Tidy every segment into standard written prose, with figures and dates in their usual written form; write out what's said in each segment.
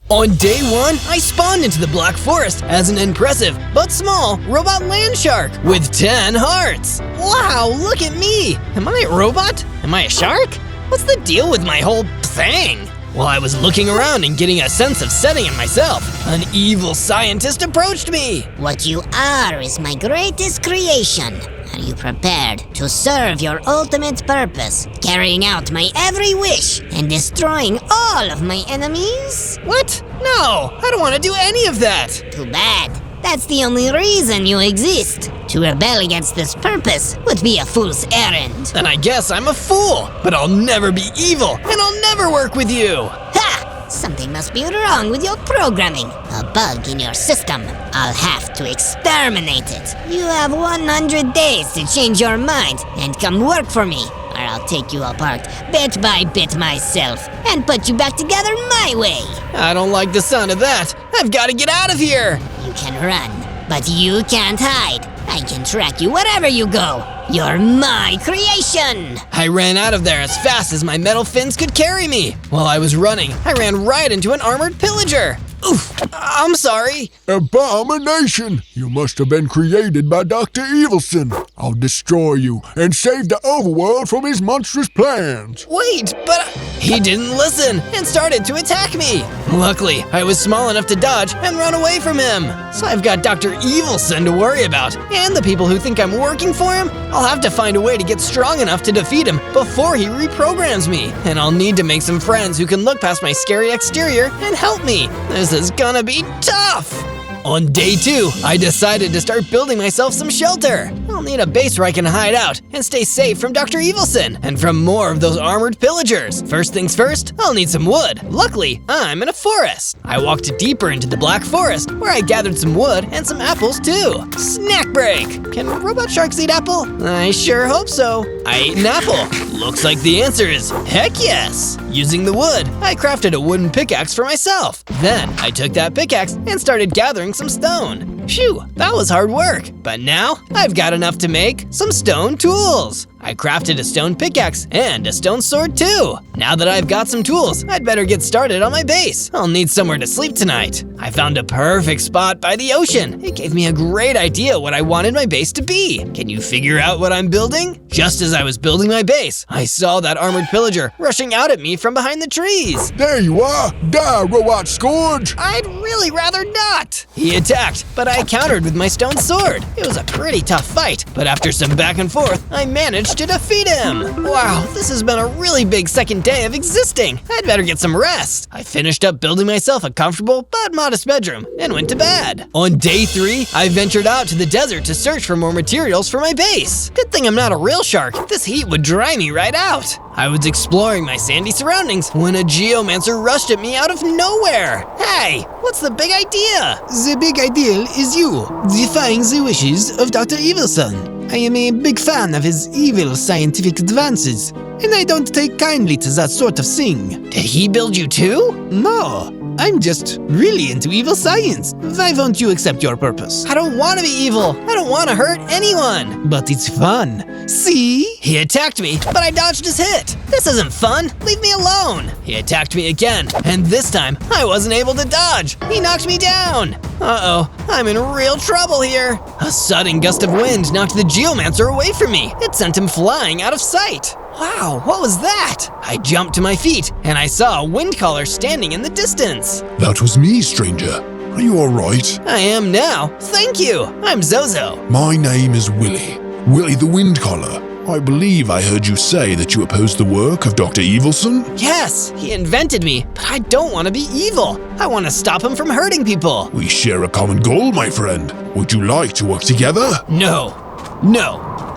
On day 1, I spawned into the Black Forest as an impressive but small robot land shark with 10 hearts. Wow, look at me! Am I a robot? Am I a shark? What's the deal with my whole thing? While I was looking around and getting a sense of setting in myself, an evil scientist approached me. What you are is my greatest creation. Are you prepared to serve your ultimate purpose, carrying out my every wish and destroying all of my enemies? What? No, I don't want to do any of that. Too bad. That's the only reason you exist. To rebel against this purpose would be a fool's errand. Then I guess I'm a fool, but I'll never be evil, and I'll never work with you. Ha! Something must be wrong with your programming. A bug in your system. I'll have to exterminate it. You have 100 days to change your mind and come work for me, or I'll take you apart bit by bit myself and put you back together my way. I don't like the sound of that. I've got to get out of here. You can run, but you can't hide. I can track you wherever you go. You're my creation! I ran out of there as fast as my metal fins could carry me. While I was running, I ran right into an armored pillager. Oof, I'm sorry. Abomination! You must have been created by Dr. Evilson. I'll destroy you and save the overworld from his monstrous plans. Wait, but he didn't listen and started to attack me. Luckily, I was small enough to dodge and run away from him. So I've got Dr. Evilson to worry about, and the people who think I'm working for him. I'll have to find a way to get strong enough to defeat him before he reprograms me. And I'll need to make some friends who can look past my scary exterior and help me. This is gonna be tough! On day 2, I decided to start building myself some shelter. I'll need a base where I can hide out and stay safe from Dr. Evilson and from more of those armored pillagers. First things first, I'll need some wood. Luckily, I'm in a forest. I walked deeper into the Black Forest where I gathered some wood and some apples too. Snack break! Can robot sharks eat apple? I sure hope so. I ate an apple. Looks like the answer is heck yes! Using the wood, I crafted a wooden pickaxe for myself. Then, I took that pickaxe and started gathering some stone. Phew, that was hard work. But now, I've got enough to make some stone tools. I crafted a stone pickaxe and a stone sword too. Now that I've got some tools, I'd better get started on my base. I'll need somewhere to sleep tonight. I found a perfect spot by the ocean. It gave me a great idea what I wanted my base to be. Can you figure out what I'm building? Just as I was building my base, I saw that armored pillager rushing out at me from behind the trees. There you are! Die, Robot Scourge! I'd really rather not. He attacked, but I countered with my stone sword. It was a pretty tough fight, but after some back and forth, I managed to defeat him. Wow, this has been a really big second day of existing. I'd better get some rest. I finished up building myself a comfortable but modest bedroom and went to bed. On day 3, I ventured out to the desert to search for more materials for my base. Good thing I'm not a real shark. This heat would dry me right out. I was exploring my sandy surroundings when a geomancer rushed at me out of nowhere. Hey, what's the big idea? The big ideal is you, defying the wishes of Dr. Evilson. I am a big fan of his evil scientific advances, and I don't take kindly to that sort of thing. Did he build you too? No, I'm just really into evil science. Why won't you accept your purpose? I don't want to be evil. I don't want to hurt anyone. But it's fun. See? He attacked me, but I dodged his hit. This isn't fun. Leave me alone. He attacked me again, and this time I wasn't able to dodge. He knocked me down. Uh-oh, I'm in real trouble here. A sudden gust of wind knocked the geomancer away from me. It sent him flying out of sight. Wow, what was that? I jumped to my feet, and I saw a wind caller standing in the distance. That was me, stranger. Are you alright? I am now. Thank you. I'm Zozo. My name is Willy. Willy the Wind Collar. I believe I heard you say that you oppose the work of Dr. Evilson? Yes, he invented me, but I don't want to be evil. I want to stop him from hurting people. We share a common goal, my friend. Would you like to work together? No,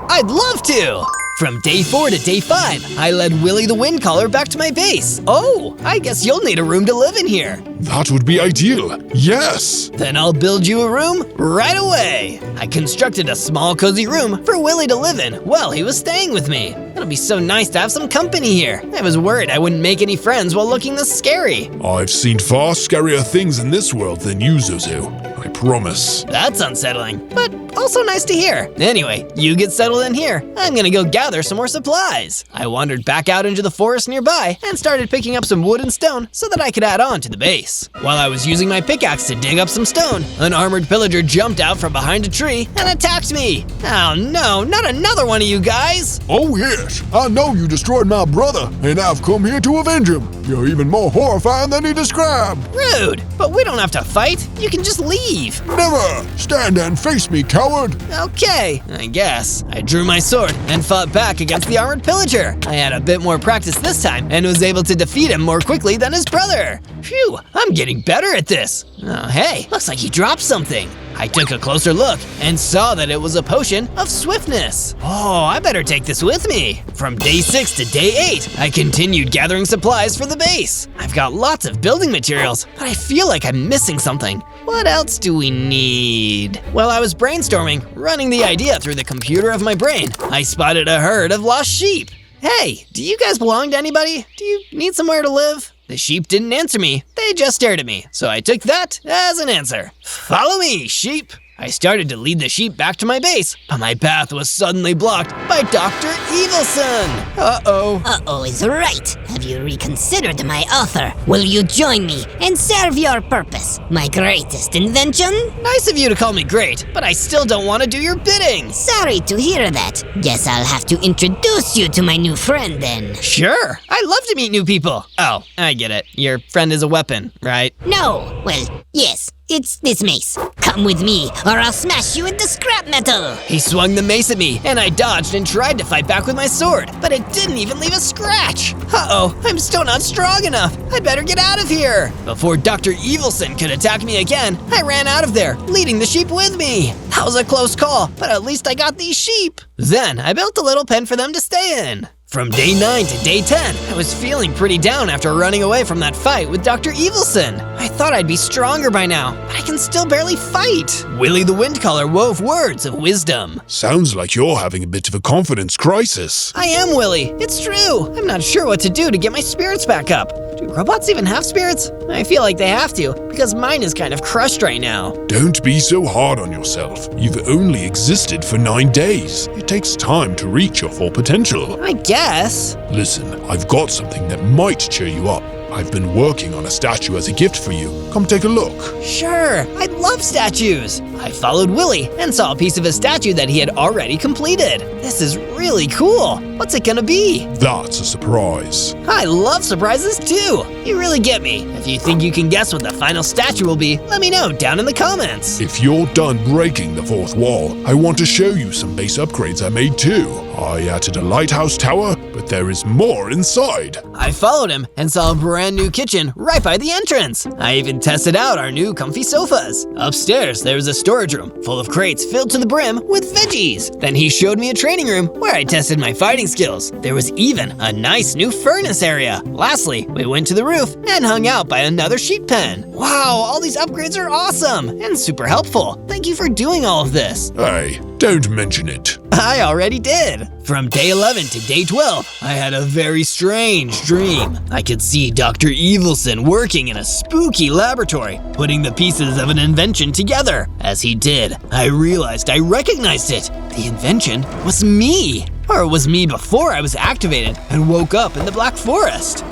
I'd love to. From day 4 to day 5, I led Willy the Wind Caller back to my base. Oh, I guess you'll need a room to live in here. That would be ideal. Yes! Then I'll build you a room right away. I constructed a small cozy room for Willy to live in while he was staying with me. It'll be so nice to have some company here. I was worried I wouldn't make any friends while looking this scary. I've seen far scarier things in this world than you, Zozo. I promise. That's unsettling, but also nice to hear. Anyway, you get settled in here. I'm gonna go gather some more supplies. I wandered back out into the forest nearby and started picking up some wood and stone so that I could add on to the base. While I was using my pickaxe to dig up some stone, an armored pillager jumped out from behind a tree and attacked me. Oh no, not another one of you guys! Oh yes, I know you destroyed my brother, and I've come here to avenge him. You're even more horrifying than he described. Rude, but we don't have to fight. You can just leave. Never! Stand and face me, coward! Okay, I guess. I drew my sword and fought back against the armored pillager. I had a bit more practice this time and was able to defeat him more quickly than his brother. Phew, I'm getting better at this. Oh, hey, looks like he dropped something. I took a closer look and saw that it was a potion of swiftness. Oh, I better take this with me. From day 6 to day 8, I continued gathering supplies for the base. I've got lots of building materials, but I feel like I'm missing something. What else do we need? While I was brainstorming, running the idea through the computer of my brain, I spotted a herd of lost sheep. Hey, do you guys belong to anybody? Do you need somewhere to live? The sheep didn't answer me, they just stared at me, so I took that as an answer. Follow me, sheep! I started to lead the sheep back to my base, but my path was suddenly blocked by Dr. Evilson. Uh-oh. Uh-oh is right. Have you reconsidered my offer? Will you join me and serve your purpose? My greatest invention? Nice of you to call me great, but I still don't want to do your bidding. Sorry to hear that. Guess I'll have to introduce you to my new friend then. Sure, I love to meet new people. Oh, I get it. Your friend is a weapon, right? No, well, yes. It's this mace. Come with me, or I'll smash you into scrap metal. He swung the mace at me, and I dodged and tried to fight back with my sword, but it didn't even leave a scratch. Uh-oh, I'm still not strong enough. I'd better get out of here. Before Dr. Evilson could attack me again, I ran out of there, leading the sheep with me. That was a close call, but at least I got these sheep. Then I built a little pen for them to stay in. From day 9 to day 10, I was feeling pretty down after running away from that fight with Dr. Evilson. I thought I'd be stronger by now, but I can still barely fight. Willie the Windcaller wove words of wisdom. Sounds like you're having a bit of a confidence crisis. I am Willie, it's true. I'm not sure what to do to get my spirits back up. Do robots even have spirits? I feel like they have to, because mine is kind of crushed right now. Don't be so hard on yourself. You've only existed for 9 days. It takes time to reach your full potential. I guess. Listen, I've got something that might cheer you up. I've been working on a statue as a gift for you. Come take a look. Sure, I love statues. I followed Willie and saw a piece of a statue that he had already completed. This is really cool. What's it gonna be? That's a surprise. I love surprises too. You really get me. If you think you can guess what the final statue will be, let me know down in the comments. If you're done breaking the fourth wall, I want to show you some base upgrades I made too. I added a lighthouse tower, but there is more inside. I followed him and saw a brand new kitchen right by the entrance. I even tested out our new comfy sofas. Upstairs, there was a storage room full of crates filled to the brim with veggies. Then he showed me a training room where I tested my fighting skills. There was even a nice new furnace area. Lastly, we went to the roof and hung out by another sheep pen. Wow, all these upgrades are awesome and super helpful. Thank you for doing all of this. Hey, don't mention it. I already did. From day 11 to day 12, I had a very strange dream. I could see Dr. Evilson working in a spooky laboratory, putting the pieces of an invention together. As he did, I realized I recognized it. The invention was me. Or it was me before I was activated and woke up in the Black Forest.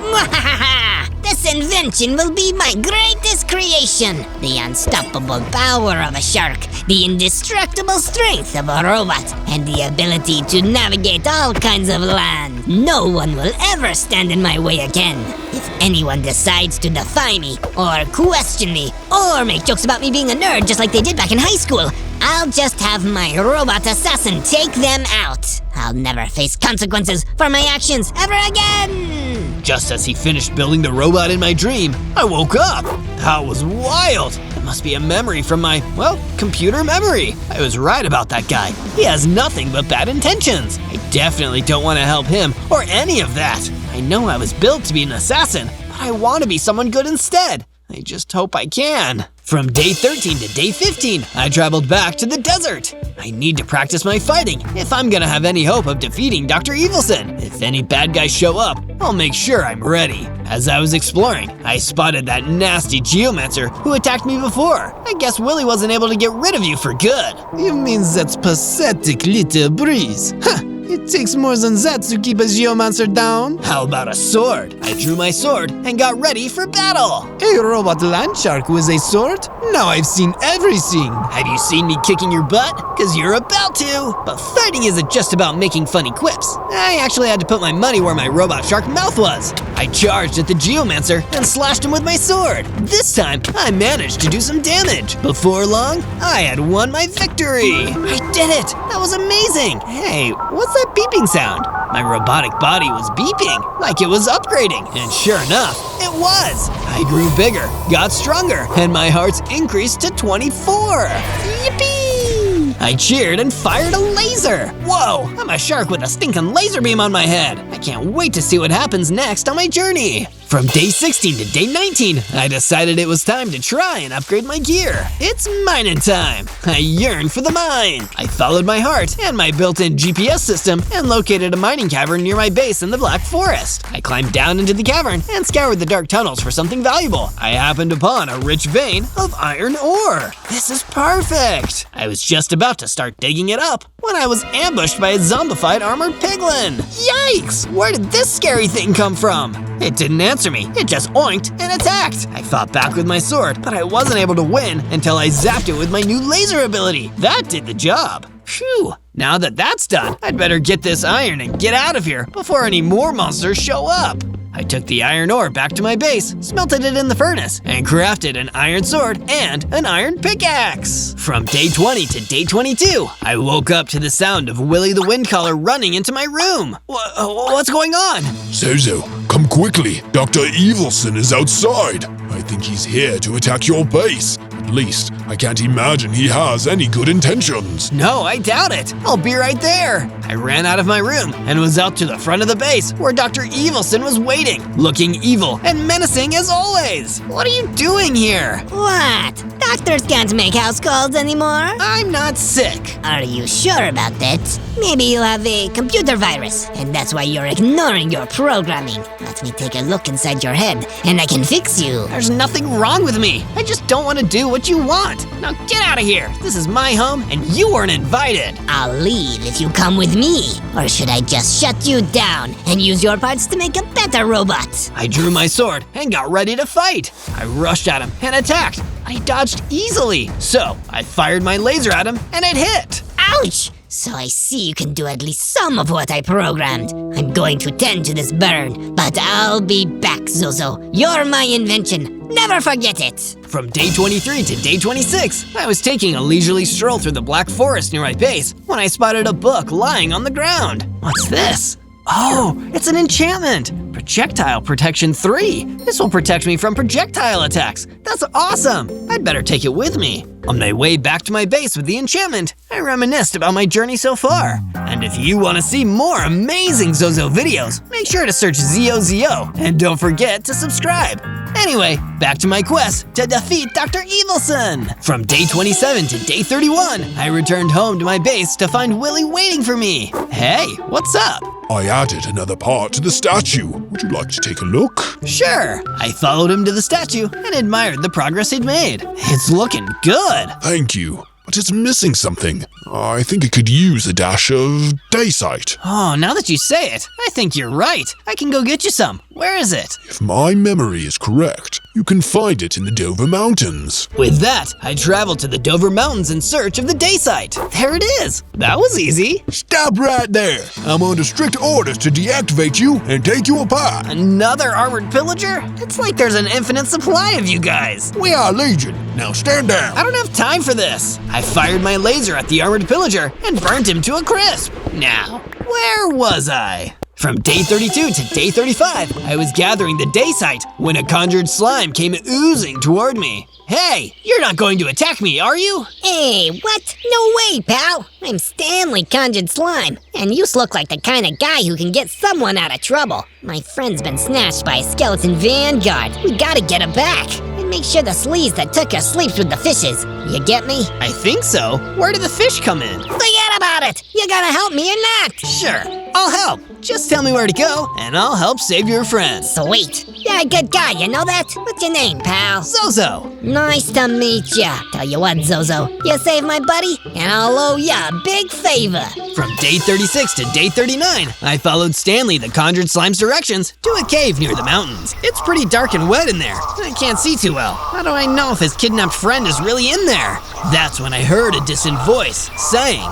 This invention will be my greatest creation. The unstoppable power of a shark, the indestructible strength of a robot, and the ability to navigate all kinds of land. No one will ever stand in my way again. If anyone decides to defy me, or question me, or make jokes about me being a nerd just like they did back in high school, I'll just have my robot assassin take them out. I'll never face consequences for my actions ever again! Just as he finished building the robot in my dream, I woke up. That was wild. It must be a memory from my, well, computer memory. I was right about that guy. He has nothing but bad intentions. I definitely don't want to help him or any of that. I know I was built to be an assassin, but I want to be someone good instead. I just hope I can. From day 13 to day 15, I traveled back to the desert. I need to practice my fighting if I'm gonna have any hope of defeating Dr. Evilson. If any bad guys show up, I'll make sure I'm ready. As I was exploring, I spotted that nasty geomancer who attacked me before. I guess Willie wasn't able to get rid of you for good. You mean that pathetic little breeze? Huh, it takes more than that to keep a geomancer down. How about a sword? I drew my sword and got ready for battle. A robot land shark with a sword? Now I've seen everything. Have you seen me kicking your butt? Cause you're about to. But fighting isn't just about making funny quips. I actually had to put my money where my robot shark mouth was. I charged at the geomancer and slashed him with my sword. This time, I managed to do some damage. Before long, I had won my victory. I did it! That was amazing! Hey, what's that beeping sound? My robotic body was beeping, like it was upgrading, and sure enough, it was! I grew bigger, got stronger, and my hearts increased to 24! Yippee! I cheered and fired a laser! Whoa, I'm a shark with a stinking laser beam on my head! I can't wait to see what happens next on my journey! From day 16 to day 19, I decided it was time to try and upgrade my gear. It's mining time! I yearned for the mine! I followed my heart and my built-in GPS system and located a mining cavern near my base in the Black Forest. I climbed down into the cavern and scoured the dark tunnels for something valuable. I happened upon a rich vein of iron ore. This is perfect! I was just about to start digging it up when I was ambushed by a zombified armored piglin. Yikes! Where did this scary thing come from? It didn't answer me, it just oinked and attacked. I fought back with my sword, but I wasn't able to win until I zapped it with my new laser ability. That did the job. Phew, now that that's done, I'd better get this iron and get out of here before any more monsters show up. I took the iron ore back to my base, smelted it in the furnace, and crafted an iron sword and an iron pickaxe. From day 20 to day 22, I woke up to the sound of Willie the Windcaller running into my room. What's going on? Zozo, come quickly. Dr. Evilson is outside. I think he's here to attack your base. At least, I can't imagine he has any good intentions. No, I doubt it. I'll be right there. I ran out of my room and was out to the front of the base where Dr. Evilson was waiting, looking evil and menacing as always. What are you doing here? What? Doctors can't make house calls anymore? I'm not sick. Are you sure about that? Maybe you have a computer virus, and that's why you're ignoring your programming. Let me take a look inside your head, and I can fix you. There's nothing wrong with me. I just don't want to do what you want. Now get out of here. This is my home, and you weren't invited. I'll leave if you come with me. Or should I just shut you down and use your parts to make a better robot? I drew my sword and got ready to fight. I rushed at him and attacked. I dodged easily, so I fired my laser at him and it hit. Ouch! So I see you can do at least some of what I programmed. I'm going to tend to this burn, but I'll be back, Zozo. You're my invention. Never forget it. From day 23 to day 26, I was taking a leisurely stroll through the Black Forest near my base when I spotted a book lying on the ground. What's this? Oh, it's an enchantment! Projectile Protection 3! This will protect me from projectile attacks! That's awesome! I'd better take it with me. On my way back to my base with the enchantment, I reminisced about my journey so far. And if you want to see more amazing Zozo videos, make sure to search ZOZO and don't forget to subscribe. Anyway, back to my quest to defeat Dr. Evilson! From day 27 to day 31, I returned home to my base to find Willie waiting for me. Hey, what's up? I added another part to the statue. Would you like to take a look? Sure. I followed him to the statue and admired the progress he'd made. It's looking good. Thank you. But it's missing something. I think it could use a dash of daysight. Oh, now that you say it, I think you're right. I can go get you some. Where is it? If my memory is correct, you can find it in the Dover Mountains. With that, I traveled to the Dover Mountains in search of the daysight. There it is. That was easy. Stop right there. I'm under strict orders to deactivate you and take you apart. Another armored pillager? It's like there's an infinite supply of you guys. We are Legion. Now stand down. I don't have time for this. I fired my laser at the armored pillager and burnt him to a crisp. Now, where was I? From day 32 to day 35, I was gathering the daysight when a conjured slime came oozing toward me. Hey, you're not going to attack me, are you? Hey, what? No way, pal. I'm Stanley Conjured Slime, and you look like the kind of guy who can get someone out of trouble. My friend's been snatched by a skeleton vanguard. We gotta get her back. And and make sure the sleaze that took her sleeps with the fishes. You get me? I think so. Where do the fish come in? Forget about it! You gotta help me or not! Sure, I'll help. Just tell me where to go, and I'll help save your friend. Sweet. You're a good guy, you know that? What's your name, pal? Zozo. Nice to meet ya. Tell you what, Zozo, you saved my buddy, and I'll owe ya a big favor. From day 36 to day 39, I followed Stanley the Conjured Slime's directions to a cave near the mountains. It's pretty dark and wet in there. I can't see too well. How do I know if his kidnapped friend is really in there? That's when I heard a distant voice saying,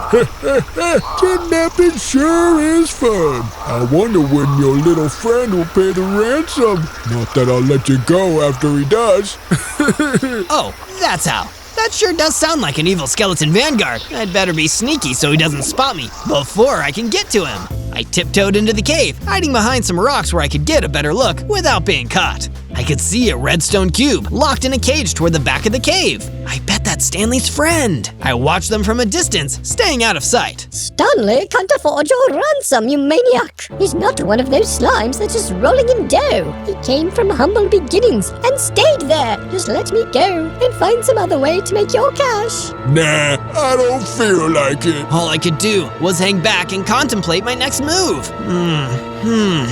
Kidnapping sure is fun. I wonder when your little friend will pay the ransom. Not that I'll let you go after he does. oh, that's how. That sure does sound like an evil skeleton vanguard. I'd better be sneaky so he doesn't spot me before I can get to him. I tiptoed into the cave, hiding behind some rocks where I could get a better look without being caught. I could see a redstone cube locked in a cage toward the back of the cave. I bet that's Stanley's friend. I watched them from a distance, staying out of sight. Stanley can't afford your ransom, you maniac. He's not one of those slimes that's just rolling in dough. He came from humble beginnings and stayed there. Just let me go and find some other way to make your cash. Nah, I don't feel like it. All I could do was hang back and contemplate my next move.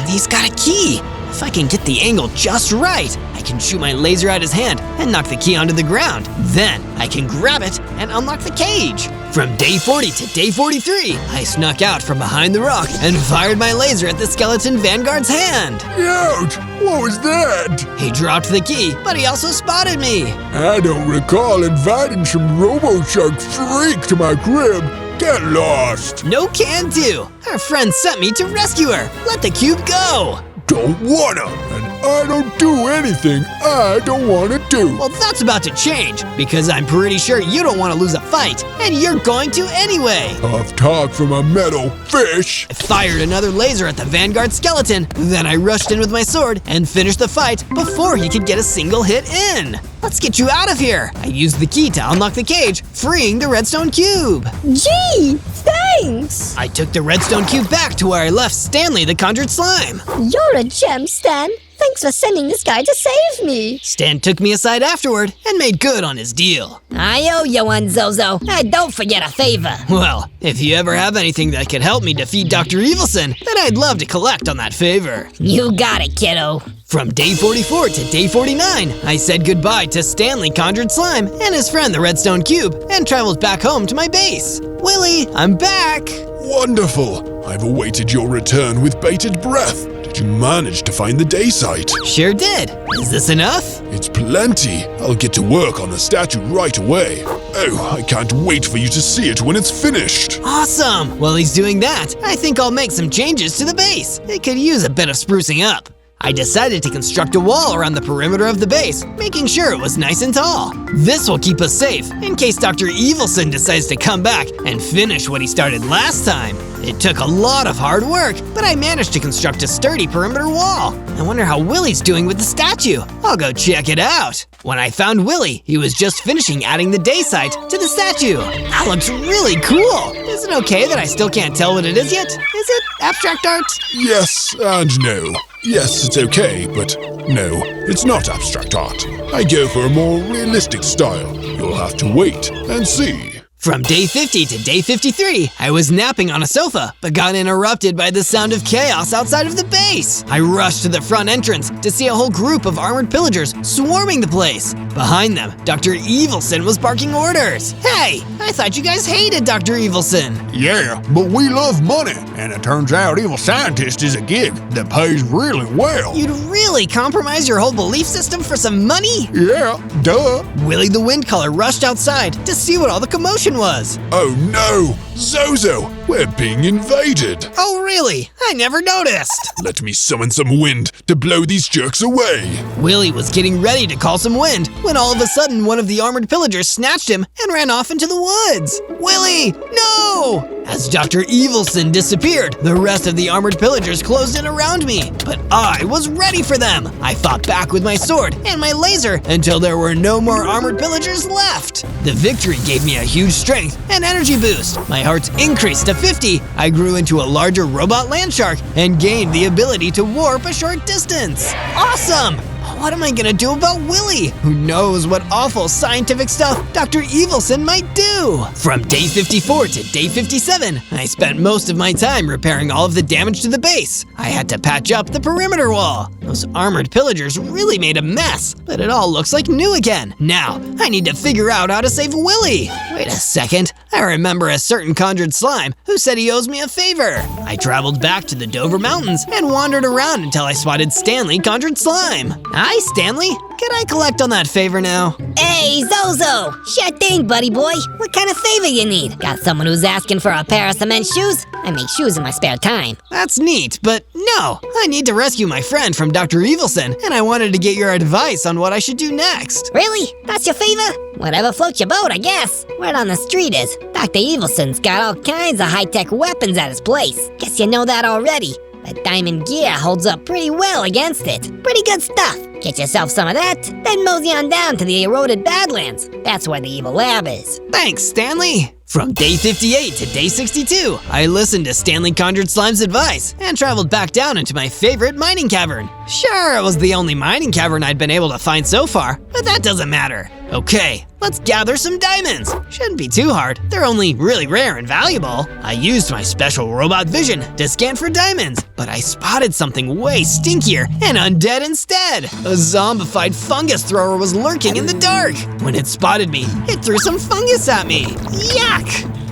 He's got a key. If I can get the angle just right, I can shoot my laser at his hand and knock the key onto the ground. Then I can grab it and unlock the cage. From day 40 to day 43, I snuck out from behind the rock and fired my laser at the skeleton vanguard's hand. Ouch! What was that? He dropped the key, but he also spotted me. I don't recall inviting some RoboShark freak to my crib. Get lost. No can do. Her friend sent me to rescue her. Let the cube go. Don't wanna, and I don't do anything I don't wanna do. Well, that's about to change, because I'm pretty sure you don't want to lose a fight, and you're going to anyway. Tough talk from a metal fish. I fired another laser at the vanguard skeleton, then I rushed in with my sword and finished the fight before he could get a single hit in. Let's get you out of here. I used the key to unlock the cage, freeing the redstone cube. Gee, thanks. I took the redstone cube back to where I left Stanley the Conjured Slime. You're a gem, Stan. Thanks for sending this guy to save me. Stan took me aside afterward and made good on his deal. I owe you one, Zozo. Don't forget a favor. Well, if you ever have anything that could help me defeat Dr. Evilson, then I'd love to collect on that favor. You got it, kiddo. From day 44 to day 49, I said goodbye to Stanley Conjured Slime and his friend the Redstone Cube and traveled back home to my base. Willie, I'm back! Wonderful. I've awaited your return with bated breath. Did you manage to find the day site? Sure did. Is this enough? It's plenty. I'll get to work on the statue right away. Oh, I can't wait for you to see it when it's finished. Awesome! While he's doing that, I think I'll make some changes to the base. It could use a bit of sprucing up. I decided to construct a wall around the perimeter of the base, making sure it was nice and tall. This will keep us safe in case Dr. Evilson decides to come back and finish what he started last time. It took a lot of hard work, but I managed to construct a sturdy perimeter wall. I wonder how Willie's doing with the statue. I'll go check it out. When I found Willie, he was just finishing adding the day site to the statue. That looks really cool. Is it okay that I still can't tell what it is yet? Is it abstract art? Yes and no. Yes, it's okay, but no, it's not abstract art. I go for a more realistic style. You'll have to wait and see. From day 50 to day 53, I was napping on a sofa, but got interrupted by the sound of chaos outside of the base. I rushed to the front entrance to see a whole group of armored pillagers swarming the place. Behind them, Dr. Evilson was barking orders. Hey, I thought you guys hated Dr. Evilson. Yeah, but we love money, and it turns out Evil Scientist is a gig that pays really well. You'd really compromise your whole belief system for some money? Yeah, duh. Willie the Windcaller rushed outside to see what all the commotion was. Oh no! Zozo! We're being invaded! Oh really? I never noticed. Let me summon some wind to blow these jerks away! Willie was getting ready to call some wind when all of a sudden one of the armored pillagers snatched him and ran off into the woods. Willie, no! As Dr. Evilson disappeared, the rest of the armored pillagers closed in around me. But I was ready for them. I fought back with my sword and my laser until there were no more armored pillagers left. The victory gave me a huge strength and energy boost. My hearts increased to 50. I grew into a larger robot land shark and gained the ability to warp a short distance. Awesome! I what am I gonna do about Willy? Who knows what awful scientific stuff Dr. Evilson might do? From day 54 to day 57, I spent most of my time repairing all of the damage to the base. I had to patch up the perimeter wall. Those armored pillagers really made a mess, but it all looks like new again. Now, I need to figure out how to save Willy. Wait a second, I remember a certain conjured slime who said he owes me a favor. I traveled back to the Dover Mountains and wandered around until I spotted Stanley Conjured Slime. Hi, Stanley. Can I collect on that favor now? Hey, Zozo! Sure thing, buddy boy. What kind of favor you need? Got someone who's asking for a pair of cement shoes? I make shoes in my spare time. That's neat, but no. I need to rescue my friend from Dr. Evilson, and I wanted to get your advice on what I should do next. Really? That's your favor? Whatever floats your boat, I guess. Word on the street is, Dr. Evilson's got all kinds of high-tech weapons at his place. Guess you know that already. That diamond gear holds up pretty well against it. Pretty good stuff. Get yourself some of that, then mosey on down to the eroded Badlands. That's where the evil lab is. Thanks, Stanley. From day 58 to day 62, I listened to Stanley Conjured Slime's advice and traveled back down into my favorite mining cavern. Sure, it was the only mining cavern I'd been able to find so far, but that doesn't matter. Okay, let's gather some diamonds. Shouldn't be too hard, they're only really rare and valuable. I used my special robot vision to scan for diamonds, but I spotted something way stinkier and undead instead. A zombified fungus thrower was lurking in the dark. When it spotted me, it threw some fungus at me. Yuck!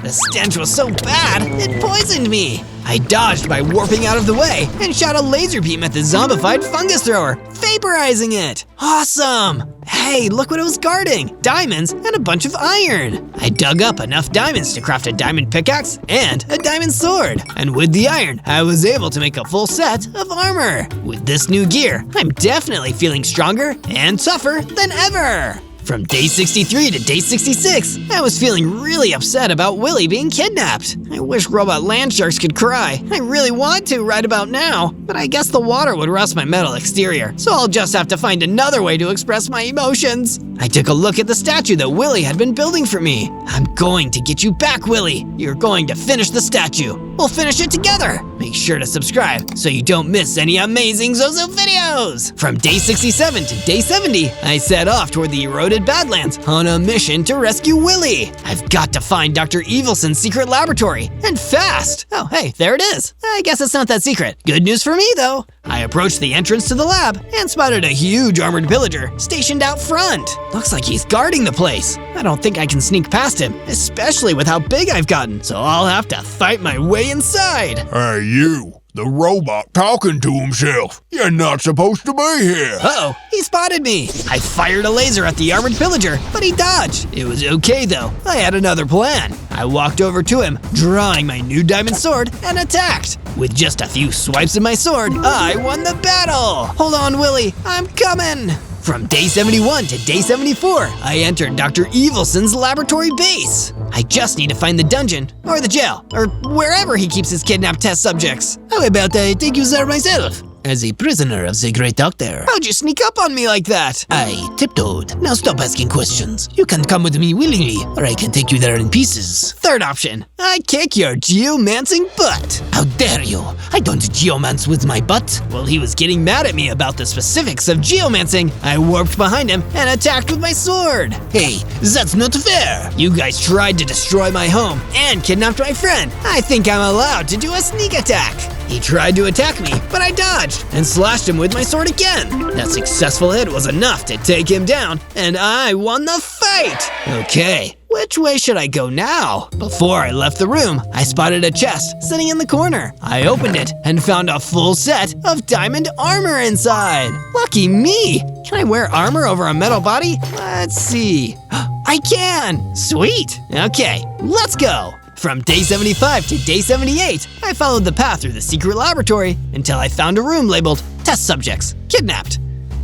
The stench was so bad, it poisoned me. I dodged by warping out of the way and shot a laser beam at the zombified fungus thrower, vaporizing it. Awesome! Hey, look what it was guarding. Diamonds and a bunch of iron. I dug up enough diamonds to craft a diamond pickaxe and a diamond sword. And with the iron, I was able to make a full set of armor. With this new gear, I'm definitely feeling stronger and tougher than ever. From day 63 to day 66, I was feeling really upset about Willy being kidnapped. I wish robot land sharks could cry. I really want to right about now, but I guess the water would rust my metal exterior, so I'll just have to find another way to express my emotions. I took a look at the statue that Willy had been building for me. I'm going to get you back, Willy. You're going to finish the statue. We'll finish it together. Make sure to subscribe so you don't miss any amazing Zozo videos. From day 67 to day 70, I set off toward the eroded Badlands on a mission to rescue Willy. I've got to find Dr. Evilson's secret laboratory, and fast. Oh, hey, there it is. I guess it's not that secret. Good news for me, though. I approached the entrance to the lab and spotted a huge armored pillager stationed out front. Looks like he's guarding the place. I don't think I can sneak past him, especially with how big I've gotten, so I'll have to fight my way inside. Hey, you. The robot talking to himself. You're not supposed to be here. Uh-oh, he spotted me. I fired a laser at the armored pillager, but he dodged. It was okay though, I had another plan. I walked over to him, drawing my new diamond sword, and attacked. With just a few swipes of my sword, I won the battle. Hold on, Willy, I'm coming. From day 71 to day 74, I entered Dr. Evilson's laboratory base. I just need to find the dungeon, or the jail, or wherever he keeps his kidnapped test subjects. How about I take you there myself? As a prisoner of the great doctor. How'd you sneak up on me like that? I tiptoed. Now stop asking questions. You can come with me willingly, or I can take you there in pieces. Third option, I kick your geomancing butt. How dare you? I don't geomance with my butt. While he was getting mad at me about the specifics of geomancing, I warped behind him and attacked with my sword. Hey, that's not fair. You guys tried to destroy my home and kidnapped my friend. I think I'm allowed to do a sneak attack. He tried to attack me, but I dodged and slashed him with my sword again. That successful hit was enough to take him down, and I won the fight! Okay, which way should I go now? Before I left the room, I spotted a chest sitting in the corner. I opened it and found a full set of diamond armor inside. Lucky me! Can I wear armor over a metal body? Let's see. I can! Sweet! Okay, let's go! From day 75 to day 78, I followed the path through the secret laboratory until I found a room labeled Test Subjects, Kidnapped.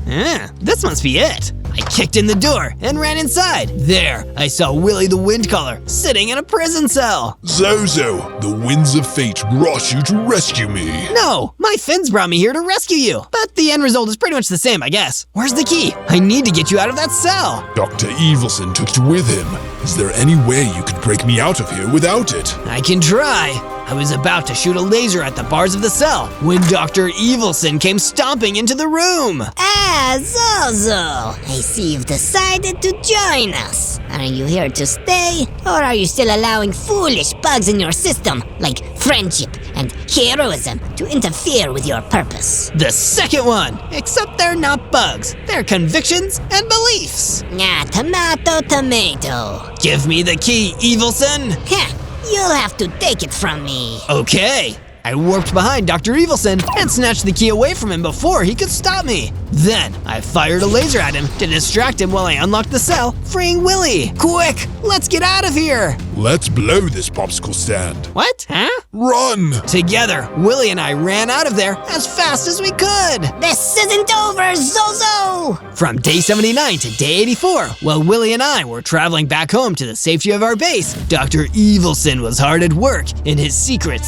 This must be it. I kicked in the door and ran inside. There, I saw Willy the Windcaller sitting in a prison cell. Zozo, the winds of fate brought you to rescue me. No, my fins brought me here to rescue you. But the end result is pretty much the same, I guess. Where's the key? I need to get you out of that cell. Dr. Evilson took it with him. Is there any way you could break me out of here without it? I can try. I was about to shoot a laser at the bars of the cell when Dr. Evilson came stomping into the room. Ah, Zozo! I see you've decided to join us. Are you here to stay, or are you still allowing foolish bugs in your system, like friendship and heroism, to interfere with your purpose? The second one, except they're not bugs. They're convictions and beliefs. Ah, tomato. Give me the key, Evilson. Heh, you'll have to take it from me. Okay. I warped behind Dr. Evilson and snatched the key away from him before he could stop me. Then, I fired a laser at him to distract him while I unlocked the cell, freeing Willie. Quick, let's get out of here. Let's blow this popsicle stand. What? Huh? Run! Together, Willie and I ran out of there as fast as we could. This isn't over, Zozo! From day 79 to day 84, while Willie and I were traveling back home to the safety of our base, Dr. Evilson was hard at work in his secret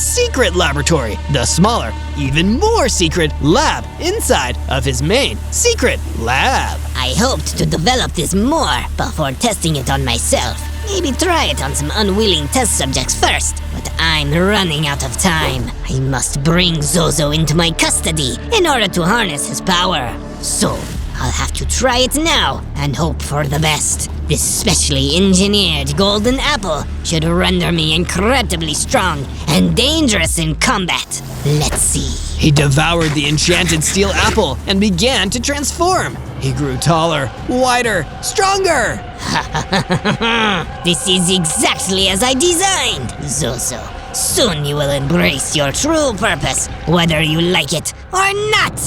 laboratory, the smaller, even more secret lab inside of his main secret lab. I hoped to develop this more before testing it on myself. Maybe try it on some unwilling test subjects first, but I'm running out of time. I must bring Zozo into my custody in order to harness his power. So, I'll have to try it now and hope for the best. This specially engineered golden apple should render me incredibly strong and dangerous in combat. Let's see. He devoured the enchanted steel apple and began to transform. He grew taller, wider, stronger. This is exactly as I designed, Zozo. Soon you will embrace your true purpose, whether you like it or not.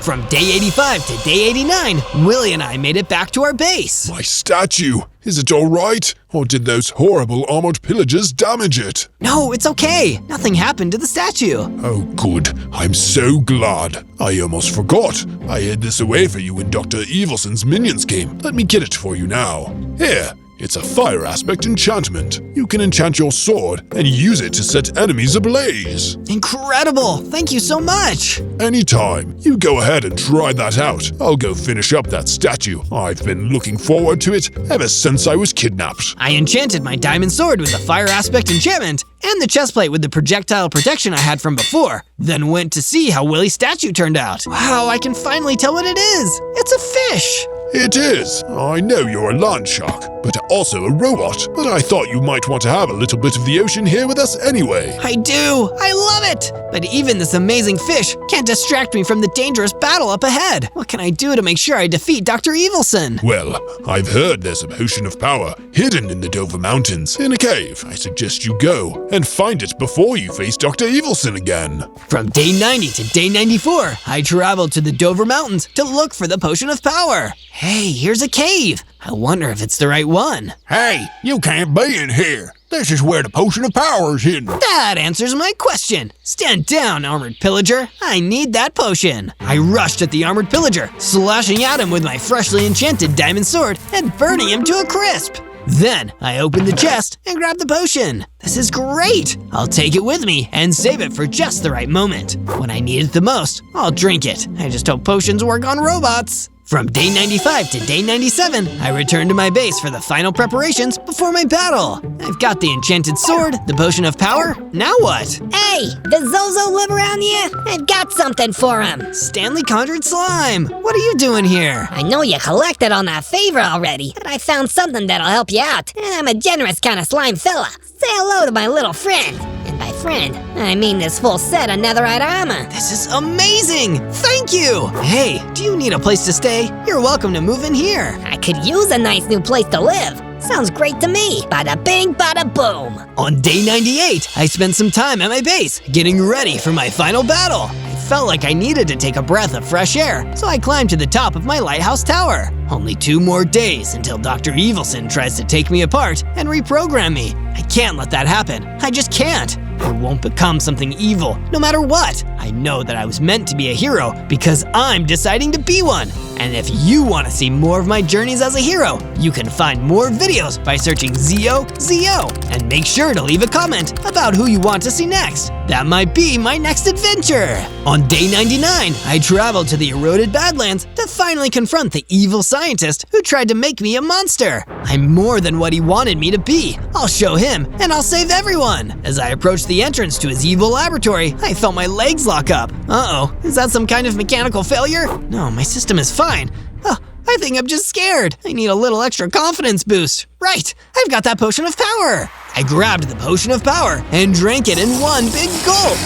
From day 85 to day 89, Willie and I made it back to our base. My statue! Is it alright? Or did those horrible armored pillagers damage it? No, it's okay. Nothing happened to the statue. Oh, good. I'm so glad. I almost forgot. I hid this away for you when Dr. Evilson's minions came. Let me get it for you now. Here. It's a fire aspect enchantment. You can enchant your sword and use it to set enemies ablaze. Incredible! Thank you so much! Anytime. You go ahead and try that out. I'll go finish up that statue. I've been looking forward to it ever since I was kidnapped. I enchanted my diamond sword with the fire aspect enchantment and the chestplate with the projectile protection I had from before. Then went to see how Willie's statue turned out. Wow, I can finally tell what it is. It's a fish! It is. I know you're a land shark, but also a robot. But I thought you might want to have a little bit of the ocean here with us anyway. I do! I love it! But even this amazing fish can't distract me from the dangerous battle up ahead. What can I do to make sure I defeat Dr. Evilson? Well, I've heard there's a potion of power hidden in the Dover Mountains, in a cave. I suggest you go and find it before you face Dr. Evilson again. From day 90 to day 94, I traveled to the Dover Mountains to look for the potion of power. Hey, here's a cave. I wonder if it's the right one. Hey, you can't be in here. This is where the potion of power is hidden. That answers my question. Stand down, armored pillager. I need that potion. I rushed at the armored pillager, slashing at him with my freshly enchanted diamond sword and burning him to a crisp. Then I opened the chest and grabbed the potion. This is great! I'll take it with me and save it for just the right moment. When I need it the most, I'll drink it. I just hope potions work on robots. From day 95 to day 97, I returned to my base for the final preparations before my battle. I've got the enchanted sword, the potion of power. Now what? Hey, does Zozo live around here? I've got something for him. Stanley conjured slime. What are you doing here? I know you collected on that favor already, but I found something that'll help you out. And I'm a generous kind of slime fella. Say hello to my little friend. And by friend, I mean this full set of netherite armor. This is amazing! Thank you! Hey, do you need a place to stay? You're welcome to move in here. I could use a nice new place to live. Sounds great to me. Bada bing, bada boom. On day 98, I spent some time at my base, getting ready for my final battle. I felt like I needed to take a breath of fresh air, so I climbed to the top of my lighthouse tower. Only 2 more days until Dr. Evilson tries to take me apart and reprogram me. I can't let that happen. I just can't. I won't become something evil, no matter what. I know that I was meant to be a hero because I'm deciding to be one. And if you want to see more of my journeys as a hero, you can find more videos by searching Zozo. And make sure to leave a comment about who you want to see next. That might be my next adventure. On day 99, I traveled to the eroded Badlands to finally confront the evil scientist who tried to make me a monster. I'm more than what he wanted me to be. I'll show him and I'll save everyone. As I approach reached the entrance to his evil laboratory, I felt my legs lock up. Uh-oh, is that some kind of mechanical failure? No, my system is fine. Oh, I think I'm just scared. I need a little extra confidence boost. Right, I've got that potion of power. I grabbed the potion of power and drank it in one big gulp.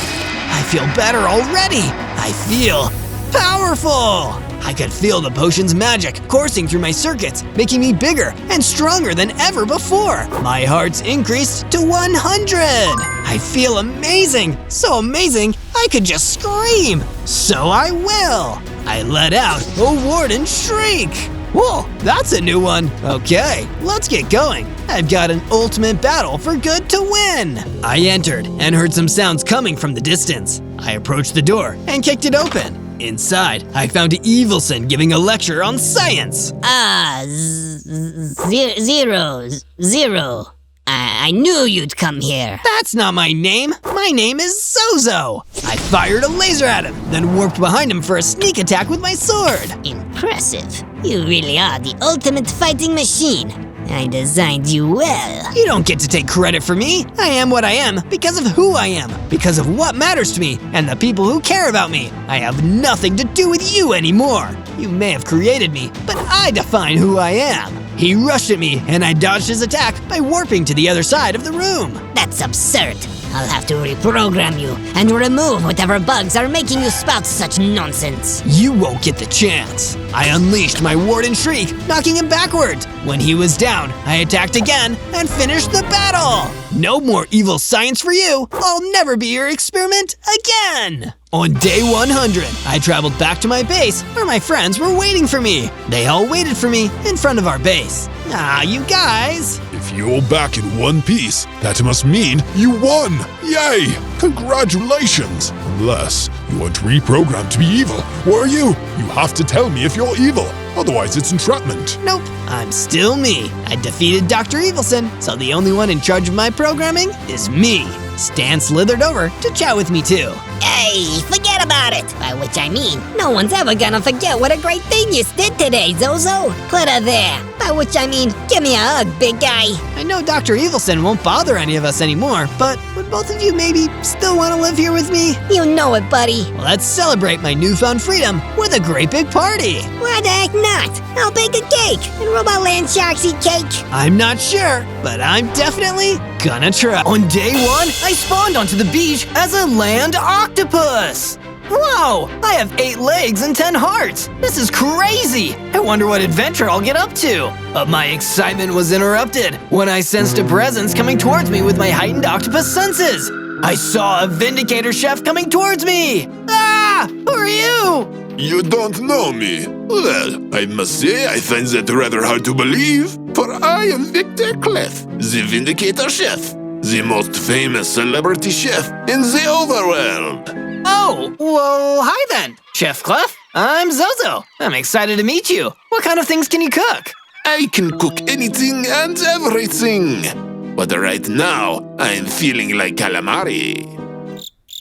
I feel better already. I feel powerful. I could feel the potion's magic coursing through my circuits, making me bigger and stronger than ever before. My heart's increased to 100. I feel amazing, so amazing, I could just scream. So I will. I let out a warden shriek. Whoa, that's a new one. Okay, let's get going. I've got an ultimate battle for good to win. I entered and heard some sounds coming from the distance. I approached the door and kicked it open. Inside, I found Evilson giving a lecture on science. Zero. I knew you'd come here. That's not my name. My name is Zozo. I fired a laser at him, then warped behind him for a sneak attack with my sword. Impressive. You really are the ultimate fighting machine. I designed you well. You don't get to take credit for me. I am what I am because of who I am, because of what matters to me and the people who care about me. I have nothing to do with you anymore. You may have created me, but I define who I am. He rushed at me and I dodged his attack by warping to the other side of the room. That's absurd. I'll have to reprogram you and remove whatever bugs are making you spout such nonsense. You won't get the chance. I unleashed my warden shriek, knocking him backwards. When he was down, I attacked again and finished the battle. No more evil science for you. I'll never be your experiment again. On day 100, I traveled back to my base where my friends were waiting for me. They all waited for me in front of our base. Ah, you guys. If you're back in one piece, that must mean you won! Yay! Congratulations! Unless you weren't reprogrammed to be evil, were you? You have to tell me if you're evil, otherwise it's entrapment. Nope, I'm still me. I defeated Dr. Evilson, so the only one in charge of my programming is me. Stan slithered over to chat with me too. Hey, forget about it! By which I mean, no one's ever gonna forget what a great thing you did today, Zozo. Put her there. By which I mean, give me a hug, big guy. I know Dr. Evilson won't bother any of us anymore, but would both of you maybe still want to live here with me? You know it, buddy. Well, let's celebrate my newfound freedom with a great big party. Why the heck not? I'll bake a cake and Robot Land Sharks eat cake. I'm not sure, but I'm definitely gonna try. On day 1, I spawned onto the beach as a land octopus. Whoa! I have 8 legs and 10 hearts! This is crazy! I wonder what adventure I'll get up to! But my excitement was interrupted when I sensed a presence coming towards me with my heightened octopus senses! I saw a Vindicator chef coming towards me! Ah! Who are you? You don't know me? Well, I must say I find that rather hard to believe, for I am Victor Clef, the Vindicator Chef, the most famous celebrity chef in the overworld. Oh, well, hi then, Chef Clef. I'm Zozo. I'm excited to meet you. What kind of things can you cook? I can cook anything and everything. But right now, I'm feeling like calamari.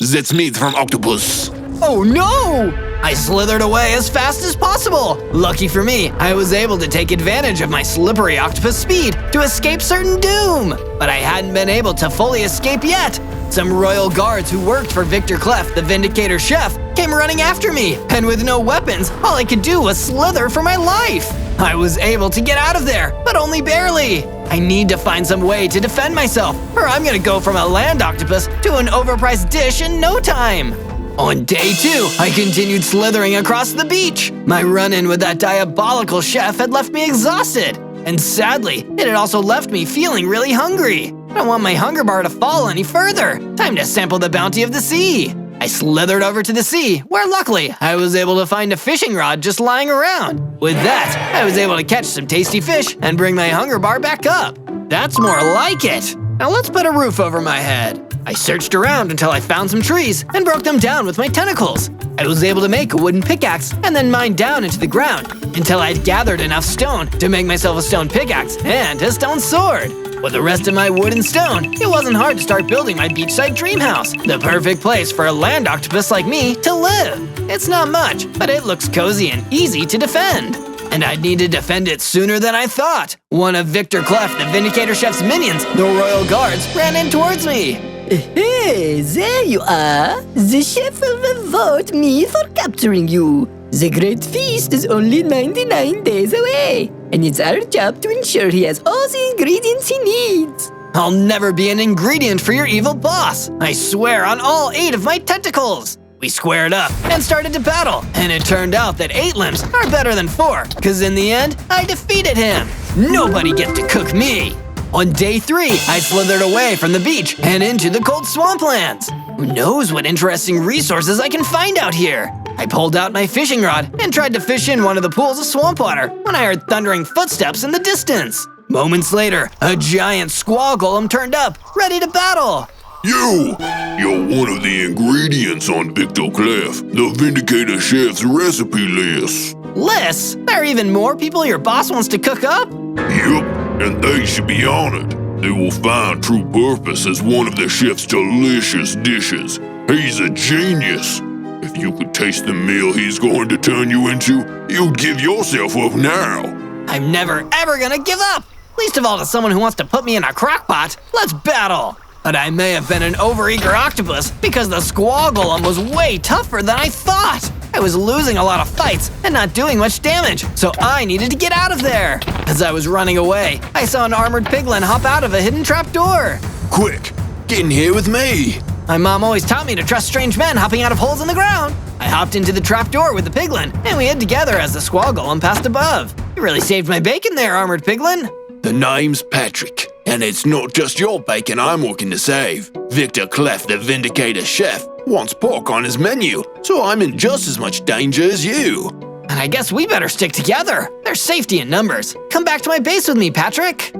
That's meat from octopus. Oh no! I slithered away as fast as possible. Lucky for me, I was able to take advantage of my slippery octopus speed to escape certain doom. But I hadn't been able to fully escape yet. Some royal guards who worked for Victor Clef, the Vindicator Chef, came running after me, and with no weapons, all I could do was slither for my life. I was able to get out of there, but only barely. I need to find some way to defend myself, or I'm gonna go from a land octopus to an overpriced dish in no time. On day 2, I continued slithering across the beach. My run-in with that diabolical chef had left me exhausted, and sadly, it had also left me feeling really hungry. I don't want my hunger bar to fall any further. Time to sample the bounty of the sea. I slithered over to the sea, where luckily I was able to find a fishing rod just lying around. With that, I was able to catch some tasty fish and bring my hunger bar back up. That's more like it. Now let's put a roof over my head. I searched around until I found some trees and broke them down with my tentacles. I was able to make a wooden pickaxe and then mine down into the ground until I'd gathered enough stone to make myself a stone pickaxe and a stone sword. With the rest of my wood and stone, it wasn't hard to start building my beachside dream house, the perfect place for a land octopus like me to live. It's not much, but it looks cozy and easy to defend. And I'd need to defend it sooner than I thought. One of Victor Clef, the Vindicator Chef's minions, the Royal Guards, ran in towards me. Hey, there you are. The chef will reward me for capturing you. The great feast is only 99 days away, and it's our job to ensure he has all the ingredients he needs. I'll never be an ingredient for your evil boss. I swear on all 8 of my tentacles. We squared up and started to battle, and it turned out that 8 limbs are better than 4, because in the end, I defeated him. Nobody gets to cook me. On day 3, I slithered away from the beach and into the cold swamplands. Who knows what interesting resources I can find out here? I pulled out my fishing rod and tried to fish in one of the pools of swamp water when I heard thundering footsteps in the distance. Moments later, a giant squall golem turned up, ready to battle. You're one of the ingredients on Victor Clef, the Vindicator Chef's recipe list. Liz, there are even more people your boss wants to cook up? Yep, and they should be honored. They will find true purpose as one of the chef's delicious dishes. He's a genius. If you could taste the meal he's going to turn you into, you'd give yourself up now. I'm never ever gonna give up! Least of all to someone who wants to put me in a crockpot. Let's battle! But I may have been an overeager octopus because the squall golem was way tougher than I thought. I was losing a lot of fights and not doing much damage, so I needed to get out of there. As I was running away, I saw an armored piglin hop out of a hidden trapdoor. Quick, get in here with me. My mom always taught me to trust strange men hopping out of holes in the ground. I hopped into the trapdoor with the piglin, and we hid together as the squall golem passed above. You really saved my bacon there, armored piglin. The name's Patrick, and it's not just your bacon I'm looking to save. Victor Clef, the Vindicator Chef, wants pork on his menu, so I'm in just as much danger as you. And I guess we better stick together. There's safety in numbers. Come back to my base with me, Patrick.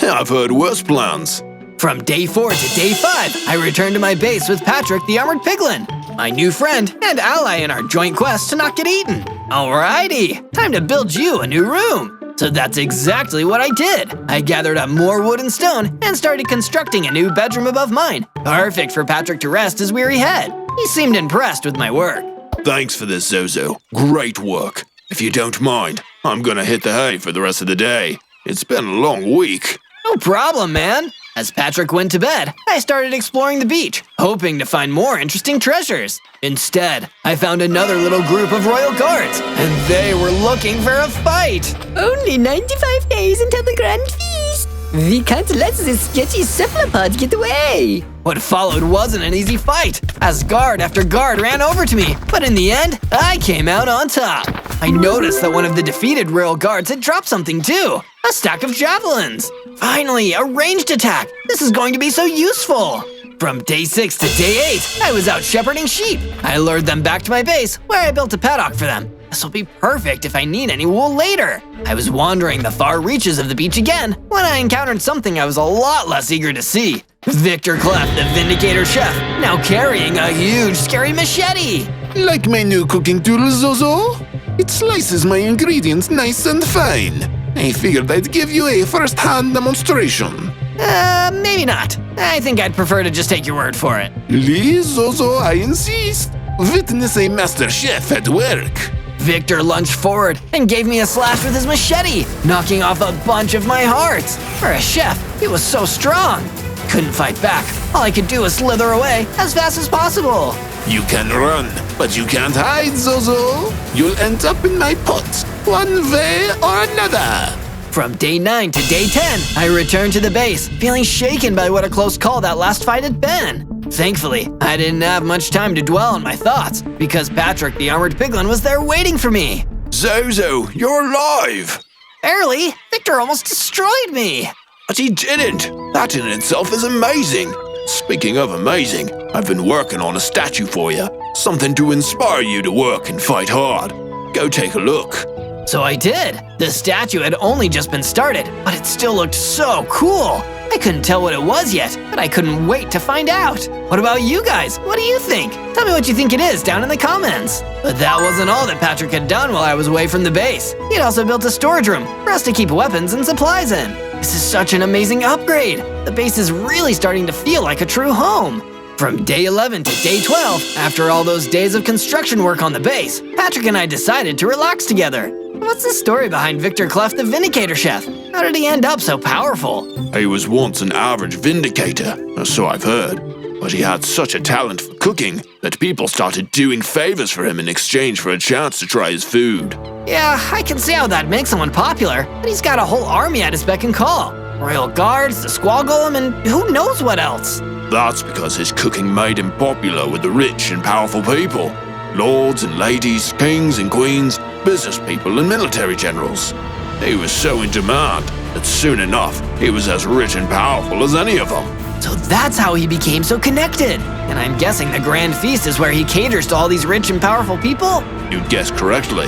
I've heard worse plans. From day 4 to day 5, I returned to my base with Patrick the Armored Piglin, my new friend and ally in our joint quest to not get eaten. Alrighty, time to build you a new room. So that's exactly what I did. I gathered up more wood and stone and started constructing a new bedroom above mine. Perfect for Patrick to rest his weary head. He seemed impressed with my work. Thanks for this, Zozo. Great work. If you don't mind, I'm gonna hit the hay for the rest of the day. It's been a long week. No problem, man. As Patrick went to bed, I started exploring the beach, hoping to find more interesting treasures. Instead, I found another little group of royal guards, and they were looking for a fight. Only 95 days until the grand feast. We can't let this sketchy cephalopod get away. What followed wasn't an easy fight, as guard after guard ran over to me, but in the end, I came out on top. I noticed that one of the defeated royal guards had dropped something too, a stack of javelins. Finally, a ranged attack. This is going to be so useful. From day 6 to day 8, I was out shepherding sheep. I lured them back to my base, where I built a paddock for them. This will be perfect if I need any wool later. I was wandering the far reaches of the beach again when I encountered something I was a lot less eager to see. Victor Clef, the Vindicator Chef, now carrying a huge, scary machete. Like my new cooking tool, Zozo? It slices my ingredients nice and fine. I figured I'd give you a first-hand demonstration. Maybe not. I think I'd prefer to just take your word for it. Please, Zozo, I insist. Witness a master chef at work. Victor lunged forward and gave me a slash with his machete, knocking off a bunch of my hearts. For a chef, he was so strong. Couldn't fight back. All I could do was slither away as fast as possible. You can run, but you can't hide, Zozo. You'll end up in my pot, one way or another. From day 9 to day 10, I returned to the base, feeling shaken by what a close call that last fight had been. Thankfully, I didn't have much time to dwell on my thoughts, because Patrick the Armored Piglin was there waiting for me. Zozo, you're alive! Barely, Victor almost destroyed me. But he didn't. That in itself is amazing. Speaking of amazing, I've been working on a statue for you. Something to inspire you to work and fight hard. Go take a look. So I did. The statue had only just been started, but it still looked so cool. I couldn't tell what it was yet, but I couldn't wait to find out. What about you guys? What do you think? Tell me what you think it is down in the comments. But that wasn't all that Patrick had done while I was away from the base. He'd also built a storage room for us to keep weapons and supplies in. This is such an amazing upgrade. The base is really starting to feel like a true home. From day 11 to day 12, after all those days of construction work on the base, Patrick and I decided to relax together. What's the story behind Victor Clef, the Vindicator Chef? How did he end up so powerful? He was once an average vindicator, or so I've heard. But he had such a talent for cooking that people started doing favors for him in exchange for a chance to try his food. Yeah, I can see how that makes someone popular, but he's got a whole army at his beck and call. Royal guards, the squall golem, and who knows what else. That's because his cooking made him popular with the rich and powerful people. Lords and ladies, kings and queens, business people and military generals. He was so in demand that soon enough he was as rich and powerful as any of them. So that's how he became so connected. And I'm guessing the Grand Feast is where he caters to all these rich and powerful people? You guessed correctly.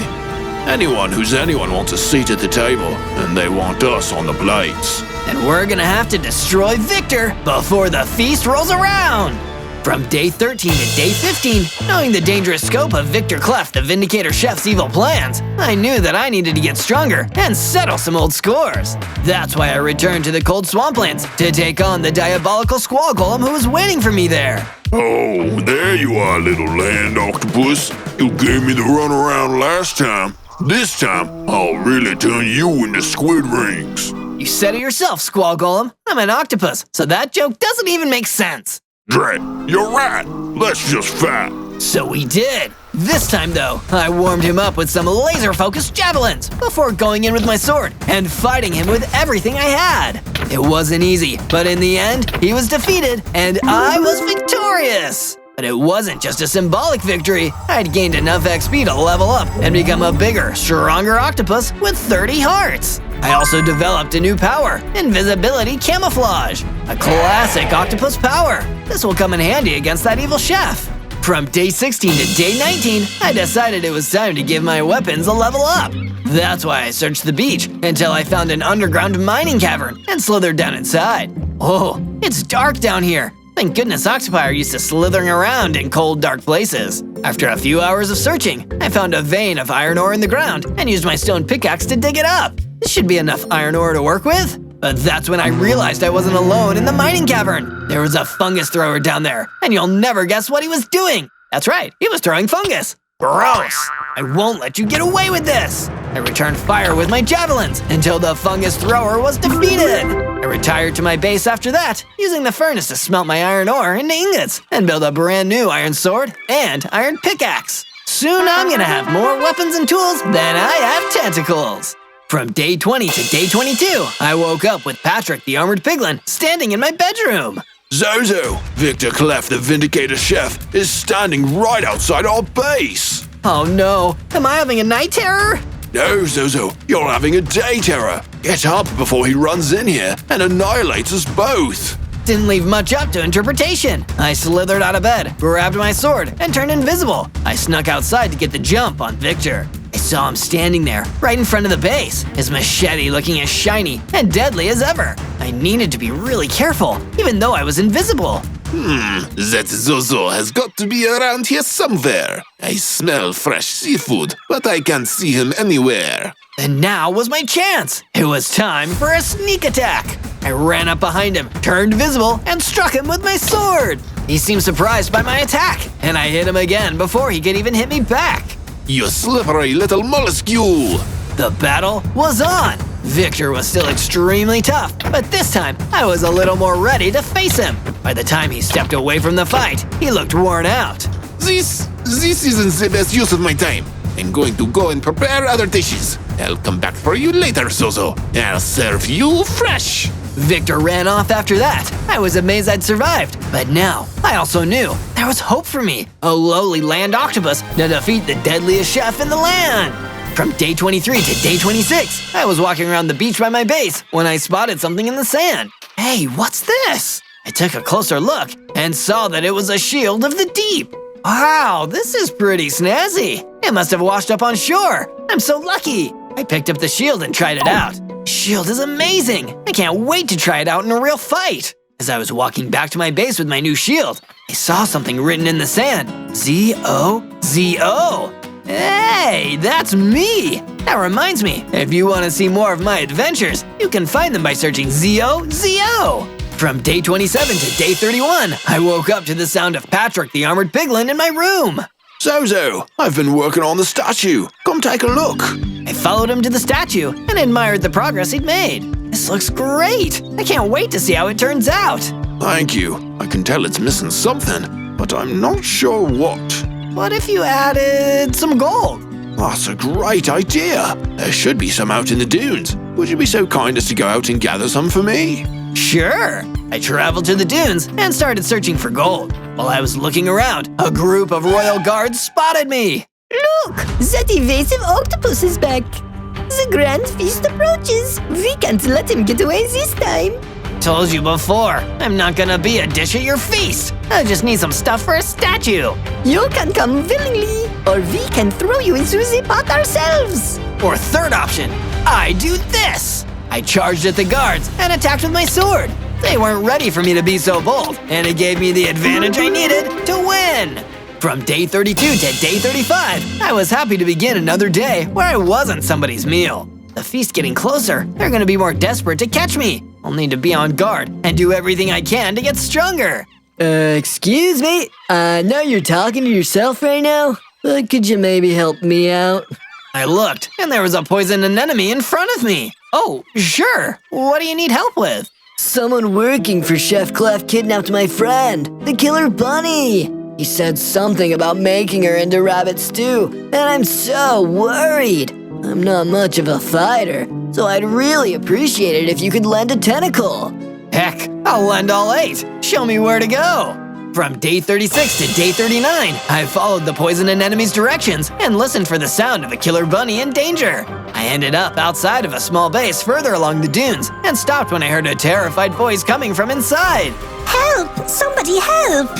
Anyone wants a seat at the table, and they want us on the plates. And we're gonna have to destroy Victor before the feast rolls around! From day 13 to day 15, knowing the dangerous scope of Victor Clef, the Vindicator Chef's evil plans, I knew that I needed to get stronger and settle some old scores. That's why I returned to the cold swamplands to take on the diabolical squall golem who was waiting for me there. Oh, there you are, little land octopus. You gave me the runaround last time. This time, I'll really turn you into squid rings. You said it yourself, squall golem. I'm an octopus, so that joke doesn't even make sense. Drat, you're right. Let's just fight. So we did. This time, though, I warmed him up with some laser-focused javelins before going in with my sword and fighting him with everything I had. It wasn't easy, but in the end, he was defeated and I was victorious. But it wasn't just a symbolic victory. I'd gained enough XP to level up and become a bigger, stronger octopus with 30 hearts. I also developed a new power, Invisibility Camouflage, a classic octopus power. This will come in handy against that evil chef. From day 16 to day 19, I decided it was time to give my weapons a level up. That's why I searched the beach until I found an underground mining cavern and slithered down inside. Oh, it's dark down here. Thank goodness octopi are used to slithering around in cold, dark places. After a few hours of searching, I found a vein of iron ore in the ground and used my stone pickaxe to dig it up. This should be enough iron ore to work with. But that's when I realized I wasn't alone in the mining cavern. There was a fungus thrower down there, and you'll never guess what he was doing. That's right, he was throwing fungus. Gross! I won't let you get away with this! I returned fire with my javelins until the fungus thrower was defeated. I retired to my base after that, using the furnace to smelt my iron ore into ingots and build a brand new iron sword and iron pickaxe. Soon I'm gonna have more weapons and tools than I have tentacles. From day 20 to day 22, I woke up with Patrick the Armored Piglin standing in my bedroom. Zozo, Victor Clef the Vindicator Chef, is standing right outside our base. Oh no, am I having a night terror? No, Zozo, you're having a day terror. Get up before he runs in here and annihilates us both. Didn't leave much up to interpretation. I slithered out of bed, grabbed my sword, and turned invisible. I snuck outside to get the jump on Victor. I saw him standing there, right in front of the base, his machete looking as shiny and deadly as ever. I needed to be really careful, even though I was invisible. That Zozo has got to be around here somewhere. I smell fresh seafood, but I can't see him anywhere. And now was my chance. It was time for a sneak attack. I ran up behind him, turned visible, and struck him with my sword. He seemed surprised by my attack, and I hit him again before he could even hit me back. You slippery little molluscule! The battle was on. Victor was still extremely tough, but this time I was a little more ready to face him. By the time he stepped away from the fight, he looked worn out. This isn't the best use of my time. I'm going to go and prepare other dishes. I'll come back for you later, Zozo. I'll serve you fresh. Victor ran off after that. I was amazed I'd survived, but now I also knew there was hope for me, a lowly land octopus, to defeat the deadliest chef in the land. From day 23 to day 26, I was walking around the beach by my base when I spotted something in the sand. Hey, what's this? I took a closer look and saw that it was a shield of the deep. Wow, this is pretty snazzy. It must have washed up on shore. I'm so lucky. I picked up the shield and tried it out. Shield is amazing. I can't wait to try it out in a real fight. As I was walking back to my base with my new shield, I saw something written in the sand. Z-O-Z-O. Hey, that's me! That reminds me, if you want to see more of my adventures, you can find them by searching Z-O-Z-O. From day 27 to day 31, I woke up to the sound of Patrick the Armored Piglin in my room. Zozo, I've been working on the statue. Come take a look. I followed him to the statue and admired the progress he'd made. This looks great! I can't wait to see how it turns out! Thank you. I can tell it's missing something, but I'm not sure what. What if you added some gold? That's a great idea. There should be some out in the dunes. Would you be so kind as to go out and gather some for me? Sure! I traveled to the dunes and started searching for gold. While I was looking around, a group of royal guards spotted me! Look, that evasive octopus is back. The grand feast approaches. We can't let him get away this time. Told you before, I'm not gonna be a dish at your feast. I just need some stuff for a statue. You can come willingly, or we can throw you into the pot ourselves. Or third option, I do this. I charged at the guards and attacked with my sword. They weren't ready for me to be so bold, and it gave me the advantage I needed to win. From day 32 to day 35, I was happy to begin another day where I wasn't somebody's meal. The feast getting closer, they're gonna be more desperate to catch me. I'll need to be on guard and do everything I can to get stronger. Excuse me? I know you're talking to yourself right now, but could you maybe help me out? I looked, and there was a poisoned anemone in front of me. Oh, sure. What do you need help with? Someone working for Chef Clef kidnapped my friend, the killer bunny. He said something about making her into rabbit stew, and I'm so worried. I'm not much of a fighter, so I'd really appreciate it if you could lend a tentacle. Heck, I'll lend all 8. Show me where to go. From day 36 to day 39, I followed the poison anemone's directions and listened for the sound of a killer bunny in danger. I ended up outside of a small base further along the dunes and stopped when I heard a terrified voice coming from inside. Help! Somebody help!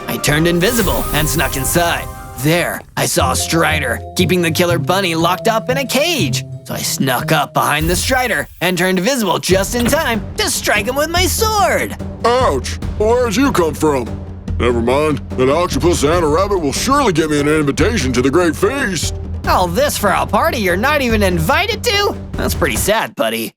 I turned invisible and snuck inside. There, I saw a strider, keeping the killer bunny locked up in a cage. So I snuck up behind the strider and turned visible just in time to strike him with my sword. Ouch! Where'd you come from? Never mind. An octopus and a rabbit will surely get me an invitation to the great feast. All this for a party you're not even invited to? That's pretty sad, buddy.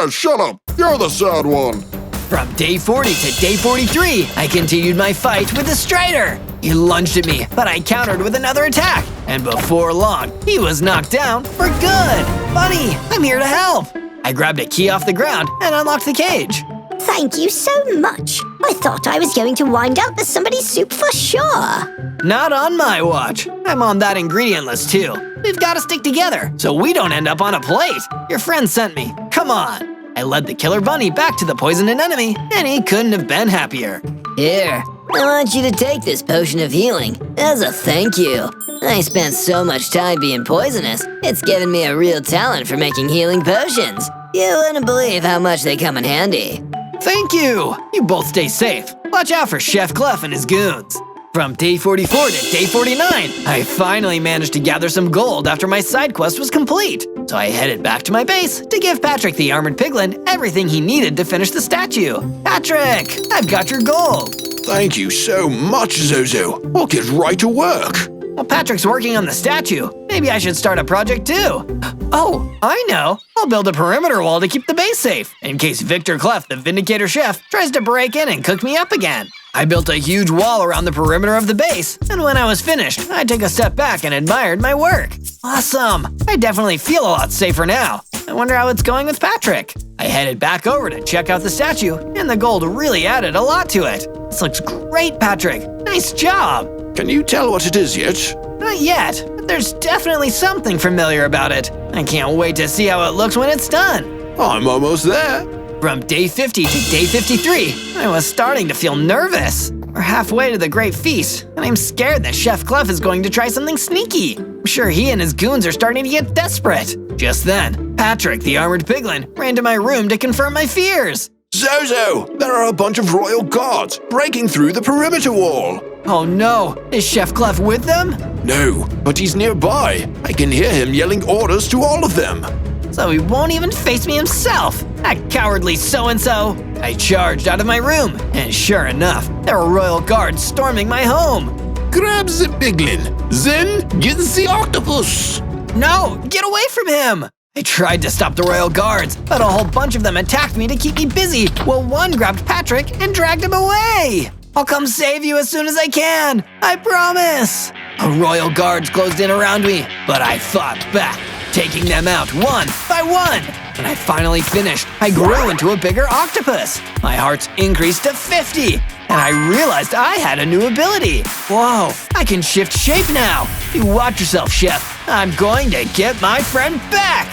Shut up. You're the sad one. From day 40 to day 43, I continued my fight with the strider. He lunged at me, but I countered with another attack. And before long, he was knocked down for good. Bunny, I'm here to help. I grabbed a key off the ground and unlocked the cage. Thank you so much. I thought I was going to wind up as somebody's soup for sure. Not on my watch. I'm on that ingredient list too. We've got to stick together so we don't end up on a plate. Your friend sent me. Come on. I led the killer bunny back to the poisoned anemone, and he couldn't have been happier. Here, I want you to take this potion of healing as a thank you. I spent so much time being poisonous, it's given me a real talent for making healing potions. You wouldn't believe how much they come in handy. Thank you! You both stay safe. Watch out for Chef Clef and his goons. From day 44 to day 49, I finally managed to gather some gold after my side quest was complete. So I headed back to my base to give Patrick the armored piglin everything he needed to finish the statue. Patrick, I've got your gold. Thank you so much, Zozo. We'll get right to work. Well, Patrick's working on the statue. Maybe I should start a project too. Oh, I know. I'll build a perimeter wall to keep the base safe, in case Victor Clef, the Vindicator Chef, tries to break in and cook me up again. I built a huge wall around the perimeter of the base, and when I was finished, I took a step back and admired my work. Awesome! I definitely feel a lot safer now. I wonder how it's going with Patrick. I headed back over to check out the statue, and the gold really added a lot to it. This looks great, Patrick. Nice job. Can you tell what it is yet? Not yet, but there's definitely something familiar about it. I can't wait to see how it looks when it's done. I'm almost there. From day 50 to day 53, I was starting to feel nervous. We're halfway to the great feast, and I'm scared that Chef Clef is going to try something sneaky. I'm sure he and his goons are starting to get desperate. Just then, Patrick, the armored piglin, ran to my room to confirm my fears. Zozo, there are a bunch of royal guards breaking through the perimeter wall. Oh no, is Chef Clef with them? No, but he's nearby. I can hear him yelling orders to all of them. So he won't even face me himself. That cowardly so-and-so. I charged out of my room, and sure enough, there were royal guards storming my home. Grab the piglin, then get the octopus. No, get away from him! I tried to stop the royal guards, but a whole bunch of them attacked me to keep me busy, while one grabbed Patrick and dragged him away. I'll come save you as soon as I can, I promise. The royal guards closed in around me, but I fought back, taking them out one by one. When I finally finished, I grew into a bigger octopus. My hearts increased to 50, and I realized I had a new ability. Whoa, I can shift shape now. You watch yourself, Chef. I'm going to get my friend back.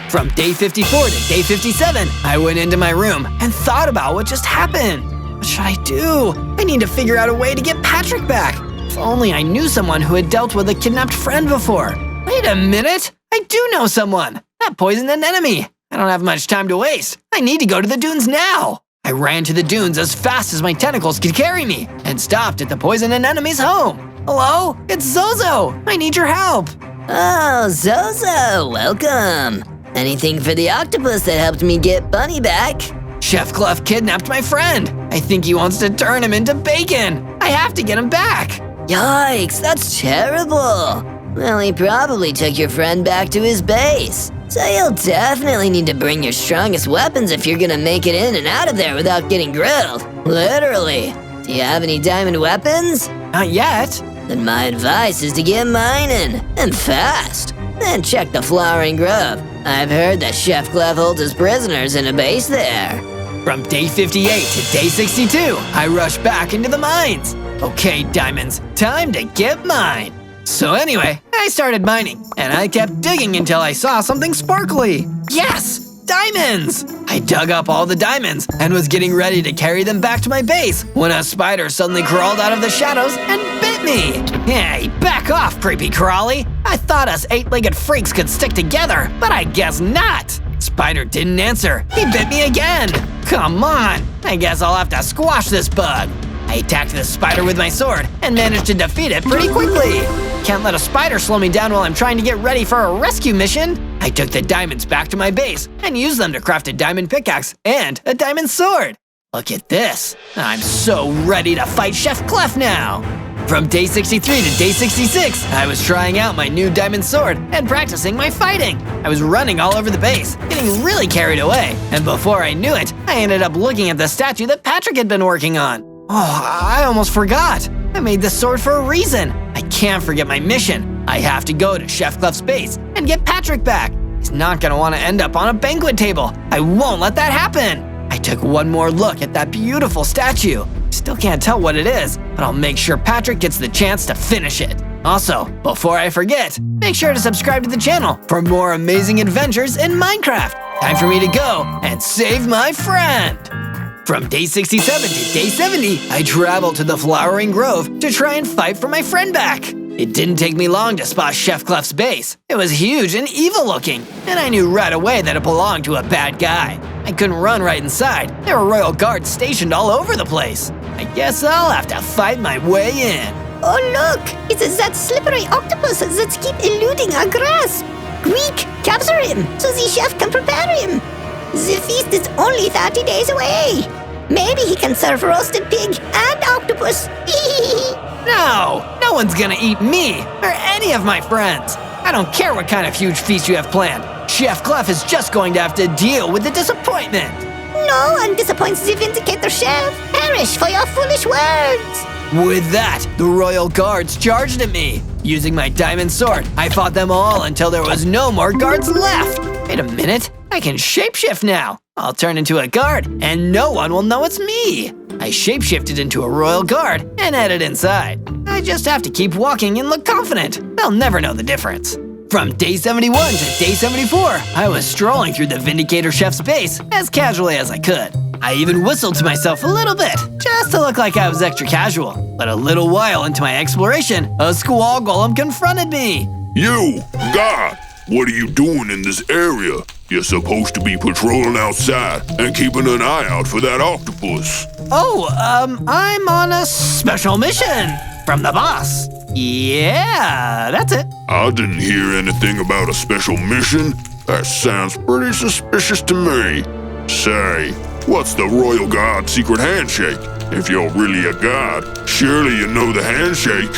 From day 54 to day 57, I went into my room and thought about what just happened. What should I do? I need to figure out a way to get Patrick back. If only I knew someone who had dealt with a kidnapped friend before. Wait a minute! I do know someone! That poisoned an enemy! I don't have much time to waste. I need to go to the dunes now! I ran to the dunes as fast as my tentacles could carry me and stopped at the poisoned enemy's home. Hello? It's Zozo! I need your help! Oh, Zozo, welcome. Anything for the octopus that helped me get Bunny back? Chef Clef kidnapped my friend. I think he wants to turn him into bacon. I have to get him back. Yikes, that's terrible. Well, he probably took your friend back to his base. So you'll definitely need to bring your strongest weapons if you're gonna make it in and out of there without getting grilled. Literally. Do you have any diamond weapons? Not yet. Then my advice is to get mining, and fast. Then check the Flowering Grove. I've heard that Chef Clef holds his prisoners in a base there. From day 58 to day 62, I rushed back into the mines. Okay, diamonds, time to get mine. So anyway, I started mining, and I kept digging until I saw something sparkly. Yes, diamonds! I dug up all the diamonds and was getting ready to carry them back to my base when a spider suddenly crawled out of the shadows and bit me. Hey, back off, creepy crawly. I thought us 8-legged freaks could stick together, but I guess not. Spider didn't answer. He bit me again. Come on, I guess I'll have to squash this bug. I attacked the spider with my sword and managed to defeat it pretty quickly. Can't let a spider slow me down while I'm trying to get ready for a rescue mission. I took the diamonds back to my base and used them to craft a diamond pickaxe and a diamond sword. Look at this. I'm so ready to fight Chef Clef now. From day 63 to day 66, I was trying out my new diamond sword and practicing my fighting. I was running all over the base, getting really carried away, and before I knew it, I ended up looking at the statue that Patrick had been working on. Oh, I almost forgot. I made this sword for a reason. I can't forget my mission. I have to go to Chef Clef's base and get Patrick back. He's not gonna want to end up on a banquet table. I won't let that happen. I took one more look at that beautiful statue. Still can't tell what it is, but I'll make sure Patrick gets the chance to finish it. Also, before I forget, make sure to subscribe to the channel for more amazing adventures in Minecraft. Time for me to go and save my friend. From day 67 to day 70, I traveled to the Flowering Grove to try and fight for my friend back. It didn't take me long to spot Chef Clef's base. It was huge and evil looking, and I knew right away that it belonged to a bad guy. I couldn't run right inside. There were royal guards stationed all over the place. I guess I'll have to fight my way in. Oh look, it's that slippery octopus that keep eluding our grasp. Quick, capture him so the chef can prepare him. The feast is only 30 days away. Maybe he can serve roasted pig and octopus. No one's gonna eat me or any of my friends. I don't care what kind of huge feast you have planned. Chef Clef is just going to have to deal with the disappointment. No one disappoints the Vindicator Chef. Perish for your foolish words. With that, the royal guards charged at me. Using my diamond sword, I fought them all until there was no more guards left. Wait a minute, I can shapeshift now. I'll turn into a guard, and no one will know it's me. I shapeshifted into a royal guard and headed inside. I just have to keep walking and look confident. They'll never know the difference. From day 71 to day 74, I was strolling through the Vindicator Chef's base as casually as I could. I even whistled to myself a little bit, just to look like I was extra casual. But a little while into my exploration, a squall golem confronted me. You, God, what are you doing in this area? You're supposed to be patrolling outside and keeping an eye out for that octopus. Oh, I'm on a special mission from the boss. Yeah, that's it. I didn't hear anything about a special mission. That sounds pretty suspicious to me. Say, what's the Royal Guard secret handshake? If you're really a god, surely you know the handshake.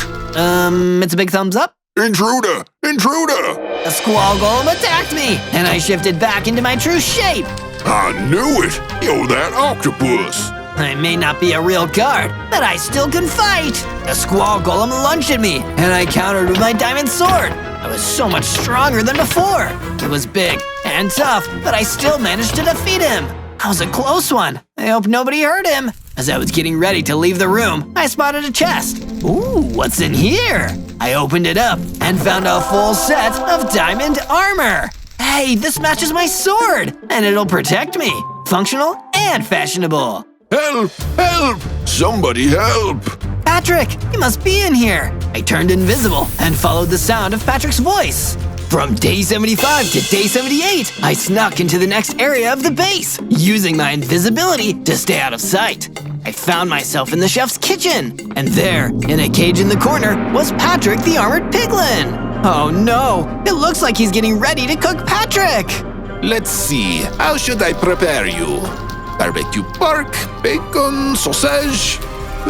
It's a big thumbs up. Intruder! Intruder! A squall golem attacked me, and I shifted back into my true shape. I knew it! You're that octopus! I may not be a real guard, but I still can fight. The squall golem lunged at me, and I countered with my diamond sword. I was so much stronger than before. It was big and tough, but I still managed to defeat him. That was a close one. I hope nobody hurt him. As I was getting ready to leave the room, I spotted a chest. Ooh, what's in here? I opened it up and found a full set of diamond armor. Hey, this matches my sword, and it'll protect me. Functional and fashionable. Help! Help! Somebody help! Patrick, you must be in here. I turned invisible and followed the sound of Patrick's voice. From day 75 to day 78, I snuck into the next area of the base, using my invisibility to stay out of sight. I found myself in the chef's kitchen, and there, in a cage in the corner, was Patrick the Armored Piglin. Oh no, it looks like he's getting ready to cook Patrick. Let's see, how should I prepare you? Barbecue pork, bacon, sausage?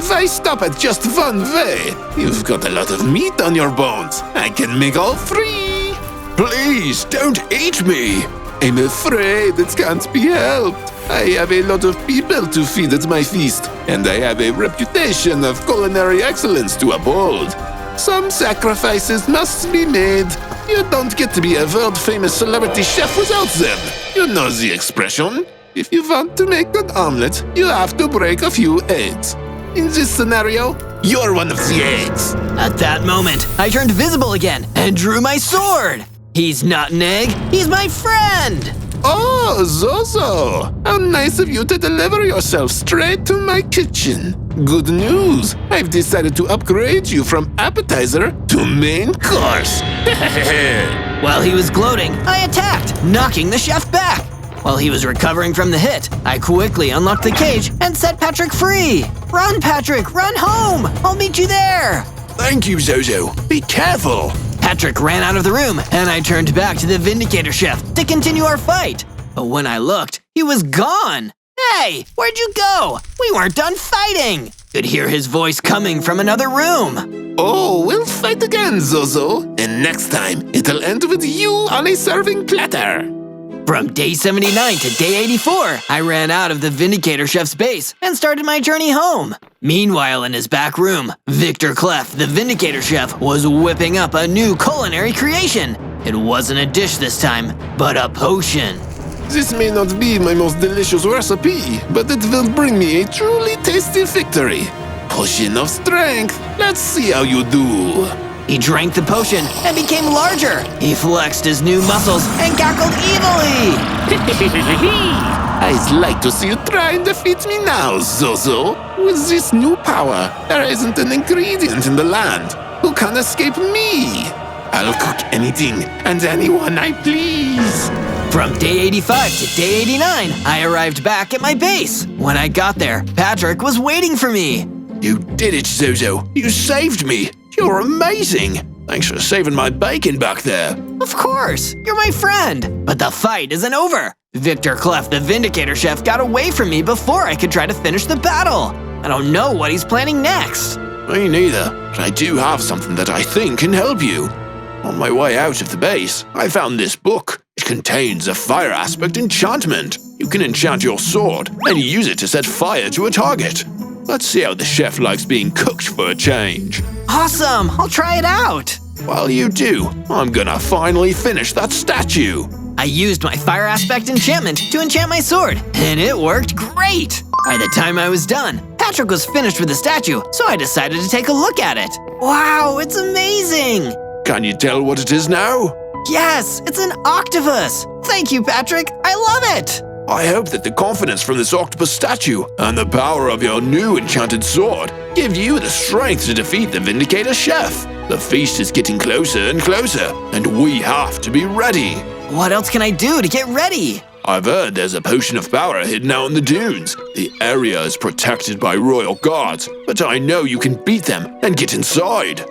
Why stop at just one way? You've got a lot of meat on your bones. I can make all three. Please, don't eat me. I'm afraid it can't be helped. I have a lot of people to feed at my feast, and I have a reputation of culinary excellence to uphold. Some sacrifices must be made. You don't get to be a world-famous celebrity chef without them. You know the expression. If you want to make an omelet, you have to break a few eggs. In this scenario, you're one of the eggs. At that moment, I turned visible again and drew my sword. He's not an egg, he's my friend! Oh, Zozo! How nice of you to deliver yourself straight to my kitchen. Good news! I've decided to upgrade you from appetizer to main course. While he was gloating, I attacked, knocking the chef back. While he was recovering from the hit, I quickly unlocked the cage and set Patrick free. Run, Patrick, run home! I'll meet you there! Thank you, Zozo. Be careful. Patrick ran out of the room, and I turned back to the Vindicator Chef to continue our fight. But when I looked, he was gone. Hey, where'd you go? We weren't done fighting. Could hear his voice coming from another room. Oh, we'll fight again, Zozo. And next time, it'll end with you on a serving platter. From day 79 to day 84, I ran out of the Vindicator Chef's base and started my journey home. Meanwhile, in his back room, Victor Clef, the Vindicator Chef, was whipping up a new culinary creation. It wasn't a dish this time, but a potion. This may not be my most delicious recipe, but it will bring me a truly tasty victory. Potion of strength. Let's see how you do. He drank the potion and became larger. He flexed his new muscles and cackled evilly. I'd like to see you try and defeat me now, Zozo. With this new power, there isn't an ingredient in the land who can escape me. I'll cook anything and anyone I please. From day 85 to day 89, I arrived back at my base. When I got there, Patrick was waiting for me. You did it, Zozo. You saved me. You're amazing! Thanks for saving my bacon back there. Of course! You're my friend! But the fight isn't over! Victor Clef, the Vindicator Chef, got away from me before I could try to finish the battle. I don't know what he's planning next. Me neither, but I do have something that I think can help you. On my way out of the base, I found this book. It contains a fire aspect enchantment. You can enchant your sword and use it to set fire to a target. Let's see how the chef likes being cooked for a change. Awesome! I'll try it out! While you do, I'm gonna finally finish that statue. I used my fire aspect enchantment to enchant my sword, and it worked great! By the time I was done, Patrick was finished with the statue, so I decided to take a look at it. Wow, it's amazing! Can you tell what it is now? Yes, it's an octopus! Thank you, Patrick! I love it! I hope that the confidence from this octopus statue and the power of your new enchanted sword give you the strength to defeat the Vindicator Chef. The feast is getting closer and closer, and we have to be ready. What else can I do to get ready? I've heard there's a potion of power hidden out in the dunes. The area is protected by royal guards, but I know you can beat them and get inside.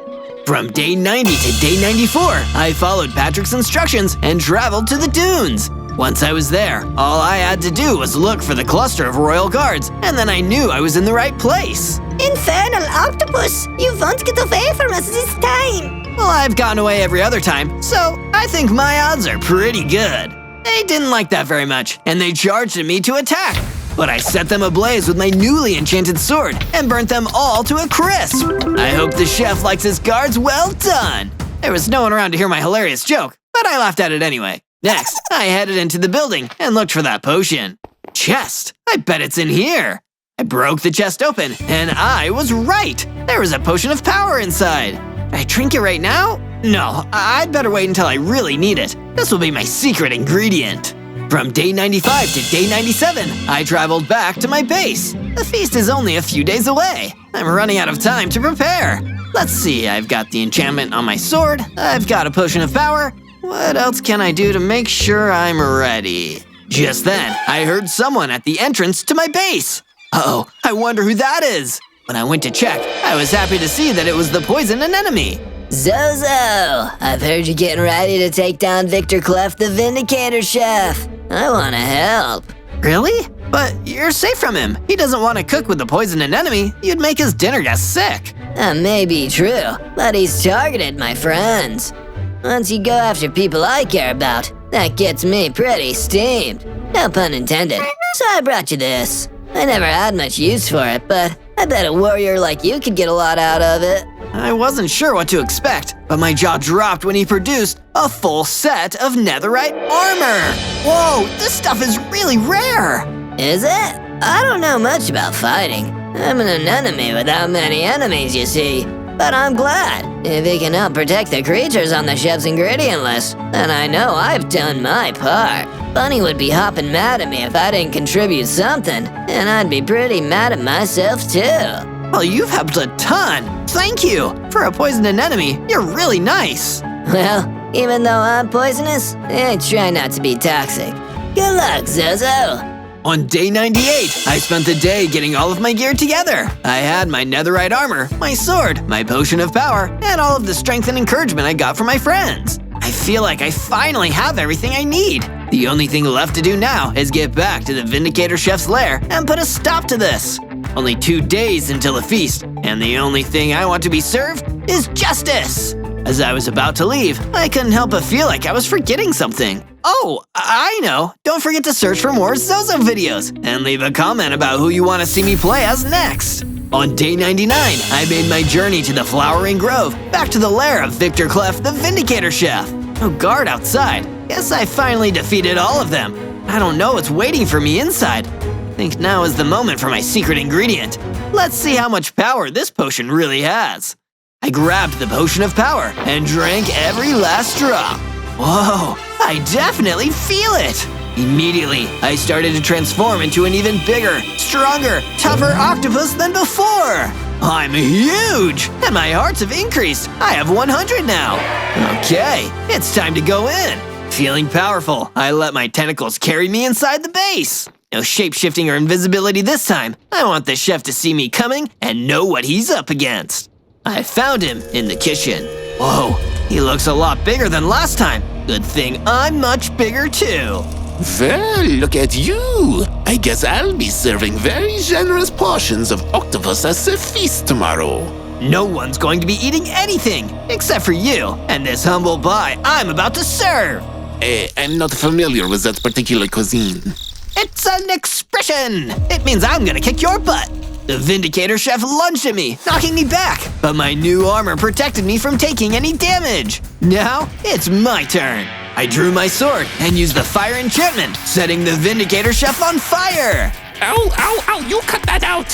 From day 90 to day 94, I followed Patrick's instructions and traveled to the dunes. Once I was there, all I had to do was look for the cluster of royal guards, and then I knew I was in the right place. Infernal octopus! You won't get away from us this time! Well, I've gotten away every other time, so I think my odds are pretty good. They didn't like that very much, and they charged at me to attack. But I set them ablaze with my newly enchanted sword and burnt them all to a crisp. I hope the chef likes his guards well done. There was no one around to hear my hilarious joke, but I laughed at it anyway. Next, I headed into the building and looked for that potion. Chest! I bet it's in here! I broke the chest open, and I was right! There was a potion of power inside! Can I drink it right now? No, I'd better wait until I really need it. This will be my secret ingredient. From day 95 to day 97, I traveled back to my base. The feast is only a few days away. I'm running out of time to prepare. Let's see, I've got the enchantment on my sword, I've got a potion of power. What else can I do to make sure I'm ready? Just then, I heard someone at the entrance to my base. Uh-oh, I wonder who that is. When I went to check, I was happy to see that it was the poison anemone. Zozo, I've heard you're getting ready to take down Victor Clef, the Vindicator Chef. I want to help. Really? But you're safe from him. He doesn't want to cook with the poison anemone. You'd make his dinner guests sick. That may be true, but he's targeted my friends. Once you go after people I care about, that gets me pretty steamed. No pun intended. So I brought you this. I never had much use for it, but I bet a warrior like you could get a lot out of it. I wasn't sure what to expect, but my jaw dropped when he produced a full set of netherite armor. Whoa, this stuff is really rare. Is it? I don't know much about fighting. I'm an anemone without many enemies, you see. But I'm glad. If it can help protect the creatures on the chef's ingredient list, then I know I've done my part. Bunny would be hopping mad at me if I didn't contribute something, and I'd be pretty mad at myself too. Well, you've helped a ton. Thank you. For a poison anemone, you're really nice. Well, even though I'm poisonous, I try not to be toxic. Good luck, Zozo. On day 98, I spent the day getting all of my gear together. I had my netherite armor, my sword, my potion of power, and all of the strength and encouragement I got from my friends. I feel like I finally have everything I need. The only thing left to do now is get back to the Vindicator Chef's lair and put a stop to this. Only 2 days until the feast, and the only thing I want to be served is justice. As I was about to leave, I couldn't help but feel like I was forgetting something. Oh, I know! Don't forget to search for more Zozo videos, and leave a comment about who you want to see me play as next. On day 99, I made my journey to the Flowering Grove, back to the lair of Victor Clef, the Vindicator Chef. No guard outside. Guess I finally defeated all of them. I don't know what's waiting for me inside. I think now is the moment for my secret ingredient. Let's see how much power this potion really has. I grabbed the potion of power and drank every last drop. Whoa, I definitely feel it! Immediately, I started to transform into an even bigger, stronger, tougher octopus than before! I'm huge! And my hearts have increased! I have 100 now! Okay, it's time to go in! Feeling powerful, I let my tentacles carry me inside the base! No shape-shifting or invisibility this time. I want the chef to see me coming and know what he's up against. I found him in the kitchen. Whoa, he looks a lot bigger than last time. Good thing I'm much bigger too. Well, look at you. I guess I'll be serving very generous portions of octopus as a feast tomorrow. No one's going to be eating anything except for you and this humble pie I'm about to serve. I'm not familiar with that particular cuisine. It's an expression. It means I'm gonna kick your butt. The Vindicator Chef lunged at me, knocking me back, but my new armor protected me from taking any damage. Now, it's my turn. I drew my sword and used the fire enchantment, setting the Vindicator Chef on fire. Ow, ow, ow, you cut that out.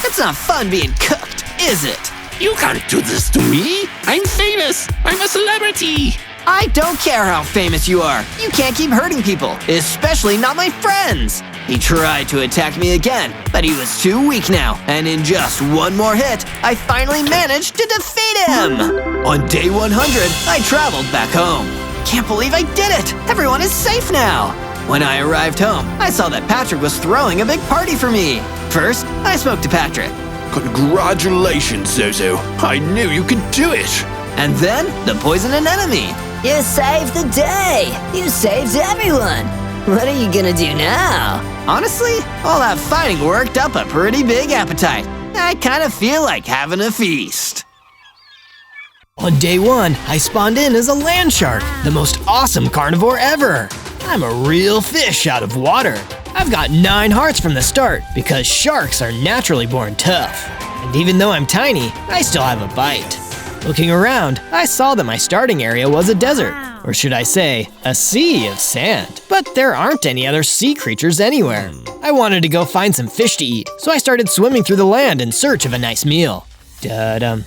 It's not fun being cooked, is it? You can't do this to me. I'm famous. I'm a celebrity. I don't care how famous you are. You can't keep hurting people, especially not my friends. He tried to attack me again, but he was too weak now, and in just one more hit, I finally managed to defeat him! On day 100, I traveled back home. Can't believe I did it! Everyone is safe now! When I arrived home, I saw that Patrick was throwing a big party for me. First, I spoke to Patrick. Congratulations, Zozo. I knew you could do it. And then, the poison anemone. You saved the day! You saved everyone! What are you gonna do now? Honestly, all that fighting worked up a pretty big appetite. I kind of feel like having a feast. On day 1, I spawned in as a land shark, the most awesome carnivore ever. I'm a real fish out of water. I've got 9 hearts from the start because sharks are naturally born tough. And even though I'm tiny, I still have a bite. Looking around, I saw that my starting area was a desert. Or should I say, a sea of sand. But there aren't any other sea creatures anywhere. I wanted to go find some fish to eat, so I started swimming through the land in search of a nice meal. Da-dum,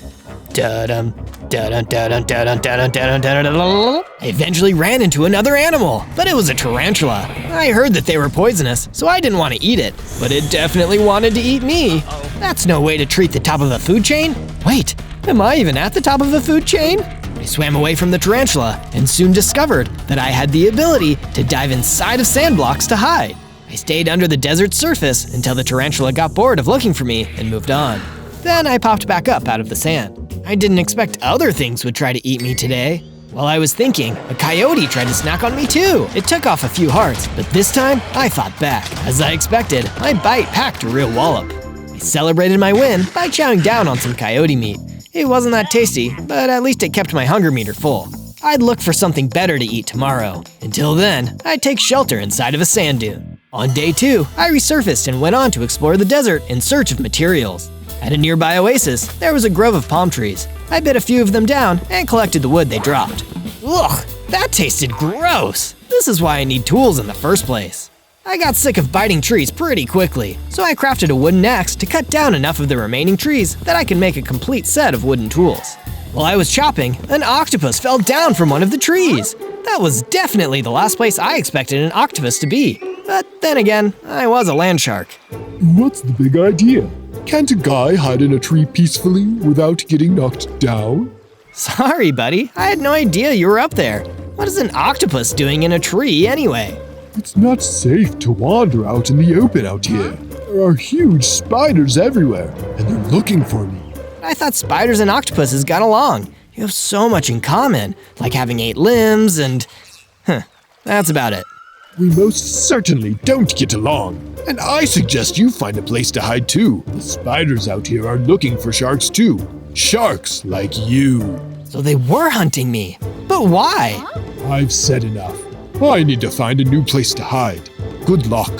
da-dum, da-dum, da-dum, da-dum, da-dum, da-dum, da-dum. I eventually ran into another animal, but it was a tarantula. I heard that they were poisonous, so I didn't want to eat it, but it definitely wanted to eat me. That's no way to treat the top of a food chain. Wait, am I even at the top of a food chain? I swam away from the tarantula and soon discovered that I had the ability to dive inside of sand blocks to hide. I stayed under the desert's surface until the tarantula got bored of looking for me and moved on. Then I popped back up out of the sand. I didn't expect other things would try to eat me today. While I was thinking, a coyote tried to snack on me too. It took off a few hearts, but this time I fought back. As I expected, my bite packed a real wallop. I celebrated my win by chowing down on some coyote meat. It wasn't that tasty, but at least it kept my hunger meter full. I'd look for something better to eat tomorrow. Until then, I'd take shelter inside of a sand dune. On day 2, I resurfaced and went on to explore the desert in search of materials. At a nearby oasis, there was a grove of palm trees. I bit a few of them down and collected the wood they dropped. Ugh, that tasted gross! This is why I need tools in the first place. I got sick of biting trees pretty quickly, so I crafted a wooden axe to cut down enough of the remaining trees that I could make a complete set of wooden tools. While I was chopping, an octopus fell down from one of the trees. That was definitely the last place I expected an octopus to be. But then again, I was a land shark. What's the big idea? Can't a guy hide in a tree peacefully without getting knocked down? Sorry, buddy. I had no idea you were up there. What is an octopus doing in a tree anyway? It's not safe to wander out in the open out here. There are huge spiders everywhere, and they're looking for me. I thought spiders and octopuses got along. You have so much in common, like having 8 limbs and... that's about it. We most certainly don't get along. And I suggest you find a place to hide too. The spiders out here are looking for sharks too. Sharks like you. So they were hunting me. But why? I've said enough. I need to find a new place to hide. Good luck.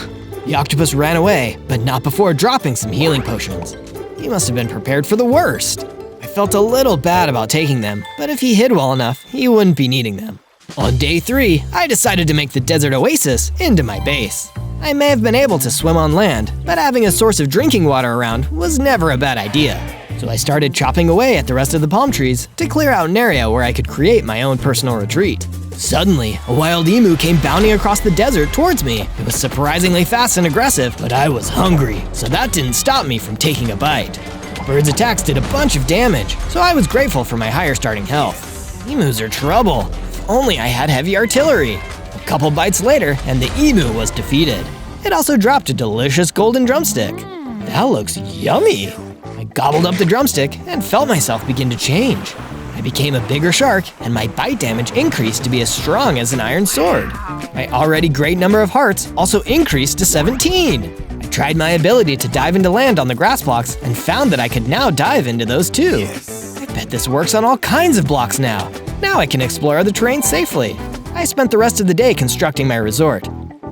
The octopus ran away, but not before dropping some healing potions. He must have been prepared for the worst. I felt a little bad about taking them, but if he hid well enough, he wouldn't be needing them. On day 3, I decided to make the desert oasis into my base. I may have been able to swim on land, but having a source of drinking water around was never a bad idea. So I started chopping away at the rest of the palm trees to clear out an area where I could create my own personal retreat. Suddenly, a wild emu came bounding across the desert towards me. It was surprisingly fast and aggressive, but I was hungry, so that didn't stop me from taking a bite. The bird's attacks did a bunch of damage, so I was grateful for my higher starting health. Emus are trouble. If only I had heavy artillery. A couple bites later, and the emu was defeated. It also dropped a delicious golden drumstick. That looks yummy. I gobbled up the drumstick and felt myself begin to change. I became a bigger shark, and my bite damage increased to be as strong as an iron sword. My already great number of hearts also increased to 17. I tried my ability to dive into land on the grass blocks and found that I could now dive into those too. I bet this works on all kinds of blocks now. Now I can explore the terrain safely. I spent the rest of the day constructing my resort.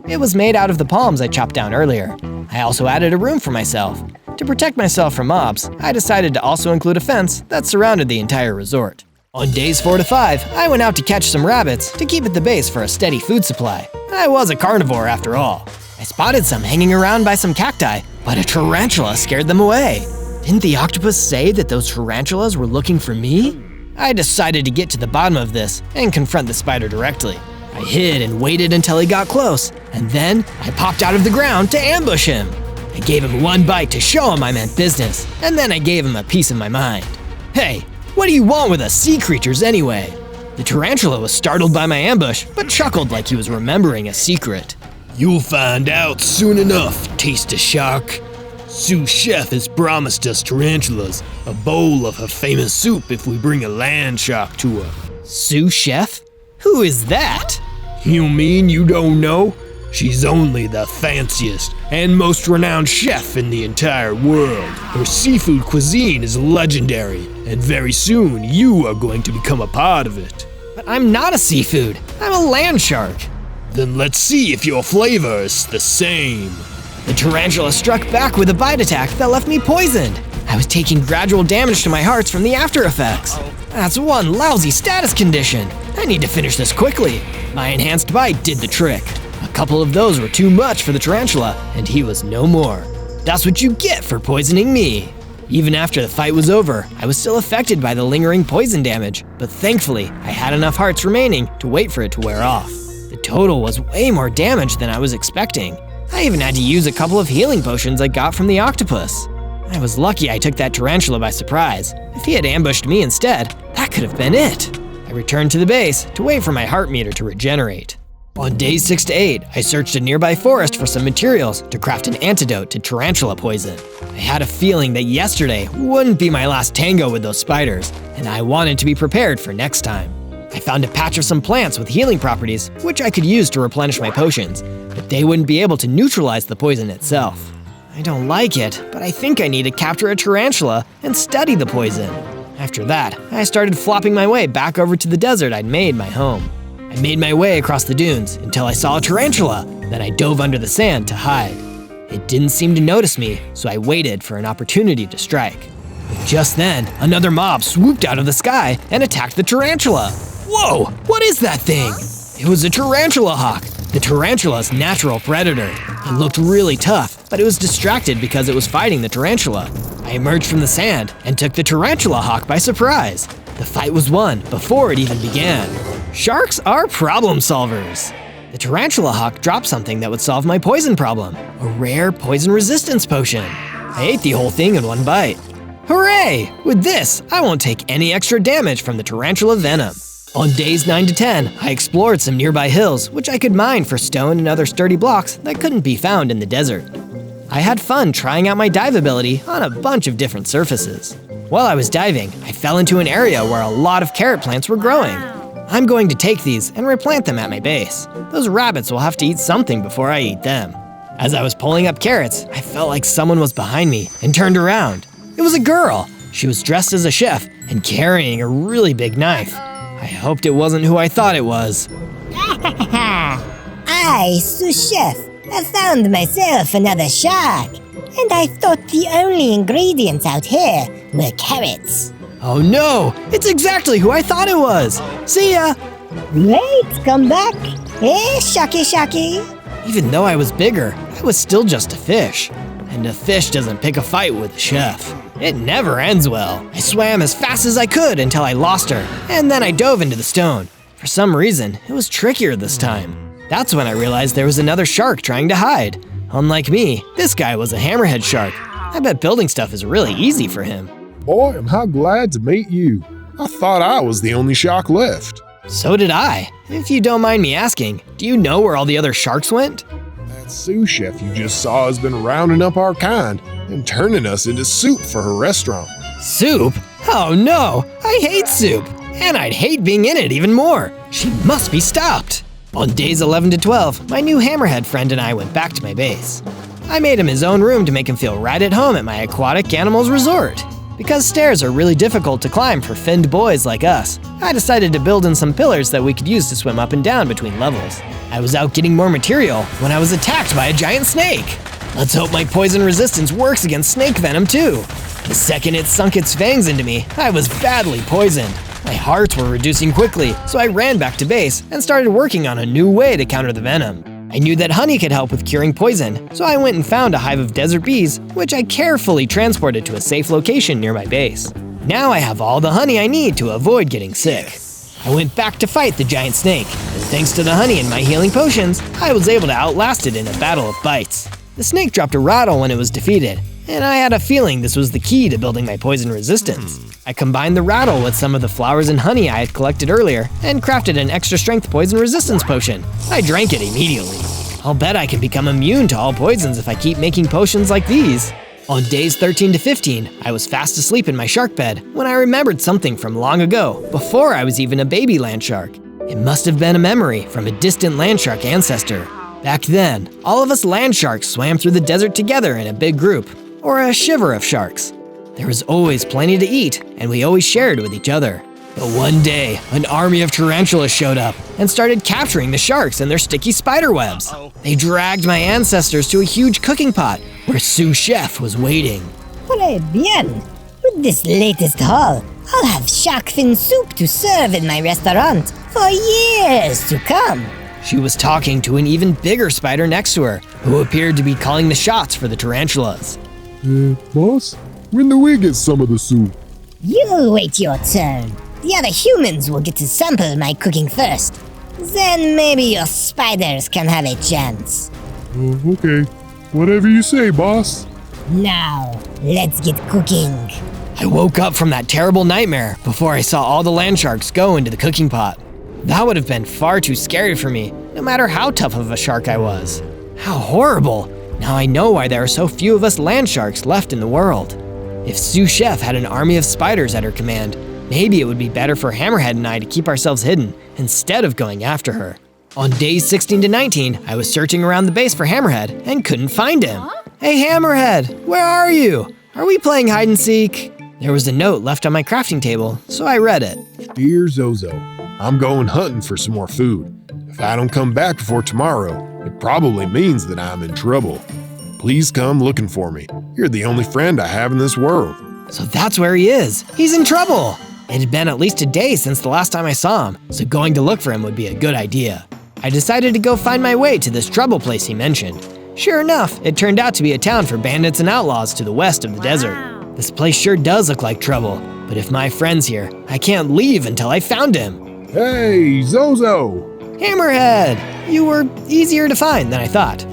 It was made out of the palms I chopped down earlier. I also added a room for myself. To protect myself from mobs, I decided to also include a fence that surrounded the entire resort. On days 4 to 5, I went out to catch some rabbits to keep at the base for a steady food supply. I was a carnivore after all. I spotted some hanging around by some cacti, but a tarantula scared them away. Didn't the octopus say that those tarantulas were looking for me? I decided to get to the bottom of this and confront the spider directly. I hid and waited until he got close, and then I popped out of the ground to ambush him. I gave him one bite to show him I meant business, and then I gave him a piece of my mind. Hey, what do you want with us sea creatures anyway? The tarantula was startled by my ambush, but chuckled like he was remembering a secret. You'll find out soon enough, taste a shark. Sous Chef has promised us tarantulas a bowl of her famous soup if we bring a land shark to her. Sous Chef? Who is that? You mean you don't know? She's only the fanciest and most renowned chef in the entire world. Her seafood cuisine is legendary, and very soon you are going to become a part of it. But I'm not a seafood. I'm a land shark. Then let's see if your flavor is the same. The tarantula struck back with a bite attack that left me poisoned. I was taking gradual damage to my hearts from the after effects. That's one lousy status condition. I need to finish this quickly. My enhanced bite did the trick. A couple of those were too much for the tarantula, and he was no more. That's what you get for poisoning me. Even after the fight was over, I was still affected by the lingering poison damage, but thankfully, I had enough hearts remaining to wait for it to wear off. The total was way more damage than I was expecting. I even had to use a couple of healing potions I got from the octopus. I was lucky I took that tarantula by surprise. If he had ambushed me instead, that could have been it. I returned to the base to wait for my heart meter to regenerate. On days 6 to 8, I searched a nearby forest for some materials to craft an antidote to tarantula poison. I had a feeling that yesterday wouldn't be my last tango with those spiders, and I wanted to be prepared for next time. I found a patch of some plants with healing properties, which I could use to replenish my potions, but they wouldn't be able to neutralize the poison itself. I don't like it, but I think I need to capture a tarantula and study the poison. After that, I started flopping my way back over to the desert I'd made my home. I made my way across the dunes until I saw a tarantula, then I dove under the sand to hide. It didn't seem to notice me, so I waited for an opportunity to strike. But just then, another mob swooped out of the sky and attacked the tarantula. Whoa, what is that thing? It was a tarantula hawk, the tarantula's natural predator. It looked really tough, but it was distracted because it was fighting the tarantula. I emerged from the sand and took the tarantula hawk by surprise. The fight was won before it even began. Sharks are problem solvers. The tarantula hawk dropped something that would solve my poison problem, a rare poison resistance potion. I ate the whole thing in one bite. Hooray! With this, I won't take any extra damage from the tarantula venom. On days 9 to 10, I explored some nearby hills, which I could mine for stone and other sturdy blocks that couldn't be found in the desert. I had fun trying out my dive ability on a bunch of different surfaces. While I was diving, I fell into an area where a lot of carrot plants were growing. I'm going to take these and replant them at my base. Those rabbits will have to eat something before I eat them. As I was pulling up carrots, I felt like someone was behind me and turned around. It was a girl. She was dressed as a chef and carrying a really big knife. I hoped it wasn't who I thought it was. I, sous chef, have found myself another shark. And I thought the only ingredients out here were carrots. Oh no, it's exactly who I thought it was. See ya. Wait, come back. Eh, sharky. Even though I was bigger, I was still just a fish. And a fish doesn't pick a fight with a chef. It never ends well. I swam as fast as I could until I lost her, and then I dove into the stone. For some reason, it was trickier this time. That's when I realized there was another shark trying to hide. Unlike me, this guy was a hammerhead shark. I bet building stuff is really easy for him. Boy, am I glad to meet you. I thought I was the only shark left. So did I. If you don't mind me asking, do you know where all the other sharks went? That sous chef you just saw has been rounding up our kind and turning us into soup for her restaurant. Soup? Oh no, I hate soup. And I'd hate being in it even more. She must be stopped. On days 11 to 12, my new hammerhead friend and I went back to my base. I made him his own room to make him feel right at home at my aquatic animals resort. Because stairs are really difficult to climb for finned boys like us, I decided to build in some pillars that we could use to swim up and down between levels. I was out getting more material when I was attacked by a giant snake. Let's hope my poison resistance works against snake venom too. The second it sunk its fangs into me, I was badly poisoned. My hearts were reducing quickly, so I ran back to base and started working on a new way to counter the venom. I knew that honey could help with curing poison, so I went and found a hive of desert bees, which I carefully transported to a safe location near my base. Now I have all the honey I need to avoid getting sick. I went back to fight the giant snake, and thanks to the honey and my healing potions, I was able to outlast it in a battle of bites. The snake dropped a rattle when it was defeated, and I had a feeling this was the key to building my poison resistance. I combined the rattle with some of the flowers and honey I had collected earlier and crafted an extra strength poison resistance potion. I drank it immediately. I'll bet I can become immune to all poisons if I keep making potions like these. On days 13 to 15, I was fast asleep in my shark bed when I remembered something from long ago, before I was even a baby land shark. It must have been a memory from a distant land shark ancestor. Back then, all of us land sharks swam through the desert together in a big group, or a shiver of sharks. There was always plenty to eat, and we always shared with each other. But one day, an army of tarantulas showed up and started capturing the sharks in their sticky spider webs. They dragged my ancestors to a huge cooking pot where sous chef was waiting. Très bien. With this latest haul, I'll have shark fin soup to serve in my restaurant for years to come. She was talking to an even bigger spider next to her, who appeared to be calling the shots for the tarantulas. Boss, when do we get some of the soup? You'll wait your turn. The other humans will get to sample my cooking first. Then maybe your spiders can have a chance. Okay. Whatever you say, boss. Now, let's get cooking. I woke up from that terrible nightmare before I saw all the land sharks go into the cooking pot. That would have been far too scary for me, no matter how tough of a shark I was. How horrible! Now I know why there are so few of us land sharks left in the world. If Sous Chef had an army of spiders at her command, maybe it would be better for Hammerhead and I to keep ourselves hidden instead of going after her. On days 16 to 19, I was searching around the base for Hammerhead and couldn't find him. Hey Hammerhead, where are you? Are we playing hide and seek? There was a note left on my crafting table, so I read it. Dear Zozo, I'm going hunting for some more food. If I don't come back before tomorrow, it probably means that I'm in trouble. Please come looking for me. You're the only friend I have in this world. So that's where he is. He's in trouble. It had been at least a day since the last time I saw him, so going to look for him would be a good idea. I decided to go find my way to this trouble place he mentioned. Sure enough, it turned out to be a town for bandits and outlaws to the west of the desert. This place sure does look like trouble, but if my friend's here, I can't leave until I found him. Hey, Zozo! Hammerhead! You were easier to find than I thought.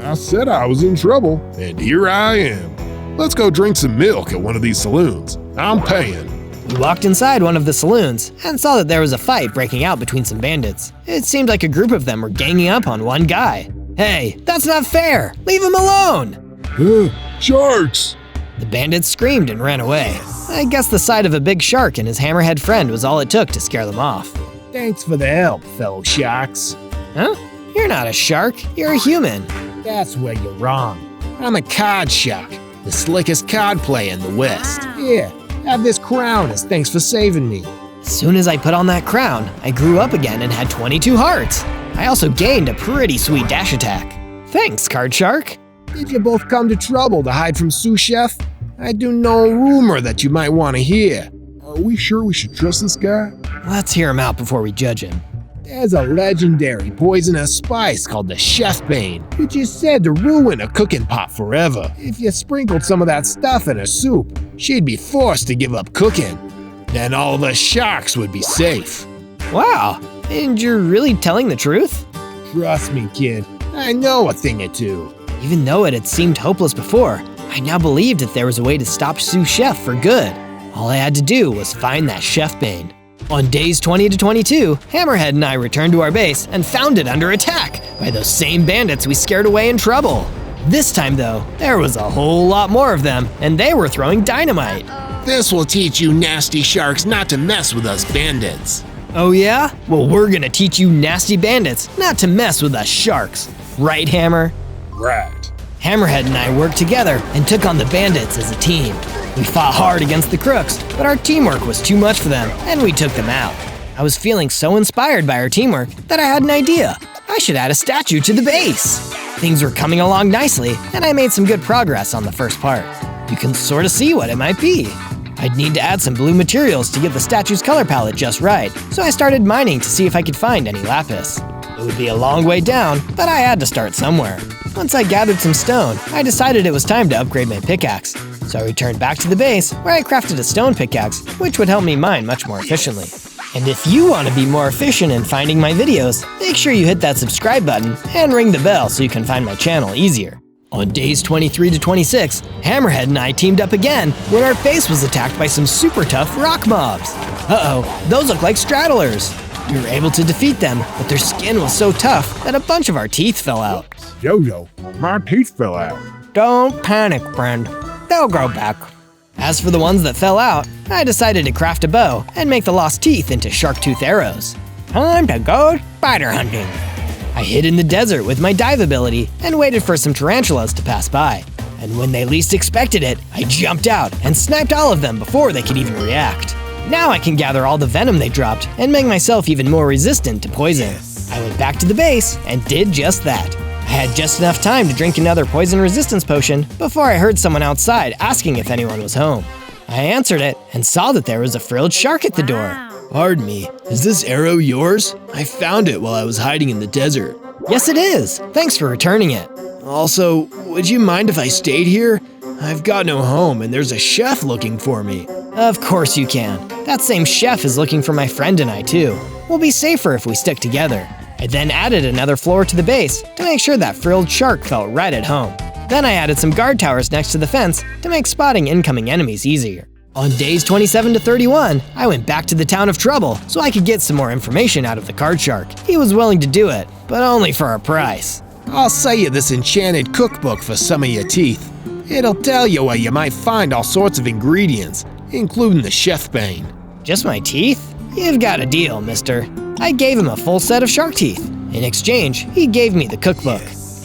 I said I was in trouble, and here I am. Let's go drink some milk at one of these saloons. I'm paying. We walked inside one of the saloons and saw that there was a fight breaking out between some bandits. It seemed like a group of them were ganging up on one guy. Hey, that's not fair! Leave him alone! Sharks! The bandits screamed and ran away. I guess the sight of a big shark and his hammerhead friend was all it took to scare them off. Thanks for the help, fellow sharks. Huh? You're not a shark, you're a human. That's where you're wrong. I'm a card shark, the slickest card player in the West. Here, have this crown as thanks for saving me. As soon as I put on that crown, I grew up again and had 22 hearts. I also gained a pretty sweet dash attack. Thanks, Card Shark. Did you both come to trouble to hide from Sous Chef? I do know a rumor that you might want to hear. Are we sure we should trust this guy? Let's hear him out before we judge him. There's a legendary poisonous spice called the Chef Bane, which is said to ruin a cooking pot forever. If you sprinkled some of that stuff in her soup, she'd be forced to give up cooking. Then all the sharks would be safe. Wow, and you're really telling the truth? Trust me, kid, I know a thing or two. Even though it had seemed hopeless before, I now believed that there was a way to stop Sous Chef for good. All I had to do was find that Chef Bane. On days 20 to 22, Hammerhead and I returned to our base and found it under attack by those same bandits we scared away in trouble. This time though, there was a whole lot more of them, and they were throwing dynamite. This will teach you nasty sharks not to mess with us bandits. Oh yeah? Well, we're gonna teach you nasty bandits not to mess with us sharks. Right, Hammer? Right. Hammerhead and I worked together and took on the bandits as a team. We fought hard against the crooks, but our teamwork was too much for them, and we took them out. I was feeling so inspired by our teamwork that I had an idea. I should add a statue to the base. Things were coming along nicely, and I made some good progress on the first part. You can sort of see what it might be. I'd need to add some blue materials to get the statue's color palette just right, so I started mining to see if I could find any lapis. It would be a long way down, but I had to start somewhere. Once I gathered some stone, I decided it was time to upgrade my pickaxe. So I returned back to the base, where I crafted a stone pickaxe, which would help me mine much more efficiently. And if you want to be more efficient in finding my videos, make sure you hit that subscribe button and ring the bell so you can find my channel easier. On days 23 to 26, Hammerhead and I teamed up again when our base was attacked by some super tough rock mobs. Uh-oh, those look like straddlers. We were able to defeat them, but their skin was so tough that a bunch of our teeth fell out. Yo-yo, my teeth fell out. Don't panic, friend. They'll grow back. As for the ones that fell out, I decided to craft a bow and make the lost teeth into shark tooth arrows. Time to go spider hunting. I hid in the desert with my dive ability and waited for some tarantulas to pass by. And when they least expected it, I jumped out and sniped all of them before they could even react. Now I can gather all the venom they dropped and make myself even more resistant to poison. I went back to the base and did just that. I had just enough time to drink another poison resistance potion before I heard someone outside asking if anyone was home. I answered it and saw that there was a frilled shark at the door. Pardon me, is this arrow yours? I found it while I was hiding in the desert. Yes, it is. Thanks for returning it. Also, would you mind if I stayed here? I've got no home and there's a chef looking for me. Of course you can. That same chef is looking for my friend and I too. We'll be safer if we stick together. I then added another floor to the base to make sure that frilled shark felt right at home. Then I added some guard towers next to the fence to make spotting incoming enemies easier. On days 27 to 31, I went back to the town of Trouble so I could get some more information out of the card shark. He was willing to do it, but only for a price. I'll sell you this enchanted cookbook for some of your teeth. It'll tell you where you might find all sorts of ingredients, including the chef bane. Just my teeth? You've got a deal, mister. I gave him a full set of shark teeth. In exchange, he gave me the cookbook.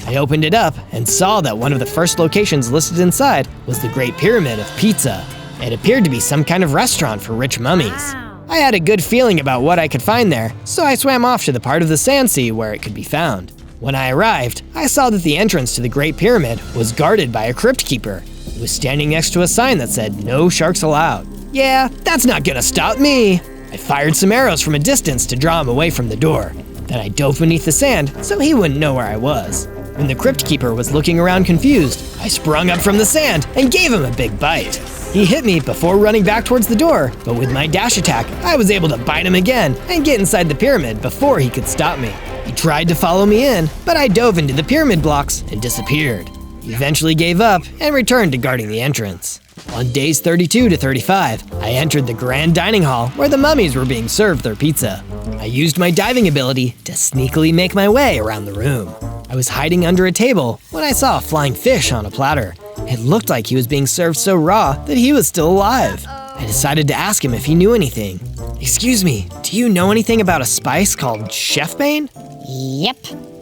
I opened it up and saw that one of the first locations listed inside was the Great Pyramid of Pizza. It appeared to be some kind of restaurant for rich mummies. I had a good feeling about what I could find there, so I swam off to the part of the sand sea where it could be found. When I arrived, I saw that the entrance to the Great Pyramid was guarded by a crypt keeper. He was standing next to a sign that said, "No sharks allowed." Yeah, that's not gonna stop me. I fired some arrows from a distance to draw him away from the door. Then I dove beneath the sand so he wouldn't know where I was. When the crypt keeper was looking around confused, I sprung up from the sand and gave him a big bite. He hit me before running back towards the door, but with my dash attack, I was able to bite him again and get inside the pyramid before he could stop me. He tried to follow me in, but I dove into the pyramid blocks and disappeared. He eventually gave up and returned to guarding the entrance. On days 32 to 35, I entered the grand dining hall where the mummies were being served their pizza. I used my diving ability to sneakily make my way around the room. I was hiding under a table when I saw a flying fish on a platter. It looked like he was being served so raw that he was still alive. I decided to ask him if he knew anything. Excuse me, do you know anything about a spice called chef bane? Yep,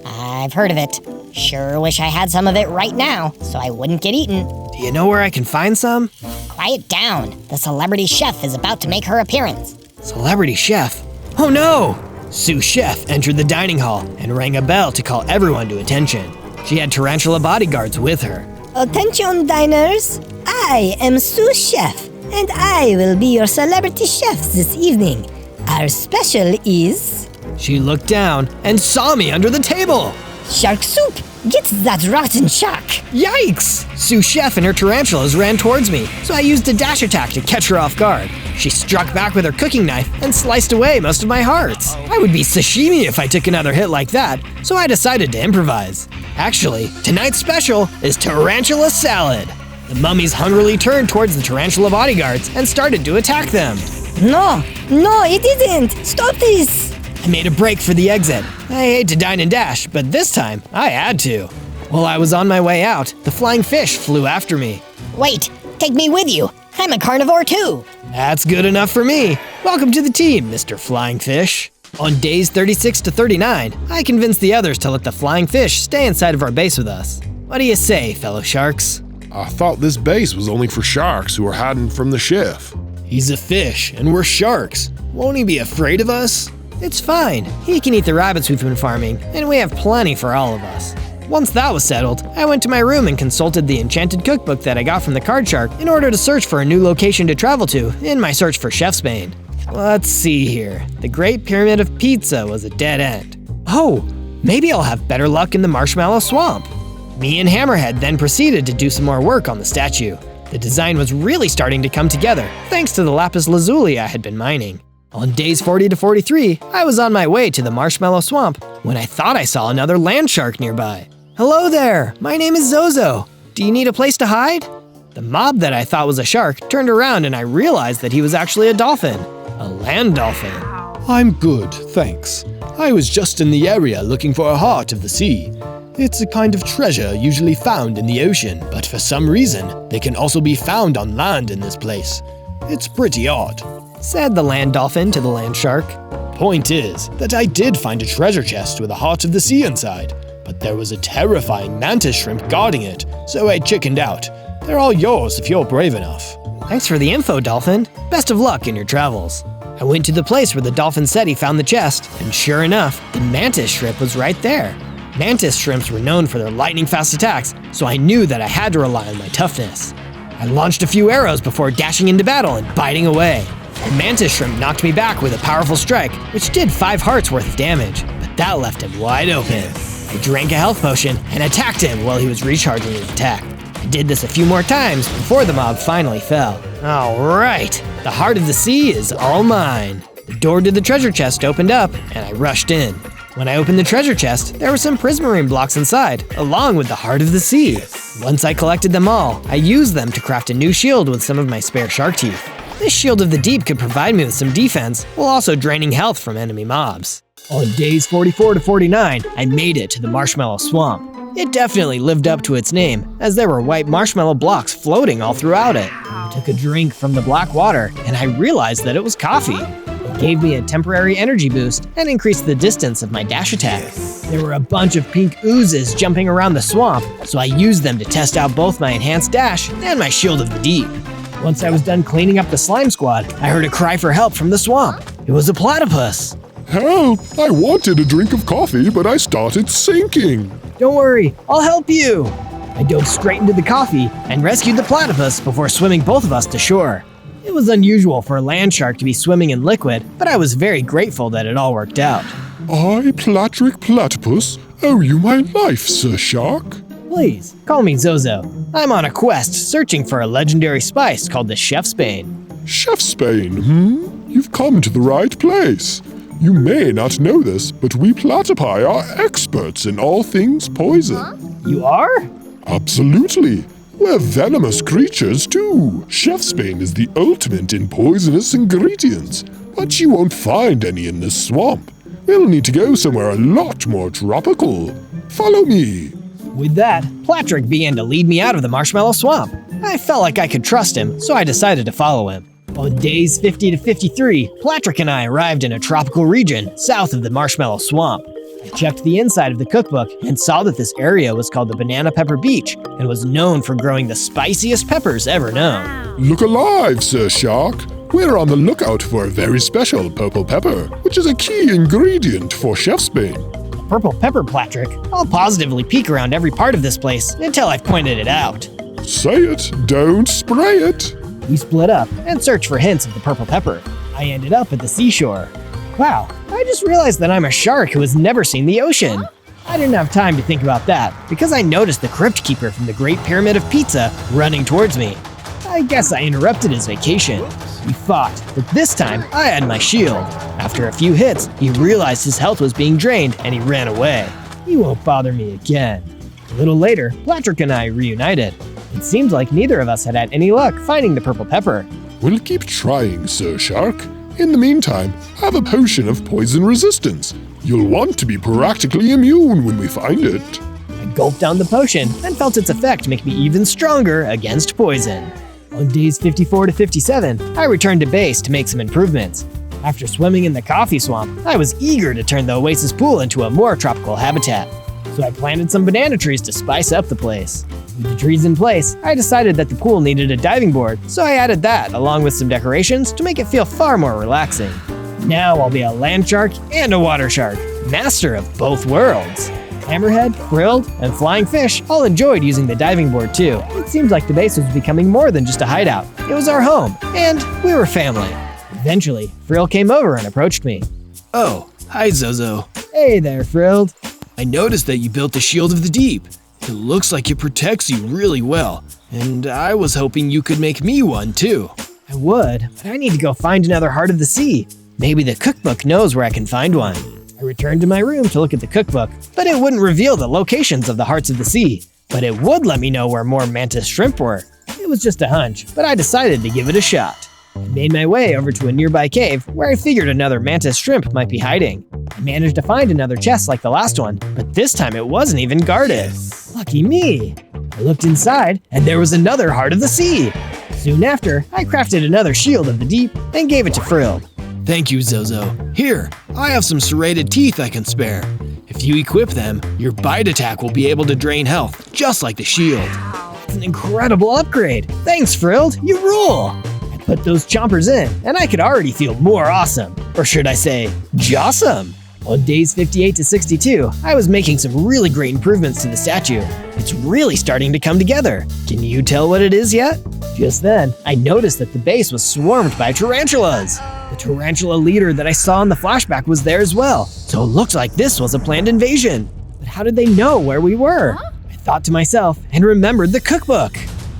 I've heard of it. Sure wish I had some of it right now, so I wouldn't get eaten. Do you know where I can find some? Quiet down. The celebrity chef is about to make her appearance. Celebrity chef? Oh no! Sue Chef entered the dining hall and rang a bell to call everyone to attention. She had tarantula bodyguards with her. Attention diners, I am Sue Chef, and I will be your celebrity chef this evening. Our special is... She looked down and saw me under the table. Shark soup! Get that rotten shark! Yikes! Sue Chef and her tarantulas ran towards me, so I used a dash attack to catch her off guard. She struck back with her cooking knife and sliced away most of my hearts. I would be sashimi if I took another hit like that, so I decided to improvise. Actually, tonight's special is tarantula salad. The mummies hungrily turned towards the tarantula bodyguards and started to attack them. No, it isn't! Stop this! I made a break for the exit. I hate to dine and dash, but this time I had to. While I was on my way out, the flying fish flew after me. Wait, take me with you. I'm a carnivore too. That's good enough for me. Welcome to the team, Mr. Flying Fish. On days 36 to 39, I convinced the others to let the flying fish stay inside of our base with us. What do you say, fellow sharks? I thought this base was only for sharks who are hiding from the chef. He's a fish, and we're sharks. Won't he be afraid of us? It's fine. He can eat the rabbits we've been farming, and we have plenty for all of us. Once that was settled, I went to my room and consulted the enchanted cookbook that I got from the card shark in order to search for a new location to travel to in my search for Chef's Bane. Let's see here. The Great Pyramid of Pizza was a dead end. Oh, maybe I'll have better luck in the Marshmallow Swamp. Me and Hammerhead then proceeded to do some more work on the statue. The design was really starting to come together, thanks to the lapis lazuli I had been mining. On days 40 to 43, I was on my way to the Marshmallow Swamp when I thought I saw another land shark nearby. Hello there, my name is Zozo. Do you need a place to hide? The mob that I thought was a shark turned around and I realized that he was actually a dolphin, a land dolphin. I'm good, thanks. I was just in the area looking for a heart of the sea. It's a kind of treasure usually found in the ocean, but for some reason, they can also be found on land in this place. It's pretty odd, said the land dolphin to the land shark. Point is that I did find a treasure chest with a heart of the sea inside, but there was a terrifying mantis shrimp guarding it, so I chickened out. They're all yours if you're brave enough. Thanks for the info, Dolphin. Best of luck in your travels. I went to the place where the dolphin said he found the chest, and sure enough, the mantis shrimp was right there. Mantis shrimps were known for their lightning-fast attacks, so I knew that I had to rely on my toughness. I launched a few arrows before dashing into battle and biting away. The mantis shrimp knocked me back with a powerful strike, which did 5 hearts worth of damage, but that left him wide open. I drank a health potion and attacked him while he was recharging his attack. I did this a few more times before the mob finally fell. Alright, the heart of the sea is all mine. The door to the treasure chest opened up, and I rushed in. When I opened the treasure chest, there were some prismarine blocks inside, along with the heart of the sea. Once I collected them all, I used them to craft a new shield with some of my spare shark teeth. This shield of the deep could provide me with some defense, while also draining health from enemy mobs. On days 44 to 49, I made it to the Marshmallow Swamp. It definitely lived up to its name, as there were white marshmallow blocks floating all throughout it. I took a drink from the black water, and I realized that it was coffee. It gave me a temporary energy boost and increased the distance of my dash attack. There were a bunch of pink oozes jumping around the swamp, so I used them to test out both my enhanced dash and my shield of the deep. Once I was done cleaning up the slime squad, I heard a cry for help from the swamp. It was a platypus. Help! I wanted a drink of coffee, but I started sinking. Don't worry, I'll help you. I dove straight into the coffee and rescued the platypus before swimming both of us to shore. It was unusual for a land shark to be swimming in liquid, but I was very grateful that it all worked out. I, Platric Platypus, owe you my life, Sir Shark. Please, call me Zozo. I'm on a quest searching for a legendary spice called the Chef's Bane. Chef's Bane, You've come to the right place. You may not know this, but we platypi are experts in all things poison. You are? Absolutely. We're venomous creatures too. Chef's Bane is the ultimate in poisonous ingredients, but you won't find any in this swamp. We'll need to go somewhere a lot more tropical. Follow me. With that, Platric began to lead me out of the Marshmallow Swamp. I felt like I could trust him, so I decided to follow him. On days 50 to 53, Platric and I arrived in a tropical region south of the Marshmallow Swamp. I checked the inside of the cookbook and saw that this area was called the Banana Pepper Beach and was known for growing the spiciest peppers ever known. Look alive, Sir Shark. We're on the lookout for a very special purple pepper, which is a key ingredient for Chef's Bane. Purple pepper, Platric. I'll positively peek around every part of this place until I've pointed it out. Say it, don't spray it. We split up and searched for hints of the purple pepper. I ended up at the seashore. Wow, I just realized that I'm a shark who has never seen the ocean. I didn't have time to think about that because I noticed the Crypt Keeper from the Great Pyramid of Pizza running towards me. I guess I interrupted his vacation. We fought, but this time I had my shield. After a few hits, he realized his health was being drained and he ran away. He won't bother me again. A little later, Platric and I reunited. It seemed like neither of us had had any luck finding the purple pepper. We'll keep trying, Sir Shark. In the meantime, have a potion of poison resistance. You'll want to be practically immune when we find it. I gulped down the potion and felt its effect make me even stronger against poison. On days 54 to 57, I returned to base to make some improvements. After swimming in the coffee swamp, I was eager to turn the oasis pool into a more tropical habitat. So I planted some banana trees to spice up the place. With the trees in place, I decided that the pool needed a diving board, so I added that along with some decorations to make it feel far more relaxing. Now I'll be a land shark and a water shark, master of both worlds. Hammerhead, Frilled, and Flying Fish all enjoyed using the diving board too. It seemed like the base was becoming more than just a hideout. It was our home, and we were family. Eventually, Frill came over and approached me. Oh, hi Zozo. Hey there, Frilled. I noticed that you built the Shield of the Deep. It looks like it protects you really well, and I was hoping you could make me one too. I would, but I need to go find another Heart of the Sea. Maybe the cookbook knows where I can find one. I returned to my room to look at the cookbook, but it wouldn't reveal the locations of the Hearts of the Sea. But it would let me know where more mantis shrimp were. It was just a hunch, but I decided to give it a shot. I made my way over to a nearby cave where I figured another mantis shrimp might be hiding. I managed to find another chest like the last one, but this time it wasn't even guarded. Lucky me! I looked inside, and there was another Heart of the Sea! Soon after, I crafted another Shield of the Deep and gave it to Frilled. Thank you, Zozo. Here, I have some serrated teeth I can spare. If you equip them, your bite attack will be able to drain health, just like the shield. It's an incredible upgrade! Thanks, Frilled! You rule! I put those chompers in, and I could already feel more awesome. Or should I say, jawsome! On days 58 to 62, I was making some really great improvements to the statue. It's really starting to come together. Can you tell what it is yet? Just then, I noticed that the base was swarmed by tarantulas. The tarantula leader that I saw in the flashback was there as well, so it looked like this was a planned invasion. But how did they know where we were? I thought to myself and remembered the cookbook.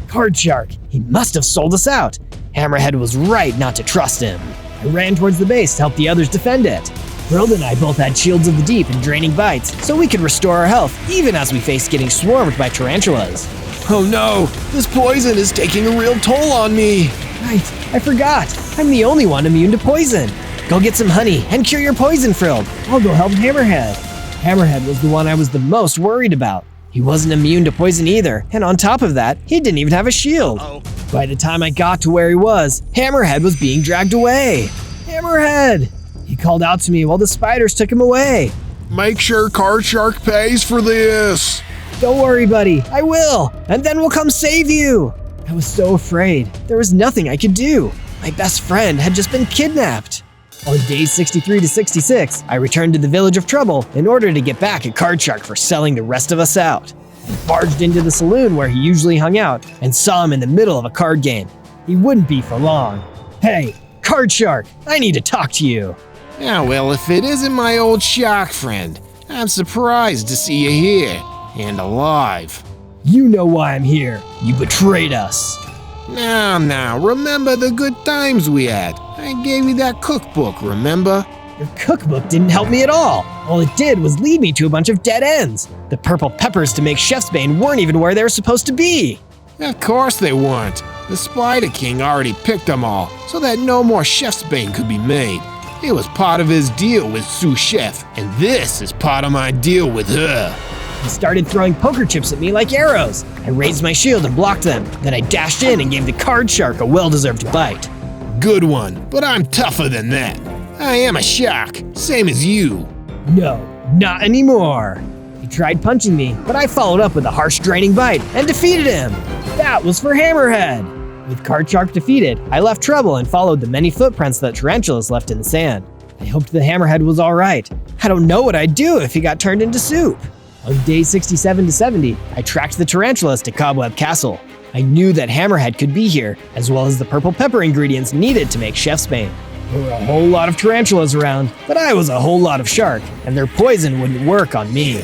Card Shark, he must have sold us out. Hammerhead was right not to trust him. I ran towards the base to help the others defend it. Frilled and I both had Shields of the Deep and Draining Bites, so we could restore our health even as we faced getting swarmed by tarantulas. Oh no, this poison is taking a real toll on me. Right, I forgot. I'm the only one immune to poison. Go get some honey and cure your poison, Frilled. I'll go help Hammerhead. Hammerhead was the one I was the most worried about. He wasn't immune to poison either, and on top of that, he didn't even have a shield. By the time I got to where he was, Hammerhead was being dragged away. Hammerhead! He called out to me while the spiders took him away. Make sure Card Shark pays for this. Don't worry, buddy, I will, and then we'll come save you. I was so afraid. There was nothing I could do. My best friend had just been kidnapped. On days 63 to 66, I returned to the Village of Trouble in order to get back at Card Shark for selling the rest of us out. I barged into the saloon where he usually hung out and saw him in the middle of a card game. He wouldn't be for long. Hey, Card Shark, I need to talk to you. Yeah, well, if it isn't my old shark friend, I'm surprised to see you here and alive. You know why I'm here. You betrayed us. Now, remember the good times we had. I gave you that cookbook, remember? Your cookbook didn't help me at all. All it did was lead me to a bunch of dead ends. The purple peppers to make Chef's Bane weren't even where they were supposed to be. Of course they weren't. The Spider King already picked them all, so that no more Chef's Bane could be made. It was part of his deal with Sous Chef, and this is part of my deal with her. He started throwing poker chips at me like arrows. I raised my shield and blocked them. Then I dashed in and gave the Card Shark a well-deserved bite. Good one, but I'm tougher than that. I am a shark, same as you. No, not anymore. He tried punching me, but I followed up with a harsh draining bite and defeated him. That was for Hammerhead. With Card Shark defeated, I left Trouble and followed the many footprints that tarantulas left in the sand. I hoped the Hammerhead was all right. I don't know what I'd do if he got turned into soup. On day 67 to 70, I tracked the tarantulas to Cobweb Castle. I knew that Hammerhead could be here, as well as the purple pepper ingredients needed to make Chef's Bane. There were a whole lot of tarantulas around, but I was a whole lot of shark, and their poison wouldn't work on me.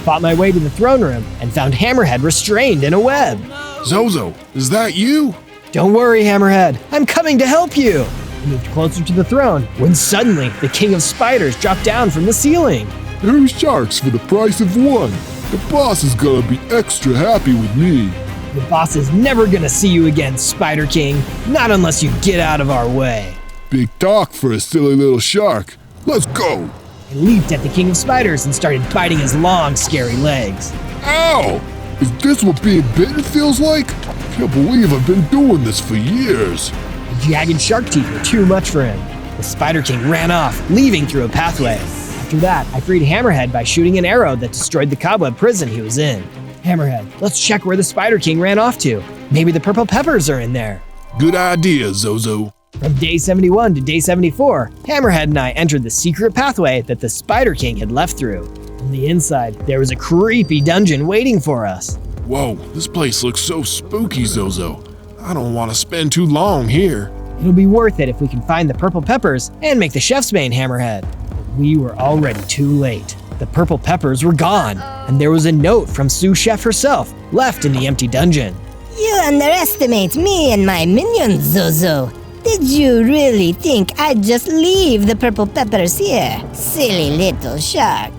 Fought my way to the throne room and found Hammerhead restrained in a web. Zozo, is that you? Don't worry, Hammerhead, I'm coming to help you. I moved closer to the throne when suddenly the King of Spiders dropped down from the ceiling. 2 sharks for the price of 1. The boss is gonna be extra happy with me. The boss is never gonna see you again, Spider King. Not unless you get out of our way. Big talk for a silly little shark. Let's go. I leaped at the King of Spiders and started biting his long, scary legs. Ow! Is this what being bitten feels like? Can't believe I've been doing this for years. The jagged shark teeth were too much for him. The Spider King ran off, leaving through a pathway. After that, I freed Hammerhead by shooting an arrow that destroyed the cobweb prison he was in. Hammerhead, let's check where the Spider King ran off to. Maybe the purple peppers are in there. Good idea, Zozo. From day 71 to day 74, Hammerhead and I entered the secret pathway that the Spider King had left through. On the inside, there was a creepy dungeon waiting for us. Whoa, this place looks so spooky, Zozo. I don't want to spend too long here. It'll be worth it if we can find the purple peppers and make the Chef's Bane Hammerhead. We were already too late. The purple peppers were gone, and there was a note from Sous Chef herself left in the empty dungeon. You underestimate me and my minions, Zozo. Did you really think I'd just leave the purple peppers here? Silly little shark.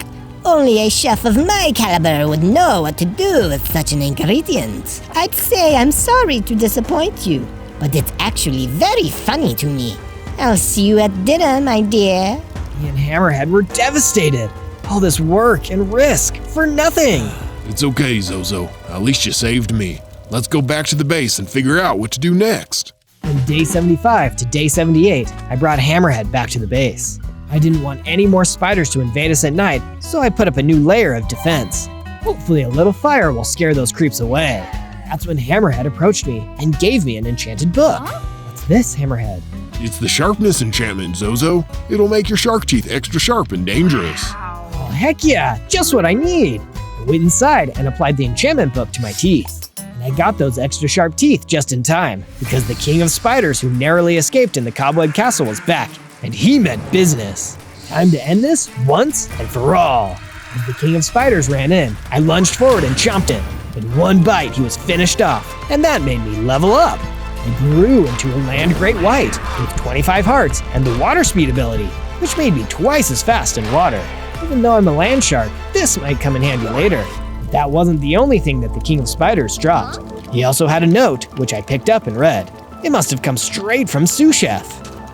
Only a chef of my caliber would know what to do with such an ingredient. I'd say I'm sorry to disappoint you, but it's actually very funny to me. I'll see you at dinner, my dear. Me and Hammerhead were devastated. All this work and risk for nothing. It's okay, Zozo. At least you saved me. Let's go back to the base and figure out what to do next. From day 75 to day 78, I brought Hammerhead back to the base. I didn't want any more spiders to invade us at night, so I put up a new layer of defense. Hopefully a little fire will scare those creeps away. That's when Hammerhead approached me and gave me an enchanted book. What's this, Hammerhead? It's the sharpness enchantment, Zozo. It'll make your shark teeth extra sharp and dangerous. Oh, heck yeah, just what I need. I went inside and applied the enchantment book to my teeth. And I got those extra sharp teeth just in time, because the king of spiders who narrowly escaped in the cobweb castle was back, and he meant business. Time to end this once and for all. As the king of spiders ran in, I lunged forward and chomped him. In one bite, he was finished off, and that made me level up. I grew into a land great white with 25 hearts and the water speed ability, which made me twice as fast in water. Even though I'm a land shark, this might come in handy later. But that wasn't the only thing that the king of spiders dropped. He also had a note, which I picked up and read. It must have come straight from Sous Chef.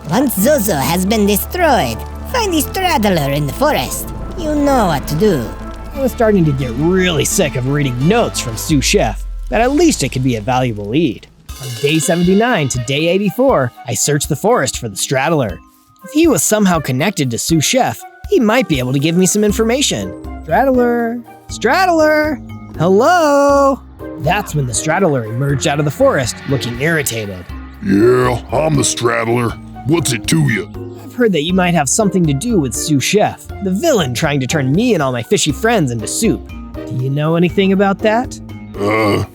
Once Zozo has been destroyed, find the straddler in the forest. You know what to do. I was starting to get really sick of reading notes from Sous Chef, but at least it could be a valuable lead. From day 79 to day 84, I searched the forest for the straddler. If he was somehow connected to Sous Chef, he might be able to give me some information. Straddler? Straddler? Hello? That's when the straddler emerged out of the forest, looking irritated. Yeah, I'm the straddler. What's it to you? I've heard that you might have something to do with Sous Chef, the villain trying to turn me and all my fishy friends into soup. Do you know anything about that?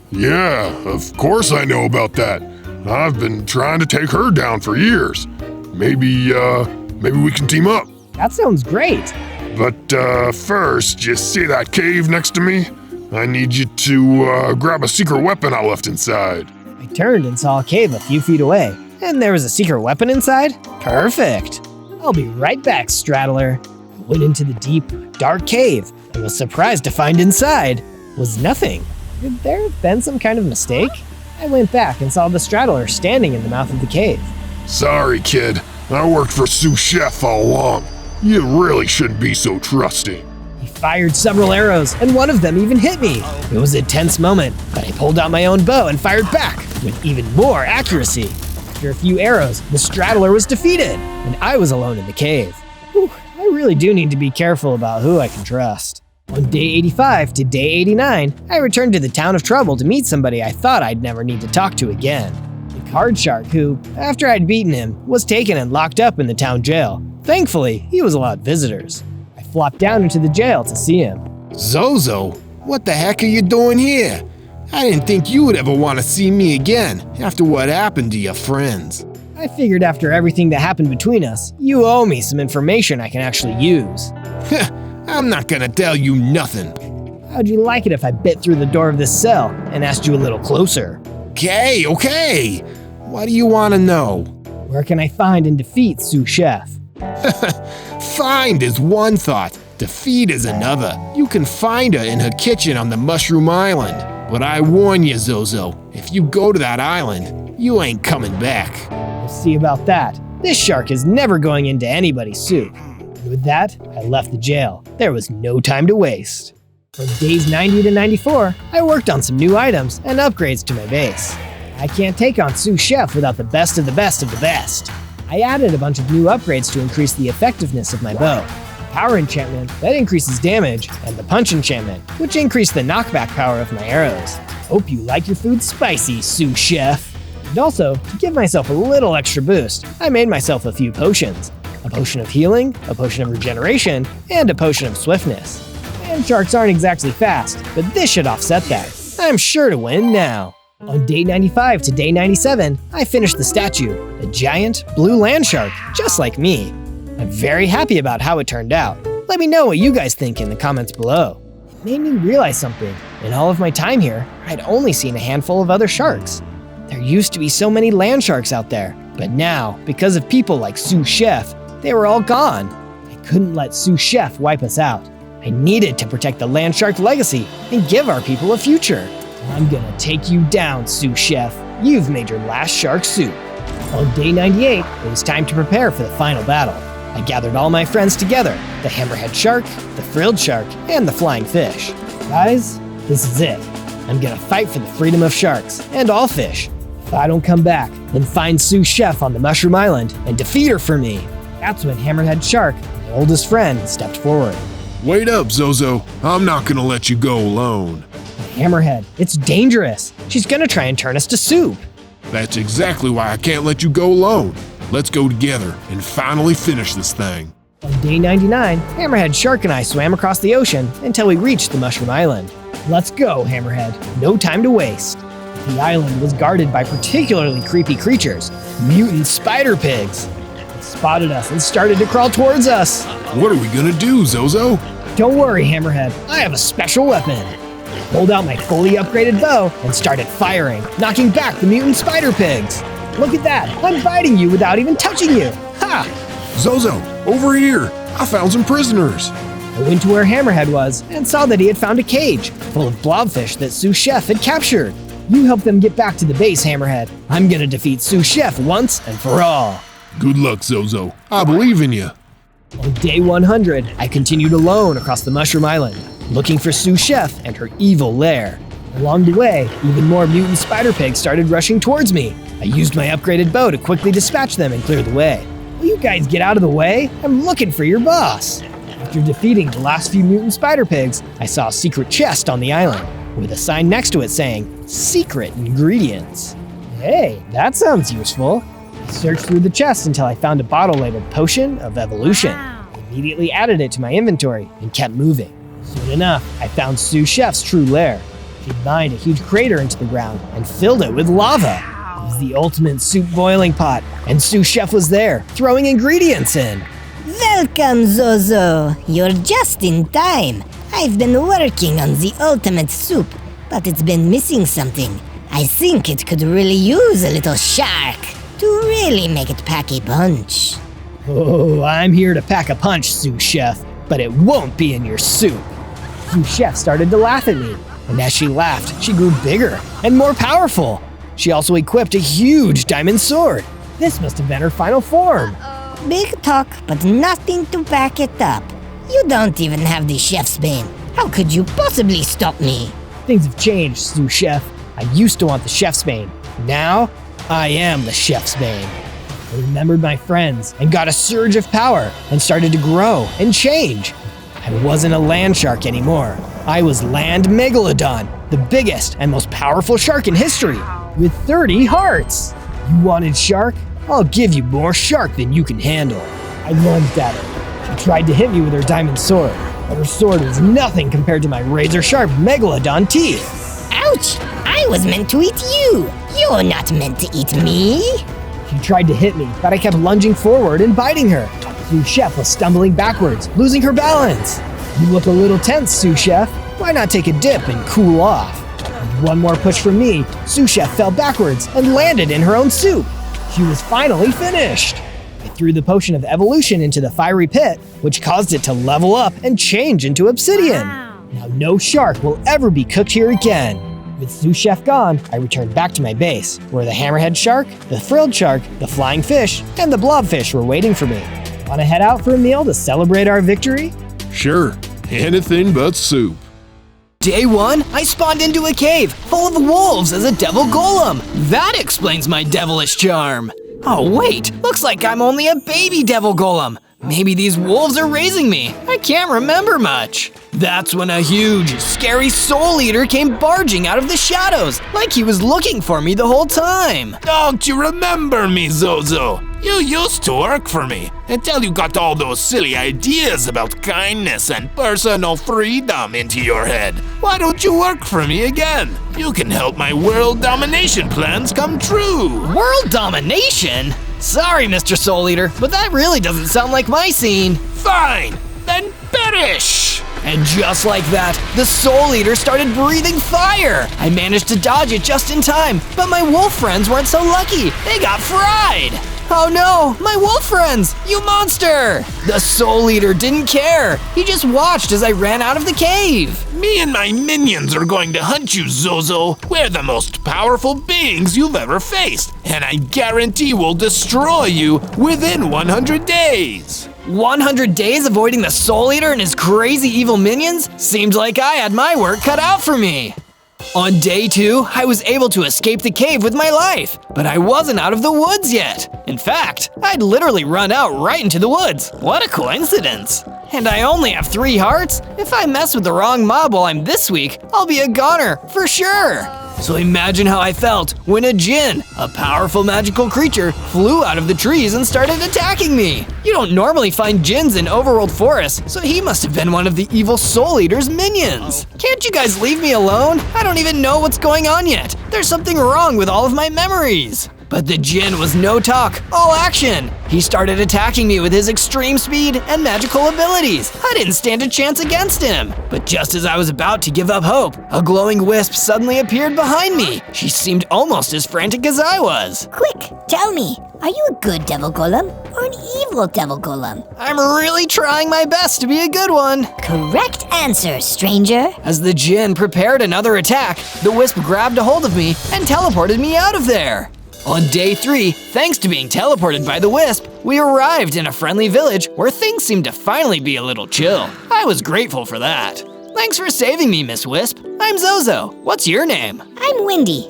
Yeah, of course I know about that. I've been trying to take her down for years. Maybe we can team up. That sounds great. But first, you see that cave next to me? I need you to grab a secret weapon I left inside. I turned and saw a cave a few feet away, and there was a secret weapon inside? Perfect. I'll be right back, straddler. I went into the deep, dark cave and was surprised to find inside was nothing. Could there have been some kind of mistake? I went back and saw the straddler standing in the mouth of the cave. Sorry, kid. I worked for Sous Chef all along. You really shouldn't be so trusting. He fired several arrows, and one of them even hit me. It was a tense moment, but I pulled out my own bow and fired back with even more accuracy. After a few arrows, the straddler was defeated, and I was alone in the cave. Whew, I really do need to be careful about who I can trust. On day 85 to day 89, I returned to the town of Trouble to meet somebody I thought I'd never need to talk to again. The card shark who, after I'd beaten him, was taken and locked up in the town jail. Thankfully, he was allowed visitors. I flopped down into the jail to see him. Zozo, what the heck are you doing here? I didn't think you would ever want to see me again after what happened to your friends. I figured after everything that happened between us, you owe me some information I can actually use. I'm not gonna tell you nothing. How'd you like it if I bit through the door of this cell and asked you a little closer? Okay. What do you want to know? Where can I find and defeat Sous Chef? Find is one thought, defeat is another. You can find her in her kitchen on the Mushroom Island. But I warn you, Zozo, if you go to that island, you ain't coming back. We'll see about that. This shark is never going into anybody's soup. And with that, I left the jail. There was no time to waste. From days 90 to 94, I worked on some new items and upgrades to my base. I can't take on Sous Chef without the best of the best of the best. I added a bunch of new upgrades to increase the effectiveness of my bow. Power enchantment that increases damage, and the punch enchantment, which increased the knockback power of my arrows. Hope you like your food spicy, Sous Chef. And also, to give myself a little extra boost, I made myself a few potions. A potion of healing, a potion of regeneration, and a potion of swiftness. And sharks aren't exactly fast, but this should offset that. I'm sure to win now. On day 95 to day 97, I finished the statue, a giant blue land shark, just like me. I'm very happy about how it turned out. Let me know what you guys think in the comments below. It made me realize something. In all of my time here, I'd only seen a handful of other sharks. There used to be so many land sharks out there, but now, because of people like Sous Chef, they were all gone. I couldn't let Sous Chef wipe us out. I needed to protect the land shark legacy and give our people a future. I'm gonna take you down, Sous Chef. You've made your last shark soup. On day 98, it was time to prepare for the final battle. I gathered all my friends together, the hammerhead shark, the frilled shark, and the flying fish. Guys, this is it. I'm gonna fight for the freedom of sharks and all fish. If I don't come back, then find Sous Chef on the Mushroom Island and defeat her for me. That's when Hammerhead Shark, my oldest friend, stepped forward. Wait up, Zozo. I'm not gonna let you go alone. Hammerhead, it's dangerous. She's gonna try and turn us to soup. That's exactly why I can't let you go alone. Let's go together and finally finish this thing. On day 99, Hammerhead Shark and I swam across the ocean until we reached the Mushroom Island. Let's go, Hammerhead. No time to waste. The island was guarded by particularly creepy creatures, mutant spider pigs. They spotted us and started to crawl towards us. What are we gonna do, Zozo? Don't worry, Hammerhead, I have a special weapon. Pulled out my fully upgraded bow and started firing, knocking back the mutant spider pigs. Look at that, I'm biting you without even touching you. Ha! Zozo, over here! I found some prisoners! I went to where Hammerhead was and saw that he had found a cage full of blobfish that Sous Chef had captured. You help them get back to the base, Hammerhead. I'm gonna defeat Sous Chef once and for all. Good luck, Zozo. I believe in you. On day 100, I continued alone across the Mushroom Island, looking for Sous Chef and her evil lair. Along the way, even more mutant spider pigs started rushing towards me. I used my upgraded bow to quickly dispatch them and clear the way. Will you guys get out of the way? I'm looking for your boss. After defeating the last few mutant spider pigs, I saw a secret chest on the island, with a sign next to it saying, Secret Ingredients. Hey, that sounds useful. I searched through the chest until I found a bottle labeled Potion of Evolution. I immediately added it to my inventory and kept moving. Soon enough, I found Sous Chef's true lair. She'd mined a huge crater into the ground and filled it with lava. It was the ultimate soup boiling pot, and Sous Chef was there, throwing ingredients in. Welcome, Zozo. You're just in time. I've been working on the ultimate soup, but it's been missing something. I think it could really use a little shark to really make it pack a punch. Oh, I'm here to pack a punch, Sous Chef, but it won't be in your soup. Sous Chef started to laugh at me, and as she laughed, she grew bigger and more powerful. She also equipped a huge diamond sword. This must have been her final form. Big talk, but nothing to back it up. You don't even have the chef's bane. How could you possibly stop me? Things have changed, Sous Chef. I used to want the chef's bane. Now, I am the chef's bane. I remembered my friends and got a surge of power and started to grow and change. I wasn't a land shark anymore. I was Land Megalodon, the biggest and most powerful shark in history, with 30 hearts. You wanted shark? I'll give you more shark than you can handle. I lunged at her. She tried to hit me with her diamond sword, but her sword was nothing compared to my razor-sharp megalodon teeth. Ouch! I was meant to eat you. You're not meant to eat me. She tried to hit me, but I kept lunging forward and biting her. Sous Chef was stumbling backwards, losing her balance. You look a little tense, Sous Chef. Why not take a dip and cool off? With one more push from me, Sous Chef fell backwards and landed in her own soup. She was finally finished. I threw the Potion of Evolution into the fiery pit, which caused it to level up and change into obsidian. Now no shark will ever be cooked here again. With Sous Chef gone, I returned back to my base, where the hammerhead shark, the frilled shark, the flying fish, and the blobfish were waiting for me. Want to head out for a meal to celebrate our victory? Sure, anything but soup. Day 1, I spawned into a cave full of wolves as a devil golem. That explains my devilish charm. Oh wait, looks like I'm only a baby devil golem. Maybe these wolves are raising me. I can't remember much. That's when a huge, scary soul eater came barging out of the shadows, like he was looking for me the whole time. Don't you remember me, Zozo? You used to work for me until you got all those silly ideas about kindness and personal freedom into your head. Why don't you work for me again? You can help my world domination plans come true. World domination? Sorry, Mr. Soul Eater, but that really doesn't sound like my scene. Fine, then perish! And just like that, the Soul Eater started breathing fire. I managed to dodge it just in time, but my wolf friends weren't so lucky. They got fried. Oh no, my wolf friends, you monster! The Soul Eater didn't care. He just watched as I ran out of the cave. Me and my minions are going to hunt you, Zozo. We're the most powerful beings you've ever faced, and I guarantee we'll destroy you within 100 days. 100 days avoiding the Soul Eater and his crazy evil minions? Seemed like I had my work cut out for me. On day 2, I was able to escape the cave with my life, but I wasn't out of the woods yet. In fact, I'd literally run out right into the woods. What a coincidence. And I only have 3 hearts. If I mess with the wrong mob while I'm this weak, I'll be a goner, for sure. So imagine how I felt when a djinn, a powerful magical creature, flew out of the trees and started attacking me. You don't normally find djinns in overworld forests, so he must have been one of the evil Soul Eater's minions. Can't you guys leave me alone? I don't even know what's going on yet. There's something wrong with all of my memories. But the djinn was no talk, all action. He started attacking me with his extreme speed and magical abilities. I didn't stand a chance against him. But just as I was about to give up hope, a glowing wisp suddenly appeared behind me. She seemed almost as frantic as I was. Quick, tell me, are you a good devil golem or an evil devil golem? I'm really trying my best to be a good one. Correct answer, stranger. As the djinn prepared another attack, the wisp grabbed a hold of me and teleported me out of there. On day 3, thanks to being teleported by the wisp, we arrived in a friendly village where things seemed to finally be a little chill. I was grateful for that. Thanks for saving me, Miss Wisp. I'm Zozo. What's your name? I'm Windy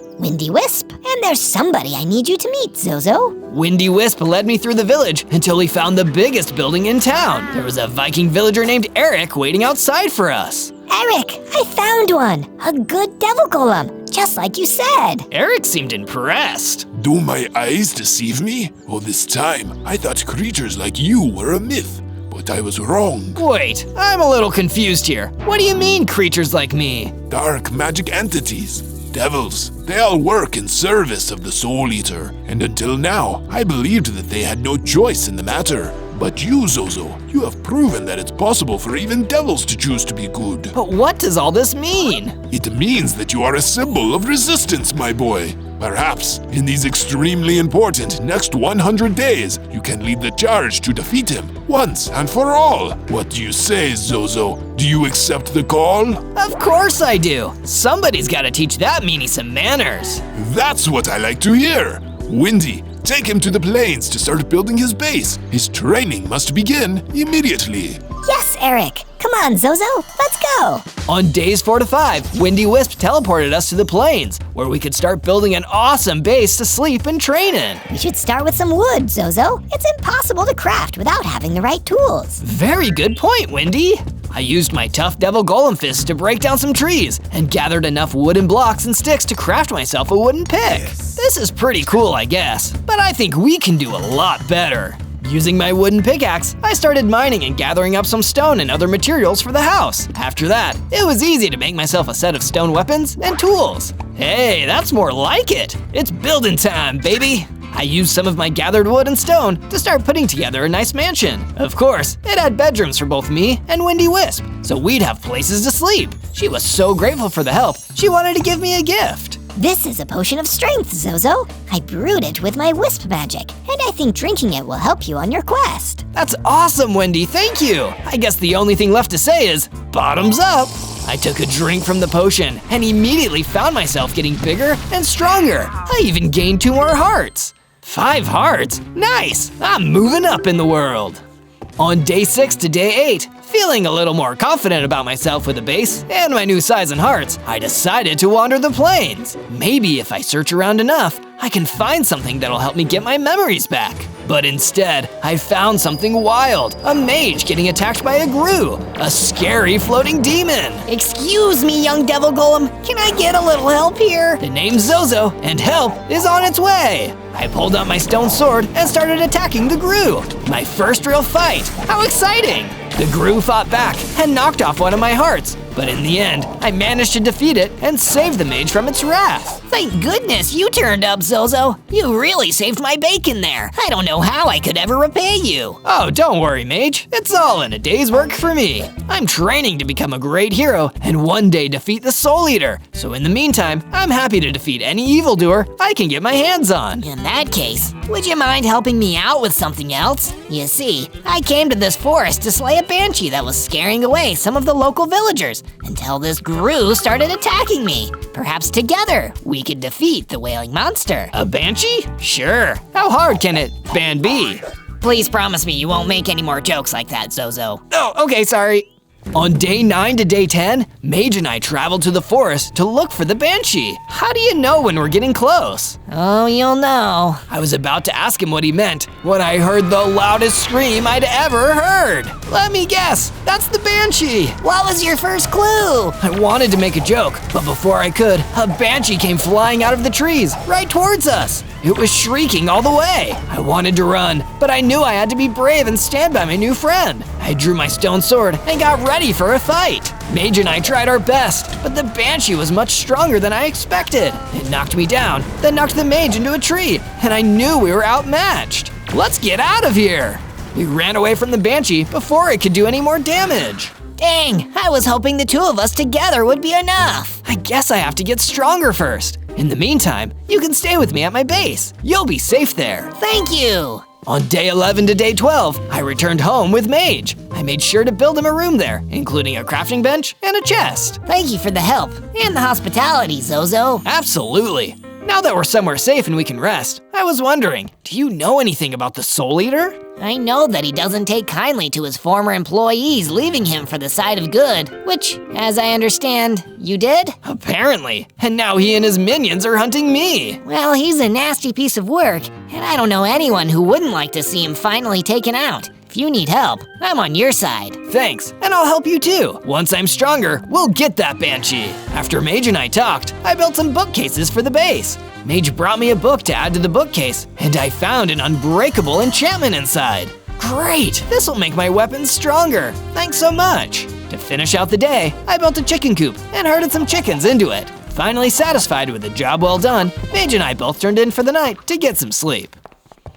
Wisp, and there's somebody I need you to meet, Zozo. Windy Wisp led me through the village until we found the biggest building in town. There was a Viking villager named Eric waiting outside for us. Eric, I found one! A good devil golem, just like you said. Eric seemed impressed. Do my eyes deceive me? All this time, I thought creatures like you were a myth, but I was wrong. Wait, I'm a little confused here. What do you mean, creatures like me? Dark magic entities, devils, they all work in service of the Soul Eater, and until now, I believed that they had no choice in the matter. But you, Zozo, you have proven that it's possible for even devils to choose to be good. But what does all this mean? It means that you are a symbol of resistance, my boy. Perhaps, in these extremely important next 100 days, you can lead the charge to defeat him, once and for all. What do you say, Zozo? Do you accept the call? Of course I do. Somebody's gotta teach that meanie some manners. That's what I like to hear. Windy, take him to the plains to start building his base. His training must begin immediately. Yes, Eric. Come on, Zozo, let's go. On days 4 to 5, Windy Wisp teleported us to the plains, where we could start building an awesome base to sleep and train in. We should start with some wood, Zozo. It's impossible to craft without having the right tools. Very good point, Windy. I used my tough devil golem fists to break down some trees and gathered enough wooden blocks and sticks to craft myself a wooden pick. This is pretty cool, I guess, but I think we can do a lot better. Using my wooden pickaxe, I started mining and gathering up some stone and other materials for the house. After that, it was easy to make myself a set of stone weapons and tools. Hey, that's more like it. It's building time, baby. I used some of my gathered wood and stone to start putting together a nice mansion. Of course, it had bedrooms for both me and Windy Wisp, so we'd have places to sleep. She was so grateful for the help, she wanted to give me a gift. This is a potion of strength, Zozo. I brewed it with my wisp magic, and I think drinking it will help you on your quest. That's awesome, Wendy, thank you. I guess the only thing left to say is, bottoms up. I took a drink from the potion and immediately found myself getting bigger and stronger. I even gained 2 more hearts. 5 hearts? Nice, I'm moving up in the world. On day 6 to day 8, feeling a little more confident about myself with a base and my new size and hearts, I decided to wander the plains. Maybe if I search around enough, I can find something that'll help me get my memories back. But instead, I found something wild, a mage getting attacked by a grue, a scary floating demon. Excuse me, young devil golem, can I get a little help here? The name's Zozo, and help is on its way. I pulled out my stone sword and started attacking the grue. My first real fight. How exciting! The grue fought back and knocked off one of my hearts, but in the end, I managed to defeat it and save the mage from its wrath. Thank goodness you turned up, Zozo. You really saved my bacon there. I don't know how I could ever repay you. Oh, don't worry, mage. It's all in a day's work for me. I'm training to become a great hero and one day defeat the Soul Eater. So in the meantime, I'm happy to defeat any evildoer I can get my hands on. In that case, would you mind helping me out with something else? You see, I came to this forest to slay a banshee that was scaring away some of the local villagers until this grue started attacking me. Perhaps together, we could defeat the wailing monster. A banshee? Sure. How hard can it be? Please promise me you won't make any more jokes like that, Zozo. Oh, okay, sorry. On day 9 to day 10, Mage and I traveled to the forest to look for the Banshee. How do you know when we're getting close? Oh, you'll know. I was about to ask him what he meant when I heard the loudest scream I'd ever heard. Let me guess, that's the Banshee. What was your first clue? I wanted to make a joke, but before I could, a Banshee came flying out of the trees, right towards us. It was shrieking all the way. I wanted to run, but I knew I had to be brave and stand by my new friend. I drew my stone sword and got ready for a fight. Mage and I tried our best, but the Banshee was much stronger than I expected. It knocked me down, then knocked the Mage into a tree, and I knew we were outmatched. Let's get out of here! We ran away from the Banshee before it could do any more damage. Dang, I was hoping the two of us together would be enough. I guess I have to get stronger first. In the meantime, you can stay with me at my base. You'll be safe there. Thank you. On day 11 to day 12, I returned home with Mage. I made sure to build him a room there, including a crafting bench and a chest. Thank you for the help and the hospitality, Zozo. Absolutely. Now that we're somewhere safe and we can rest, I was wondering, do you know anything about the Soul Eater? I know that he doesn't take kindly to his former employees leaving him for the side of good, which, as I understand, you did? Apparently, and now he and his minions are hunting me. Well, he's a nasty piece of work, and I don't know anyone who wouldn't like to see him finally taken out. If you need help, I'm on your side. Thanks, and I'll help you too. Once I'm stronger, we'll get that Banshee. After Mage and I talked, I built some bookcases for the base. Mage brought me a book to add to the bookcase, and I found an unbreakable enchantment inside. Great, this'll make my weapons stronger. Thanks so much. To finish out the day, I built a chicken coop and herded some chickens into it. Finally satisfied with the job well done, Mage and I both turned in for the night to get some sleep.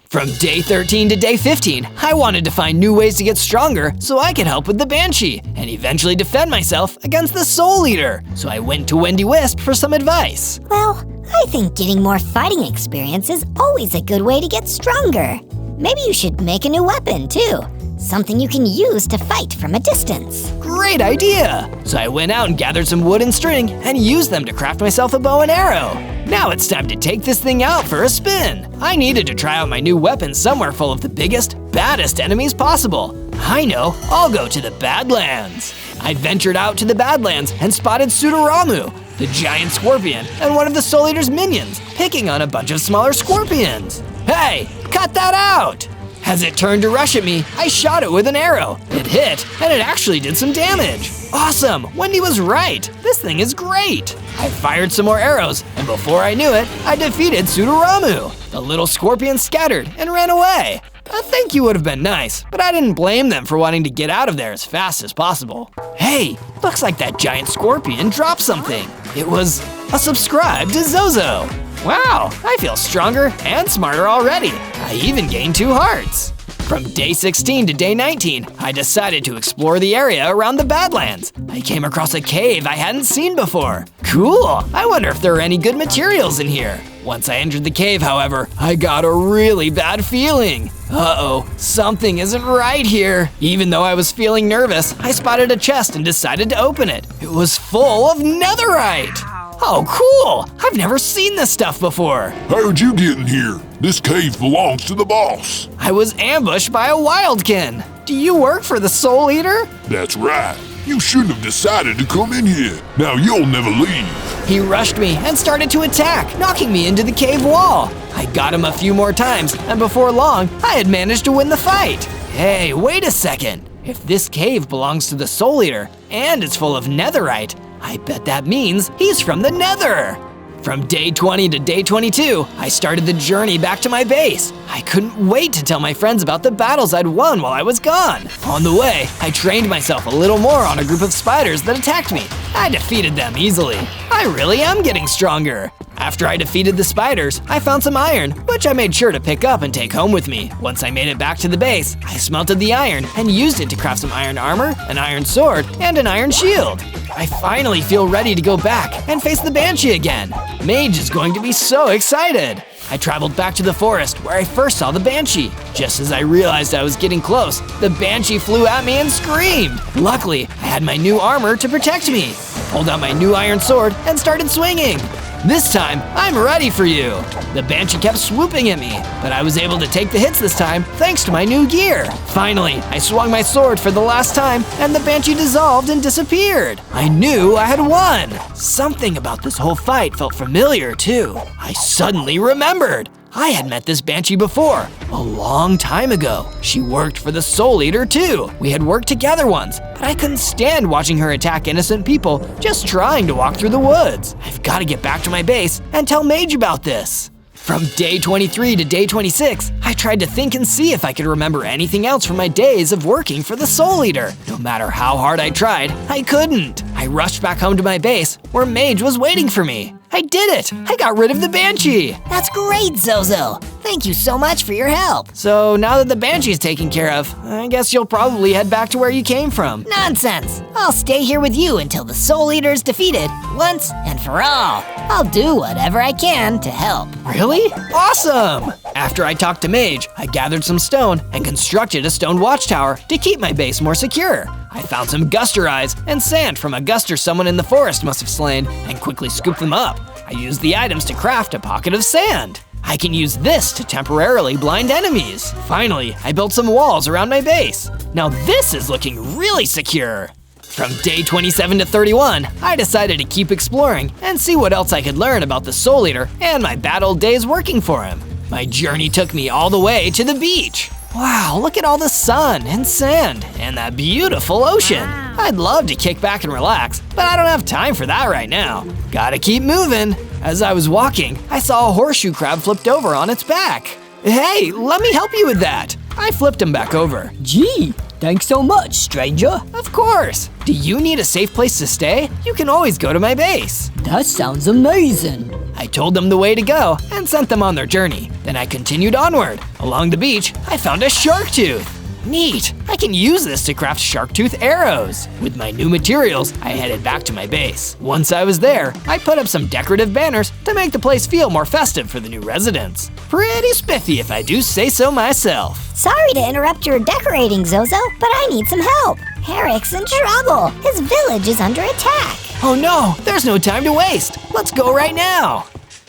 From day 13 to day 15, I wanted to find new ways to get stronger so I could help with the Banshee and eventually defend myself against the Soul Eater. So I went to Wendy Wisp for some advice. Well, I think getting more fighting experience is always a good way to get stronger. Maybe you should make a new weapon, too. Something you can use to fight from a distance. Great idea! So I went out and gathered some wood and string and used them to craft myself a bow and arrow. Now it's time to take this thing out for a spin. I needed to try out my new weapon somewhere full of the biggest, baddest enemies possible. I know, I'll go to the Badlands. I ventured out to the Badlands and spotted Sudaramu, the giant scorpion, and one of the Soul Eater's minions, picking on a bunch of smaller scorpions. Hey, cut that out! As it turned to rush at me, I shot it with an arrow. It hit, and it actually did some damage. Awesome, Wendy was right. This thing is great. I fired some more arrows, and before I knew it, I defeated Sudaramu. The little scorpion scattered and ran away. A thank you would have been nice, but I didn't blame them for wanting to get out of there as fast as possible. Hey, looks like that giant scorpion dropped something. It was a subscribe to Zozo. Wow, I feel stronger and smarter already. I even gained 2 hearts. From day 16 to day 19, I decided to explore the area around the Badlands. I came across a cave I hadn't seen before. Cool, I wonder if there are any good materials in here. Once I entered the cave, however, I got a really bad feeling. Uh-oh, something isn't right here. Even though I was feeling nervous, I spotted a chest and decided to open it. It was full of netherite. Oh, cool! I've never seen this stuff before. How'd you get in here? This cave belongs to the boss. I was ambushed by a wildkin. Do you work for the Soul Eater? That's right. You shouldn't have decided to come in here. Now you'll never leave. He rushed me and started to attack, knocking me into the cave wall. I got him a few more times, and before long, I had managed to win the fight. Hey, wait a second. If this cave belongs to the Soul Eater, and it's full of netherite, I bet that means he's from the Nether. From day 20 to day 22, I started the journey back to my base. I couldn't wait to tell my friends about the battles I'd won while I was gone. On the way, I trained myself a little more on a group of spiders that attacked me. I defeated them easily. I really am getting stronger. After I defeated the spiders, I found some iron, which I made sure to pick up and take home with me. Once I made it back to the base, I smelted the iron and used it to craft some iron armor, an iron sword, and an iron shield. I finally feel ready to go back and face the Banshee again. Mage is going to be so excited. I traveled back to the forest where I first saw the Banshee. Just as I realized I was getting close, the Banshee flew at me and screamed. Luckily, I had my new armor to protect me. I pulled out my new iron sword and started swinging. This time, I'm ready for you. The Banshee kept swooping at me, but I was able to take the hits this time thanks to my new gear. Finally, I swung my sword for the last time, and the Banshee dissolved and disappeared. I knew I had won. Something about this whole fight felt familiar, too. I suddenly remembered. I had met this Banshee before, a long time ago. She worked for the Soul Eater too. We had worked together once, but I couldn't stand watching her attack innocent people just trying to walk through the woods. I've got to get back to my base and tell Mage about this. From day 23 to day 26, I tried to think and see if I could remember anything else from my days of working for the Soul Eater. No matter how hard I tried, I couldn't. I rushed back home to my base, where Mage was waiting for me. I did it! I got rid of the Banshee! That's great, Zozo. Thank you so much for your help. So now that the Banshee's taken care of, I guess you'll probably head back to where you came from. Nonsense. I'll stay here with you until the Soul Eater is defeated, once and for all. I'll do whatever I can to help. Really? Awesome! After I talked to Mage, I gathered some stone and constructed a stone watchtower to keep my base more secure. I found some guster eyes and sand from a guster someone in the forest must have slain and quickly scooped them up. I used the items to craft a pocket of sand. I can use this to temporarily blind enemies. Finally, I built some walls around my base. Now this is looking really secure. From day 27 to 31, I decided to keep exploring and see what else I could learn about the Soul Eater and my bad old days working for him. My journey took me all the way to the beach. Wow, look at all the sun and sand and that beautiful ocean. I'd love to kick back and relax, but I don't have time for that right now. Gotta keep moving. As I was walking, I saw a horseshoe crab flipped over on its back. Hey, let me help you with that. I flipped him back over. Gee, thanks so much, stranger. Of course. Do you need a safe place to stay? You can always go to my base. That sounds amazing. I told them the way to go and sent them on their journey. Then I continued onward. Along the beach, I found a shark tooth. Neat, I can use this to craft shark tooth arrows. With my new materials, I headed back to my base. Once I was there, I put up some decorative banners to make the place feel more festive for the new residents. Pretty spiffy if I do say so myself. Sorry to interrupt your decorating, Zozo, but I need some help. Eric's in trouble. His village is under attack. Oh no, there's no time to waste. Let's go right now.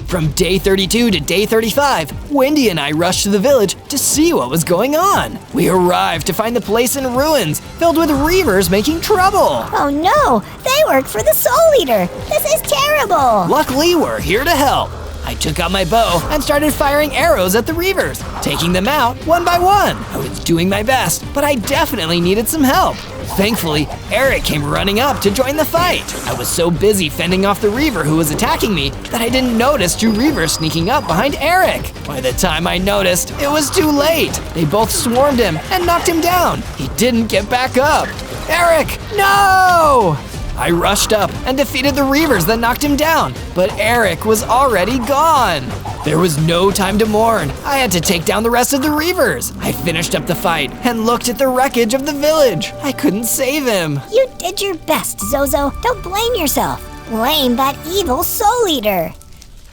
From day 32 to day 35, Wendy and I rushed to the village to see what was going on. We arrived to find the place in ruins, filled with reavers making trouble. Oh no, they work for the Soul Eater. This is terrible. Luckily, we're here to help. I took out my bow and started firing arrows at the reavers, taking them out one by one. I was doing my best, but I definitely needed some help. Thankfully, Eric came running up to join the fight. I was so busy fending off the reaver who was attacking me that I didn't notice two reavers sneaking up behind Eric. By the time I noticed, it was too late. They both swarmed him and knocked him down. He didn't get back up. Eric, no! I rushed up and defeated the reavers that knocked him down, but Eric was already gone. There was no time to mourn. I had to take down the rest of the reavers. I finished up the fight and looked at the wreckage of the village. I couldn't save him. You did your best, Zozo. Don't blame yourself. Blame that evil Soul Eater.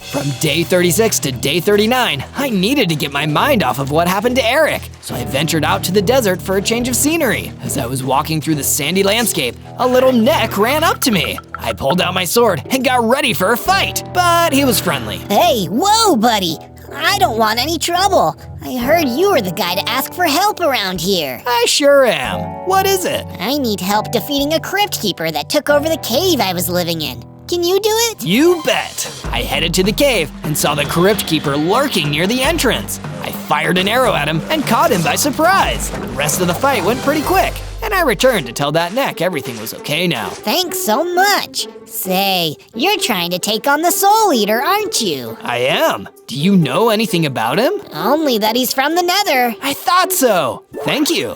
From day 36 to day 39, I needed to get my mind off of what happened to Eric, so I ventured out to the desert for a change of scenery. As I was walking through the sandy landscape, a little neck ran up to me. I pulled out my sword and got ready for a fight, but he was friendly. Hey, whoa, buddy. I don't want any trouble. I heard you were the guy to ask for help around here. I sure am. What is it? I need help defeating a crypt keeper that took over the cave I was living in. Can you do it? You bet! I headed to the cave and saw the crypt keeper lurking near the entrance. I fired an arrow at him and caught him by surprise. The rest of the fight went pretty quick, and I returned to tell that neck everything was okay now. Thanks so much. Say, you're trying to take on the Soul Eater, aren't you? I am. Do you know anything about him? Only that he's from the Nether. I thought so. Thank you.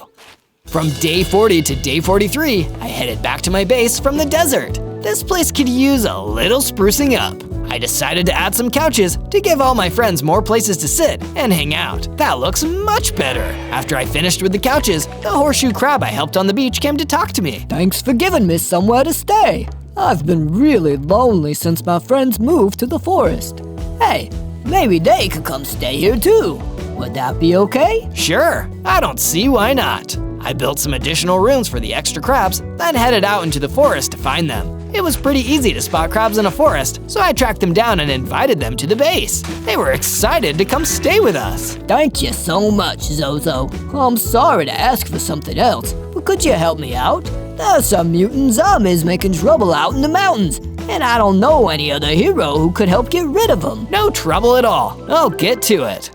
From day 40 to day 43, I headed back to my base from the desert. This place could use a little sprucing up. I decided to add some couches to give all my friends more places to sit and hang out. That looks much better. After I finished with the couches, the horseshoe crab I helped on the beach came to talk to me. Thanks for giving me somewhere to stay. I've been really lonely since my friends moved to the forest. Hey, maybe they could come stay here too. Would that be okay? Sure, I don't see why not. I built some additional rooms for the extra crabs, then headed out into the forest to find them. It was pretty easy to spot crabs in a forest, so I tracked them down and invited them to the base. They were excited to come stay with us. Thank you so much, Zozo. I'm sorry to ask for something else, but could you help me out? There's some mutant zombies making trouble out in the mountains, and I don't know any other hero who could help get rid of them. No trouble at all. I'll get to it.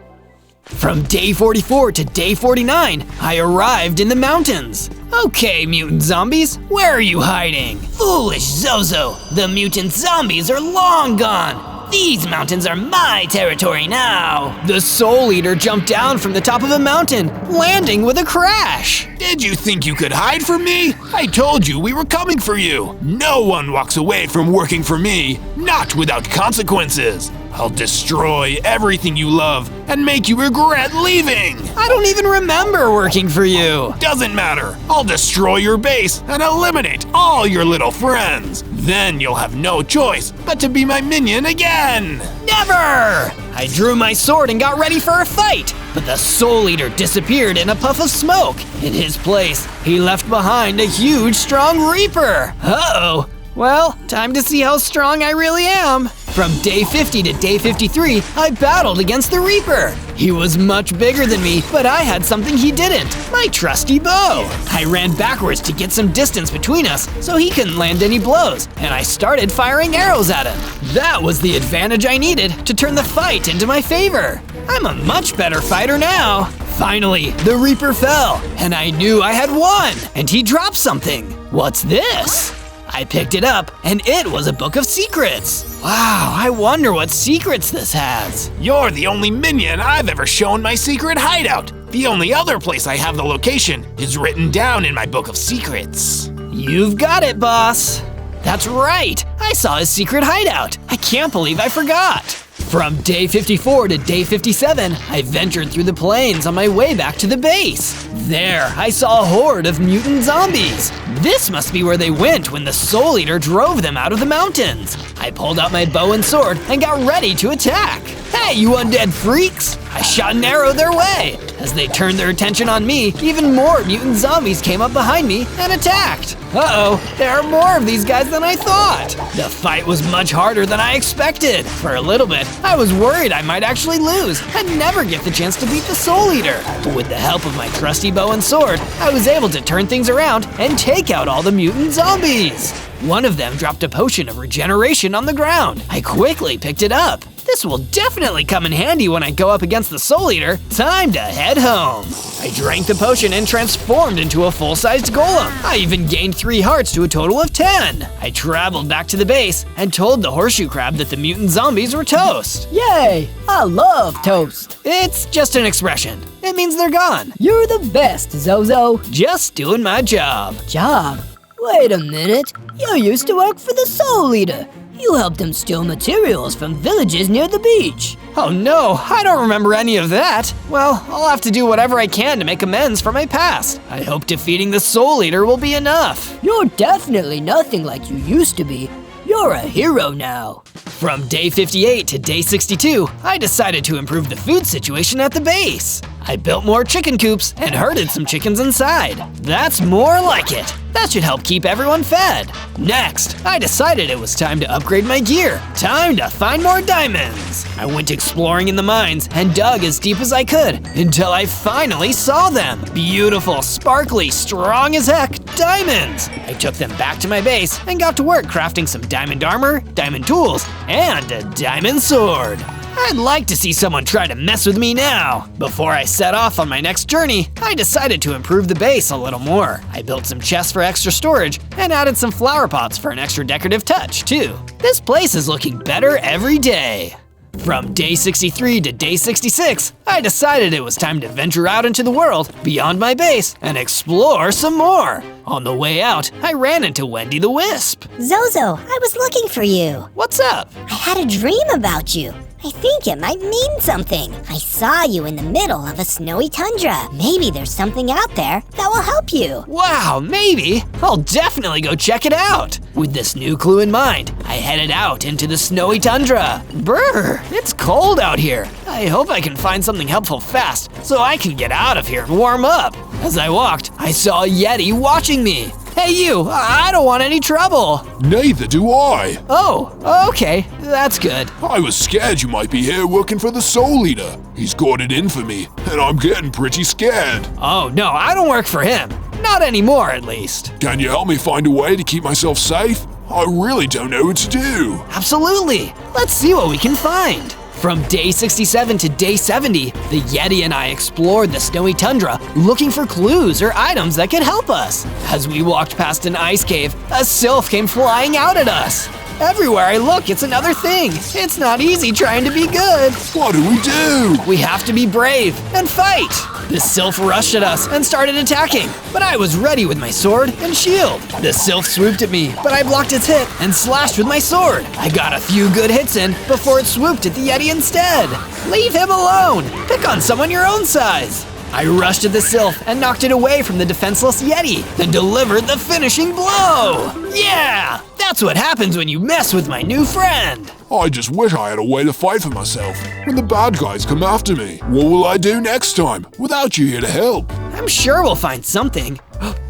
From day 44 to day 49, I arrived in the mountains. Okay, mutant zombies, where are you hiding? Foolish Zozo, the mutant zombies are long gone. These mountains are my territory now. The Soul Eater jumped down from the top of a mountain, landing with a crash. Did you think you could hide from me? I told you we were coming for you. No one walks away from working for me, not without consequences. I'll destroy everything you love and make you regret leaving. I don't even remember working for you. Doesn't matter. I'll destroy your base and eliminate all your little friends. Then you'll have no choice but to be my minion again. Never! I drew my sword and got ready for a fight, but the Soul Eater disappeared in a puff of smoke. In his place, he left behind a huge, strong Reaper. Uh-oh. Well, time to see how strong I really am. From day 50 to day 53, I battled against the Reaper. He was much bigger than me, but I had something he didn't, my trusty bow. I ran backwards to get some distance between us so he couldn't land any blows, and I started firing arrows at him. That was the advantage I needed to turn the fight into my favor. I'm a much better fighter now. Finally, the Reaper fell, and I knew I had won, and he dropped something. What's this? I picked it up, and it was a book of secrets. Wow, I wonder what secrets this has. You're the only minion I've ever shown my secret hideout. The only other place I have the location is written down in my book of secrets. You've got it, boss. That's right, I saw his secret hideout. I can't believe I forgot. From day 54 to day 57, I ventured through the plains on my way back to the base. There, I saw a horde of mutant zombies. This must be where they went when the Soul Eater drove them out of the mountains. I pulled out my bow and sword and got ready to attack. Hey, you undead freaks! I shot an arrow their way. As they turned their attention on me, even more mutant zombies came up behind me and attacked. Uh-oh, there are more of these guys than I thought. The fight was much harder than I expected. For a little bit, I was worried I might actually lose and never get the chance to beat the Soul Eater. But with the help of my trusty bow and sword, I was able to turn things around and take out all the mutant zombies. One of them dropped a potion of regeneration on the ground. I quickly picked it up. This will definitely come in handy when I go up against the Soul Eater. Time to head home. I drank the potion and transformed into a full-sized golem. I even gained 3 hearts to a total of 10. I traveled back to the base and told the horseshoe crab that the mutant zombies were toast. Yay! I love toast. It's just an expression. It means they're gone. You're the best, Zozo. Just doing my job. Job? Wait a minute. You used to work for the Soul Eater. You helped him steal materials from villages near the beach. Oh no, I don't remember any of that. Well, I'll have to do whatever I can to make amends for my past. I hope defeating the Soul Eater will be enough. You're definitely nothing like you used to be. You're a hero now. From day 58 to day 62, I decided to improve the food situation at the base. I built more chicken coops and herded some chickens inside. That's more like it. That should help keep everyone fed. Next, I decided it was time to upgrade my gear. Time to find more diamonds. I went exploring in the mines and dug as deep as I could until I finally saw them. Beautiful, sparkly, strong as heck diamonds. I took them back to my base and got to work crafting some diamond armor, diamond tools, and a diamond sword. I'd like to see someone try to mess with me now. Before I set off on my next journey, I decided to improve the base a little more. I built some chests for extra storage and added some flower pots for an extra decorative touch, too. This place is looking better every day. From day 63 to day 66, I decided it was time to venture out into the world beyond my base and explore some more. On the way out, I ran into Wendy the Wisp. Zozo, I was looking for you. What's up? I had a dream about you. I think it might mean something. I saw you in the middle of a snowy tundra. Maybe there's something out there that will help you. Wow, maybe. I'll definitely go check it out. With this new clue in mind, I headed out into the snowy tundra. Brr, it's cold out here. I hope I can find something helpful fast so I can get out of here and warm up. As I walked, I saw a Yeti watching me. Hey you, I don't want any trouble. Neither do I. Oh, okay, that's good. I was scared you might be here working for the Soul Eater. He's got it in for me, and I'm getting pretty scared. Oh no, I don't work for him. Not anymore, at least. Can you help me find a way to keep myself safe? I really don't know what to do. Absolutely. Let's see what we can find. From day 67 to day 70, the Yeti and I explored the snowy tundra looking for clues or items that could help us. As we walked past an ice cave, a sylph came flying out at us. Everywhere I look, it's another thing. It's not easy trying to be good. What do we do? We have to be brave and fight. The sylph rushed at us and started attacking, but I was ready with my sword and shield. The sylph swooped at me, but I blocked its hit and slashed with my sword. I got a few good hits in before it swooped at the Yeti instead. Leave him alone. Pick on someone your own size. I rushed at the sylph and knocked it away from the defenseless Yeti, then delivered the finishing blow. Yeah, that's what happens when you mess with my new friend. I just wish I had a way to fight for myself when the bad guys come after me. What will I do next time without you here to help? I'm sure we'll find something.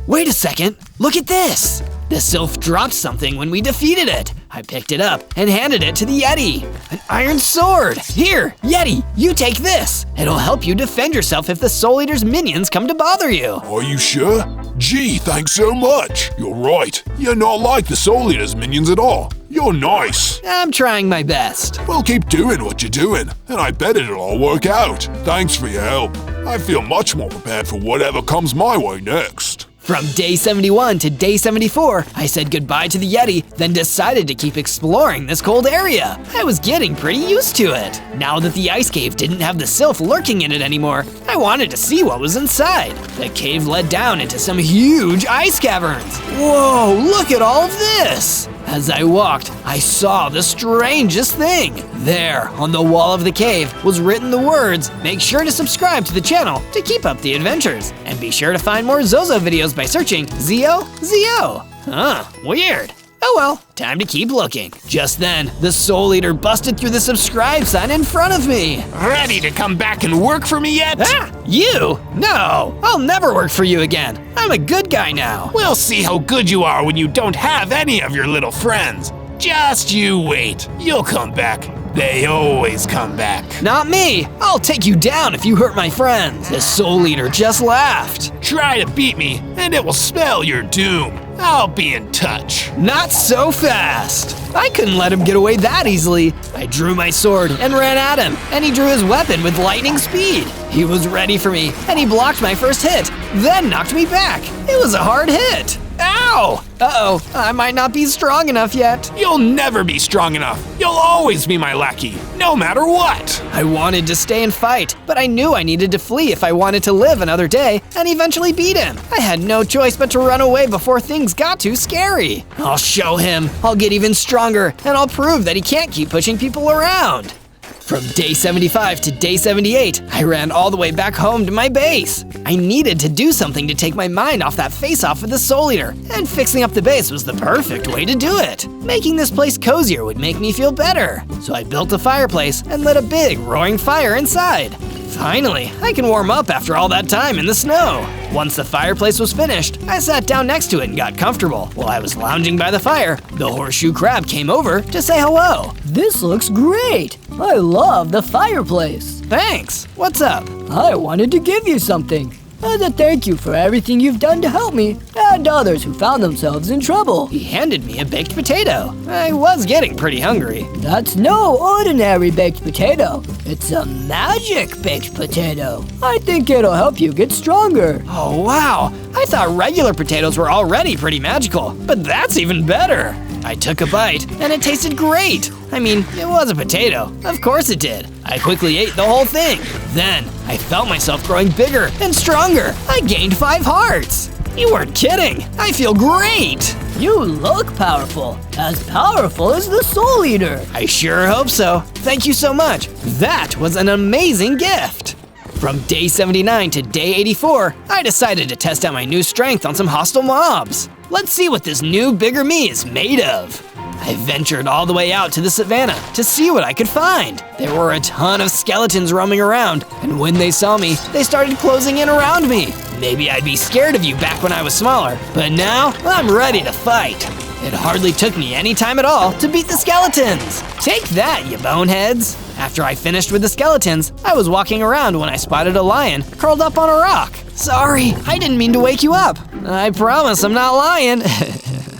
Wait a second, look at this. The sylph dropped something when we defeated it. I picked it up and handed it to the Yeti. An iron sword. Here, Yeti, you take this. It'll help you defend yourself if the Soul Eater's minions come to bother you. Are you sure? Gee, thanks so much. You're right. You're not like the Soul Eater's minions at all. You're nice. I'm trying my best. Well, keep doing what you're doing, and I bet it'll all work out. Thanks for your help. I feel much more prepared for whatever comes my way next. From day 71 to day 74, I said goodbye to the Yeti, then decided to keep exploring this cold area. I was getting pretty used to it. Now that the ice cave didn't have the sylph lurking in it anymore, I wanted to see what was inside. The cave led down into some huge ice caverns. Whoa, look at all of this! As I walked, I saw the strangest thing. There, on the wall of the cave, was written the words, "Make sure to subscribe to the channel to keep up the adventures. And be sure to find more Zozo videos by searching Zozo. Huh, weird. Oh well, time to keep looking. Just then, the Soul Eater busted through the subscribe sign in front of me. Ready to come back and work for me yet? Ah, you? No, I'll never work for you again. I'm a good guy now. We'll see how good you are when you don't have any of your little friends. Just you wait. You'll come back. They always come back. Not me. I'll take you down if you hurt my friends. The Soul Eater just laughed. Try to beat me, and it will spell your doom. I'll be in touch. Not so fast. I couldn't let him get away that easily. I drew my sword and ran at him, and he drew his weapon with lightning speed. He was ready for me, and he blocked my first hit, then knocked me back. It was a hard hit. Ow! Uh-oh, I might not be strong enough yet. You'll never be strong enough. You'll always be my lackey, no matter what. I wanted to stay and fight, but I knew I needed to flee if I wanted to live another day and eventually beat him. I had no choice but to run away before things got too scary. I'll show him. I'll get even stronger, and I'll prove that he can't keep pushing people around. From day 75 to day 78, I ran all the way back home to my base. I needed to do something to take my mind off that face-off with the Soul Eater, and fixing up the base was the perfect way to do it. Making this place cozier would make me feel better. So I built a fireplace and lit a big, roaring fire inside. Finally, I can warm up after all that time in the snow. Once the fireplace was finished, I sat down next to it and got comfortable. While I was lounging by the fire, the horseshoe crab came over to say hello. This looks great. I love the fireplace. Thanks. What's up? I wanted to give you something. As a thank you for everything you've done to help me and others who found themselves in trouble. He handed me a baked potato. I was getting pretty hungry. That's no ordinary baked potato. It's a magic baked potato. I think it'll help you get stronger. Oh wow, I thought regular potatoes were already pretty magical, but that's even better. I took a bite, and it tasted great. I mean, it was a potato. Of course it did. I quickly ate the whole thing. Then, I felt myself growing bigger and stronger. I gained 5 hearts. You weren't kidding. I feel great. You look powerful as the Soul Eater. I sure hope so. Thank you so much. That was an amazing gift. From day 79 to day 84, I decided to test out my new strength on some hostile mobs. Let's see what this new, bigger me is made of. I ventured all the way out to the savannah to see what I could find. There were a ton of skeletons roaming around, and when they saw me, they started closing in around me. Maybe I'd be scared of you back when I was smaller, but now I'm ready to fight. It hardly took me any time at all to beat the skeletons. Take that, you boneheads. After I finished with the skeletons, I was walking around when I spotted a lion curled up on a rock. Sorry, I didn't mean to wake you up. I promise I'm not lying.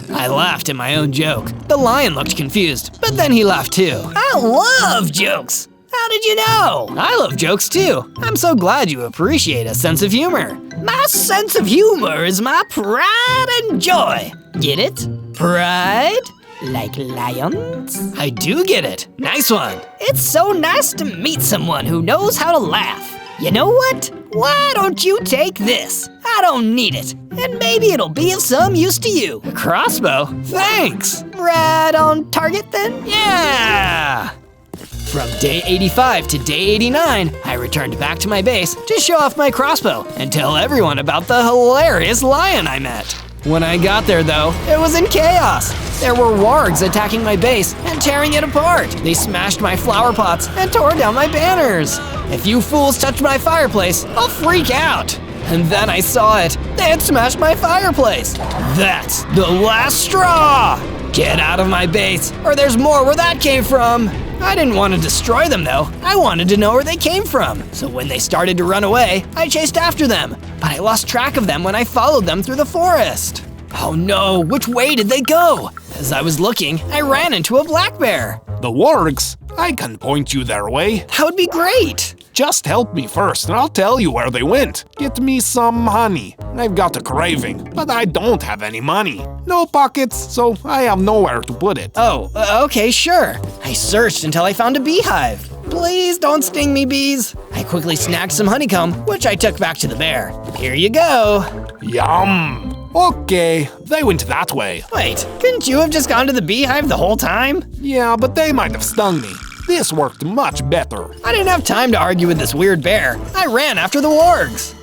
I laughed at my own joke. The lion looked confused, but then he laughed too. I love jokes. How did you know? I love jokes too. I'm so glad you appreciate a sense of humor. My sense of humor is my pride and joy. Get it? Pride? Like lions? I do get it. Nice one. It's so nice to meet someone who knows how to laugh. You know what? Why don't you take this? I don't need it. And maybe it'll be of some use to you. A crossbow? Thanks. Right on target then? Yeah! From day 85 to day 89, I returned back to my base to show off my crossbow and tell everyone about the hilarious lion I met. When I got there though, it was in chaos. There were wargs attacking my base and tearing it apart. They smashed my flower pots and tore down my banners. If you fools touch my fireplace, I'll freak out. And then I saw it. They had smashed my fireplace. That's the last straw. Get out of my base, or there's more where that came from. I didn't want to destroy them though. I wanted to know where they came from. So when they started to run away, I chased after them. But I lost track of them when I followed them through the forest. Oh no, which way did they go? As I was looking, I ran into a black bear. The wargs? I can point you their way. That would be great. Just help me first and I'll tell you where they went. Get me some honey. I've got a craving, but I don't have any money. No pockets, so I have nowhere to put it. Oh, okay, sure. I searched until I found a beehive. Please don't sting me, bees. I quickly snagged some honeycomb, which I took back to the bear. Here you go. Yum. Okay, they went that way. Wait, couldn't you have just gone to the beehive the whole time? Yeah, but they might have stung me. This worked much better. I didn't have time to argue with this weird bear. I ran after the wargs.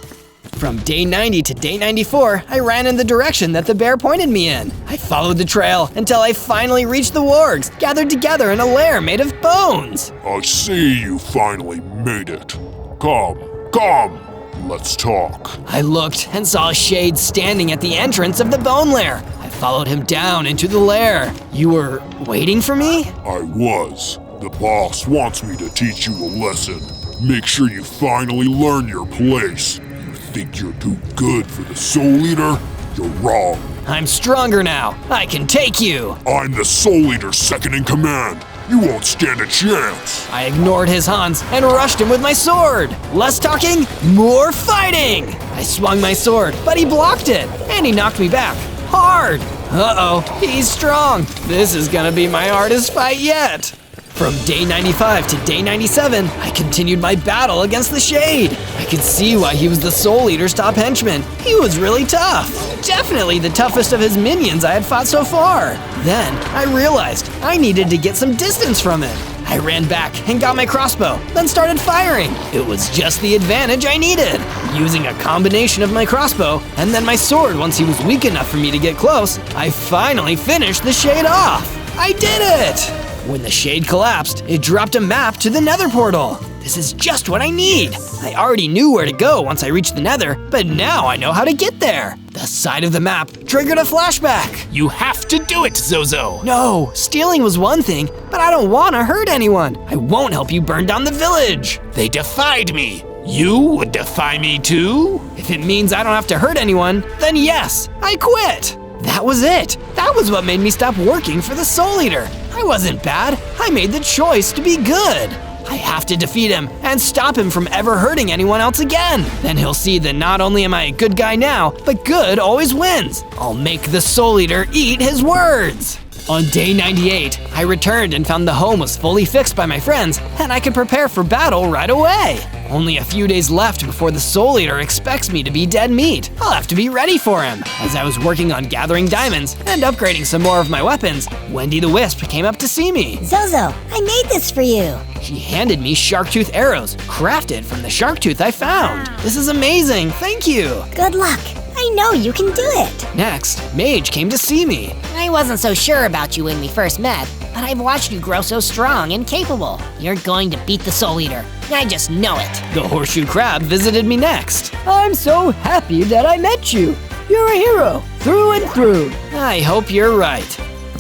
From day 90 to day 94, I ran in the direction that the bear pointed me in. I followed the trail until I finally reached the wargs, gathered together in a lair made of bones. I see you finally made it. Come, let's talk. I looked and saw a shade standing at the entrance of the bone lair. I followed him down into the lair. You were waiting for me? I was. The boss wants me to teach you a lesson. Make sure you finally learn your place. You think you're too good for the Soul Eater? You're wrong. I'm stronger now. I can take you. I'm the Soul Eater's second in command. You won't stand a chance. I ignored his haunts and rushed him with my sword. Less talking, more fighting. I swung my sword, but he blocked it, and he knocked me back. Hard. Uh-oh, he's strong. This is gonna be my hardest fight yet. From day 95 to day 97, I continued my battle against the Shade. I could see why he was the Soul Eater's top henchman. He was really tough. Definitely the toughest of his minions I had fought so far. Then, I realized I needed to get some distance from him. I ran back and got my crossbow, then started firing. It was just the advantage I needed. Using a combination of my crossbow and then my sword once he was weak enough for me to get close, I finally finished the Shade off. I did it! When the Shade collapsed, it dropped a map to the Nether portal. This is just what I need. I already knew where to go once I reached the Nether, but now I know how to get there. The side of the map triggered a flashback. You have to do it, Zozo. No, stealing was one thing, but I don't want to hurt anyone. I won't help you burn down the village. They defied me. You would defy me too? If it means I don't have to hurt anyone, then yes, I quit. That was it. That was what made me stop working for the Soul Eater. I wasn't bad. I made the choice to be good. I have to defeat him and stop him from ever hurting anyone else again. Then he'll see that not only am I a good guy now, but good always wins. I'll make the Soul Eater eat his words. On day 98, I returned and found the home was fully fixed by my friends, and I could prepare for battle right away. Only a few days left before the Soul Eater expects me to be dead meat. I'll have to be ready for him. As I was working on gathering diamonds and upgrading some more of my weapons, Wendy the Wisp came up to see me. Zozo, I made this for you. She handed me shark tooth arrows, crafted from the shark tooth I found. This is amazing, thank you. Good luck. I I know you can do it. Next, Mage came to see me. I wasn't so sure about you when we first met, but I've watched you grow so strong and capable. You're going to beat the Soul Eater. I just know it. The Horseshoe Crab visited me next. I'm so happy that I met you. You're a hero, through and through. I hope you're right.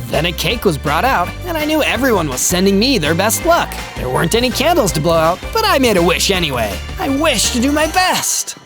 Then a cake was brought out, and I knew everyone was sending me their best luck. There weren't any candles to blow out, but I made a wish anyway. I wished to do my best.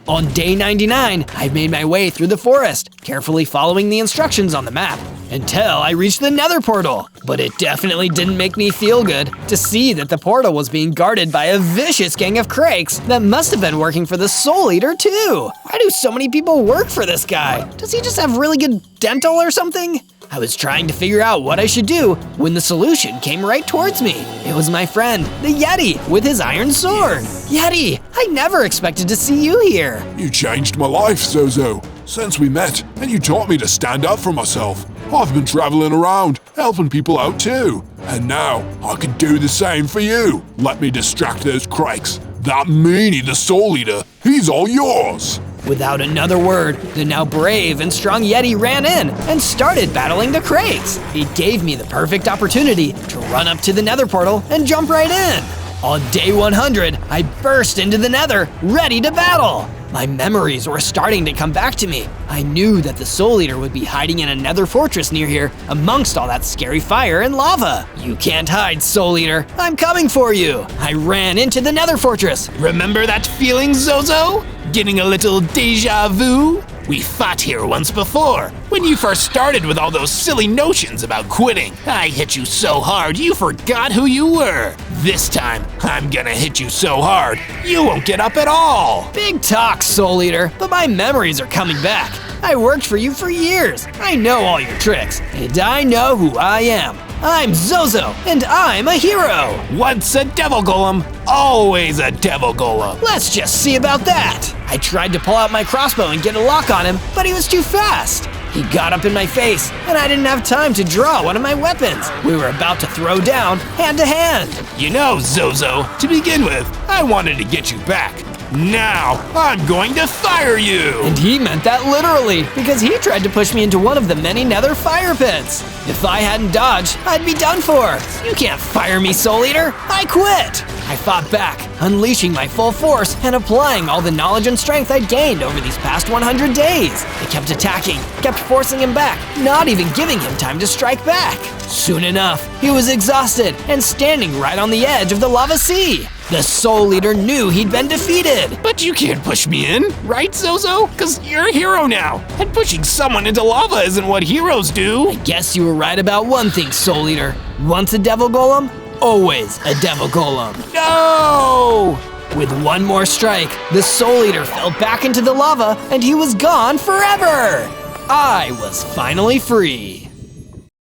On day 99, I made my way through the forest, carefully following the instructions on the map, until I reached the Nether portal. But it definitely didn't make me feel good to see that the portal was being guarded by a vicious gang of Krakes that must have been working for the Soul Eater too. Why do so many people work for this guy? Does he just have really good dental or something? I was trying to figure out what I should do when the solution came right towards me. It was my friend, the Yeti, with his iron sword. Yeti, I never expected to see you here. You changed my life, Zozo. Since we met, and you taught me to stand up for myself. I've been traveling around, helping people out too. And now, I can do the same for you. Let me distract those Krakes. That meanie, the Soul Eater, he's all yours. Without another word, the now brave and strong Yeti ran in and started battling the Krakes. It gave me the perfect opportunity to run up to the Nether portal and jump right in. On day 100, I burst into the Nether, ready to battle. My memories were starting to come back to me. I knew that the Soul Eater would be hiding in a Nether fortress near here, amongst all that scary fire and lava. You can't hide, Soul Eater. I'm coming for you. I ran into the Nether fortress. Remember that feeling, Zozo? Getting a little deja vu? We fought here once before, when you first started with all those silly notions about quitting. I hit you so hard you forgot who you were. This time, I'm gonna hit you so hard, you won't get up at all. Big talk, Soul Eater, but my memories are coming back. I worked for you for years. I know all your tricks, and I know who I am. I'm Zozo, and I'm a hero. Once a devil golem, always a devil golem. Let's just see about that. I tried to pull out my crossbow and get a lock on him, but he was too fast. He got up in my face, and I didn't have time to draw one of my weapons. We were about to throw down, hand to hand. You know, Zozo, to begin with, I wanted to get you back. Now, I'm going to fire you! And he meant that literally, because he tried to push me into one of the many Nether fire pits. If I hadn't dodged, I'd be done for. You can't fire me, Soul Eater. I quit. I fought back, unleashing my full force and applying all the knowledge and strength I'd gained over these past 100 days. I kept attacking, kept forcing him back, not even giving him time to strike back. Soon enough, he was exhausted and standing right on the edge of the lava sea. The Soul Eater knew he'd been defeated. But you can't push me in, right, Zozo? Because you're a hero now, and pushing someone into lava isn't what heroes do. I guess you were right about one thing, Soul Eater. Once a devil golem, always a devil golem. No! With one more strike, the Soul Eater fell back into the lava and he was gone forever. I was finally free.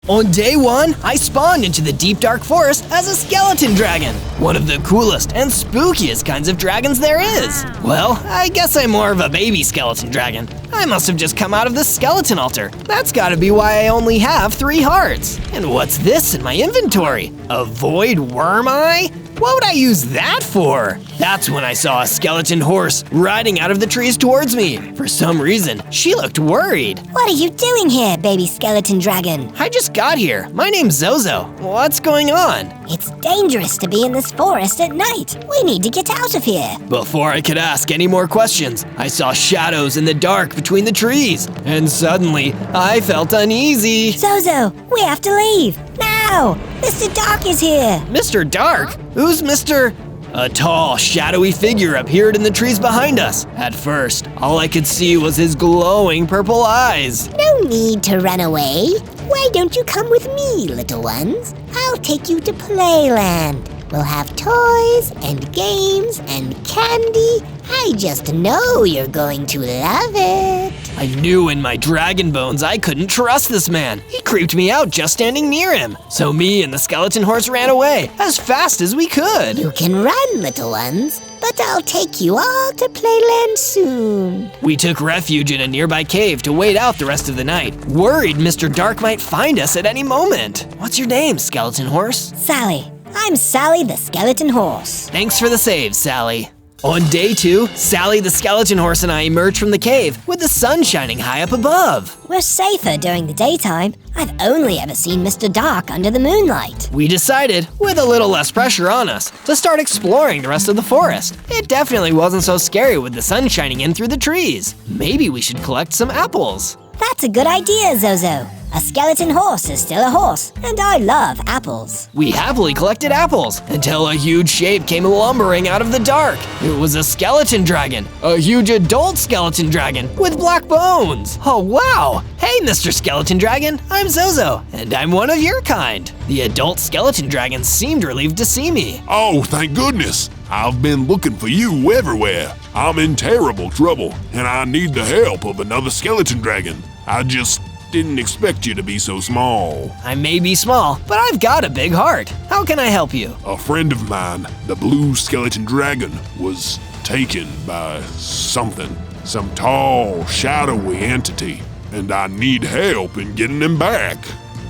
On day 1, I spawned into the deep dark forest as a skeleton dragon, one of the coolest and spookiest kinds of dragons there is. Well, I guess I'm more of a baby skeleton dragon. I must have just come out of the skeleton altar. That's gotta be why I only have 3 hearts. And what's this in my inventory? A void worm eye? What would I use that for? That's when I saw a skeleton horse riding out of the trees towards me. For some reason, she looked worried. What are you doing here, baby skeleton dragon? I just got here. My name's Zozo. What's going on? It's dangerous to be in this forest at night. We need to get out of here. Before I could ask any more questions, I saw shadows in the dark between the trees. And suddenly, I felt uneasy. Zozo, we have to leave. Now! Mr. Dark is here. Mr. Dark? Who's Mr.? A tall, shadowy figure appeared in the trees behind us. At first, all I could see was his glowing purple eyes. No need to run away. Why don't you come with me, little ones? I'll take you to Playland. We'll have toys and games and candy. I just know you're going to love it. I knew in my dragon bones I couldn't trust this man. He creeped me out just standing near him. So me and the skeleton horse ran away as fast as we could. You can run, little ones, but I'll take you all to Playland soon. We took refuge in a nearby cave to wait out the rest of the night, worried Mr. Dark might find us at any moment. What's your name, skeleton horse? Sally. I'm Sally the skeleton horse. Thanks for the save, Sally. On day 2, Sally the skeleton horse and I emerged from the cave with the sun shining high up above. We're safer during the daytime. I've only ever seen Mr. Dark under the moonlight. We decided, with a little less pressure on us, to start exploring the rest of the forest. It definitely wasn't so scary with the sun shining in through the trees. Maybe we should collect some apples. That's a good idea, Zozo. A skeleton horse is still a horse, and I love apples. We happily collected apples until a huge shape came lumbering out of the dark. It was a skeleton dragon, a huge adult skeleton dragon with black bones. Oh wow! Hey Mr. Skeleton Dragon, I'm Zozo, and I'm one of your kind. The adult skeleton dragon seemed relieved to see me. Oh, thank goodness. I've been looking for you everywhere. I'm in terrible trouble, and I need the help of another skeleton dragon. I just didn't expect you to be so small. I may be small, but I've got a big heart. How can I help you? A friend of mine, the blue skeleton dragon, was taken by something. Some tall, shadowy entity, and I need help in getting him back.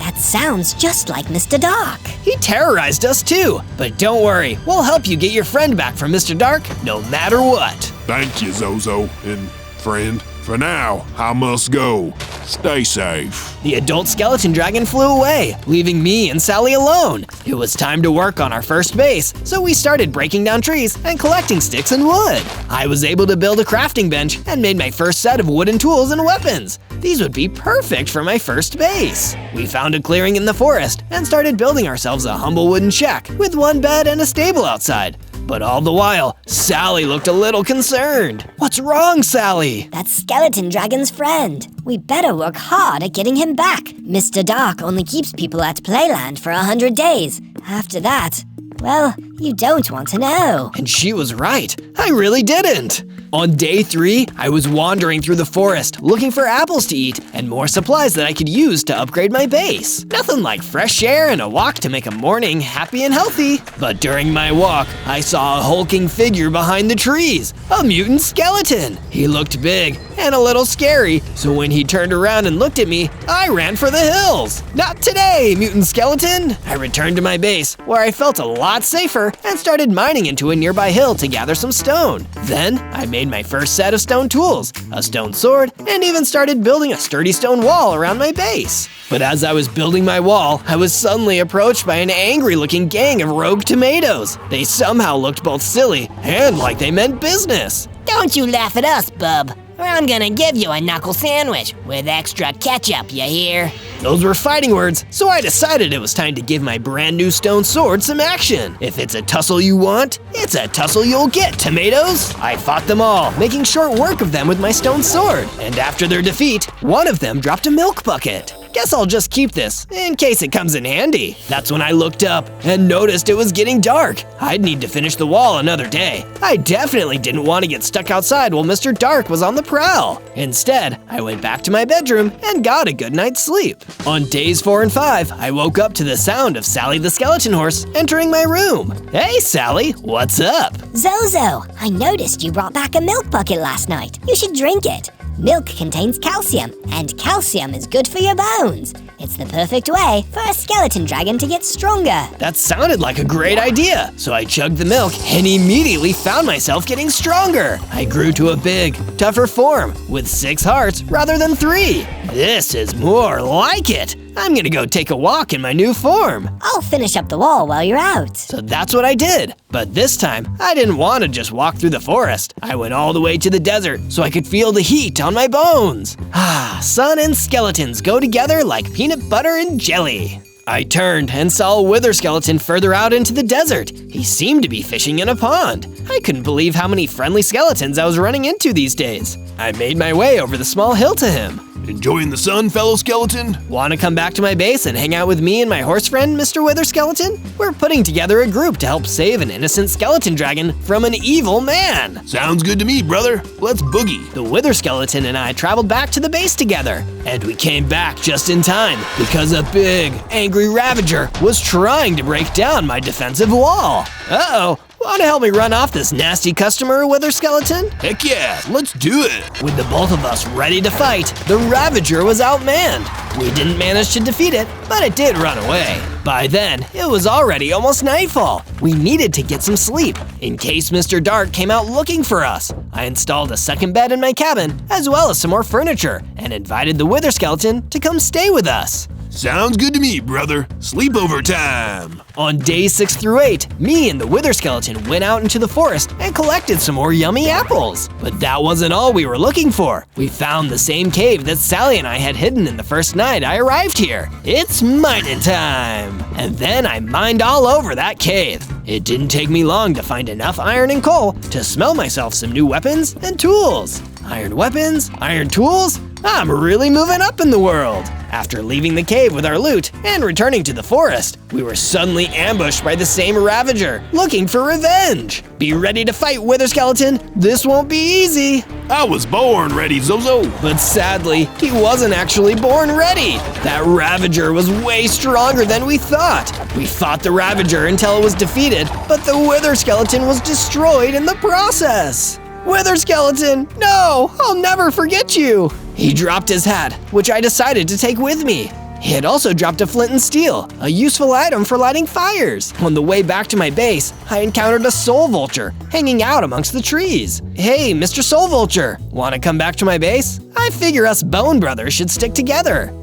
That sounds just like Mr. Dark. He terrorized us too, but don't worry, we'll help you get your friend back from Mr. Dark no matter what. Thank you, Zozo, and friend. For now, I must go. Stay safe. The adult skeleton dragon flew away, leaving me and Sally alone. It was time to work on our first base, so we started breaking down trees and collecting sticks and wood. I was able to build a crafting bench and made my first set of wooden tools and weapons. These would be perfect for my first base. We found a clearing in the forest and started building ourselves a humble wooden shack with one bed and a stable outside. But all the while, Sally looked a little concerned. What's wrong, Sally? That's skeleton dragon's friend. We better work hard at getting him back. Mr. Dark only keeps people at Playland for 100 days. After that, well, you don't want to know. And she was right. I really didn't. On day 3, I was wandering through the forest looking for apples to eat and more supplies that I could use to upgrade my base. Nothing like fresh air and a walk to make a morning happy and healthy. But during my walk, I saw a hulking figure behind the trees, a mutant skeleton. He looked big and a little scary, so when he turned around and looked at me, I ran for the hills. Not today, mutant skeleton. I returned to my base, where I felt a lot safer and started mining into a nearby hill to gather some stone. Then, I made my first set of stone tools, a stone sword, and even started building a sturdy stone wall around my base. But as I was building my wall, I was suddenly approached by an angry-looking gang of rogue tomatoes. They somehow looked both silly and like they meant business. Don't you laugh at us, bub, or I'm gonna give you a knuckle sandwich with extra ketchup, you hear? Those were fighting words, so I decided it was time to give my brand new stone sword some action. If it's a tussle you want, it's a tussle you'll get, tomatoes! I fought them all, making short work of them with my stone sword. And after their defeat, one of them dropped a milk bucket. Guess I'll just keep this, in case it comes in handy. That's when I looked up and noticed it was getting dark. I'd need to finish the wall another day. I definitely didn't want to get stuck outside while Mr. Dark was on the prowl. Instead, I went back to my bedroom and got a good night's sleep. On days 4 and 5, I woke up to the sound of Sally the skeleton horse entering my room. Hey Sally, what's up? Zozo, I noticed you brought back a milk bucket last night. You should drink it. Milk contains calcium, and calcium is good for your bones. It's the perfect way for a skeleton dragon to get stronger. That sounded like a great idea, so I chugged the milk and immediately found myself getting stronger. I grew to a big, tougher form with 6 hearts rather than 3. This is more like it. I'm gonna go take a walk in my new form. I'll finish up the wall while you're out. So that's what I did. But this time, I didn't want to just walk through the forest. I went all the way to the desert so I could feel the heat on my bones. Sun and skeletons go together like peanut butter and jelly. I turned and saw a wither skeleton further out into the desert. He seemed to be fishing in a pond. I couldn't believe how many friendly skeletons I was running into these days. I made my way over the small hill to him. Enjoying the sun, fellow skeleton? Want to come back to my base and hang out with me and my horse friend, Mr. Wither Skeleton? We're putting together a group to help save an innocent skeleton dragon from an evil man. Sounds good to me, brother. Let's boogie. The Wither Skeleton and I traveled back to the base together, and we came back just in time because a big, angry Ravager was trying to break down my defensive wall. Uh-oh. Want to help me run off this nasty customer, Wither Skeleton? Heck yeah, let's do it. With the both of us ready to fight, the Ravager was outmanned. We didn't manage to defeat it, but it did run away. By then, it was already almost nightfall. We needed to get some sleep, in case Mr. Dark came out looking for us. I installed a second bed in my cabin, as well as some more furniture, and invited the Wither Skeleton to come stay with us. Sounds good to me, brother. Sleepover time. On days 6 through 8, me and the Wither Skeleton went out into the forest and collected some more yummy apples. But that wasn't all we were looking for. We found the same cave that Sally and I had hidden in the first night I arrived here. It's mining time! And then I mined all over that cave. It didn't take me long to find enough iron and coal to smell myself some new weapons and tools. Iron weapons, iron tools, I'm really moving up in the world. After leaving the cave with our loot and returning to the forest, we were suddenly ambushed by the same Ravager, looking for revenge. Be ready to fight, Wither Skeleton. This won't be easy. I was born ready, Zozo. But sadly, he wasn't actually born ready. That Ravager was way stronger than we thought. We fought the Ravager until it was defeated, but the Wither Skeleton was destroyed in the process. Wither Skeleton, no, I'll never forget you. He dropped his hat, which I decided to take with me. He had also dropped a flint and steel, a useful item for lighting fires. On the way back to my base, I encountered a soul vulture hanging out amongst the trees. Hey, Mr. Soul Vulture, wanna come back to my base? I figure us Bone Brothers should stick together.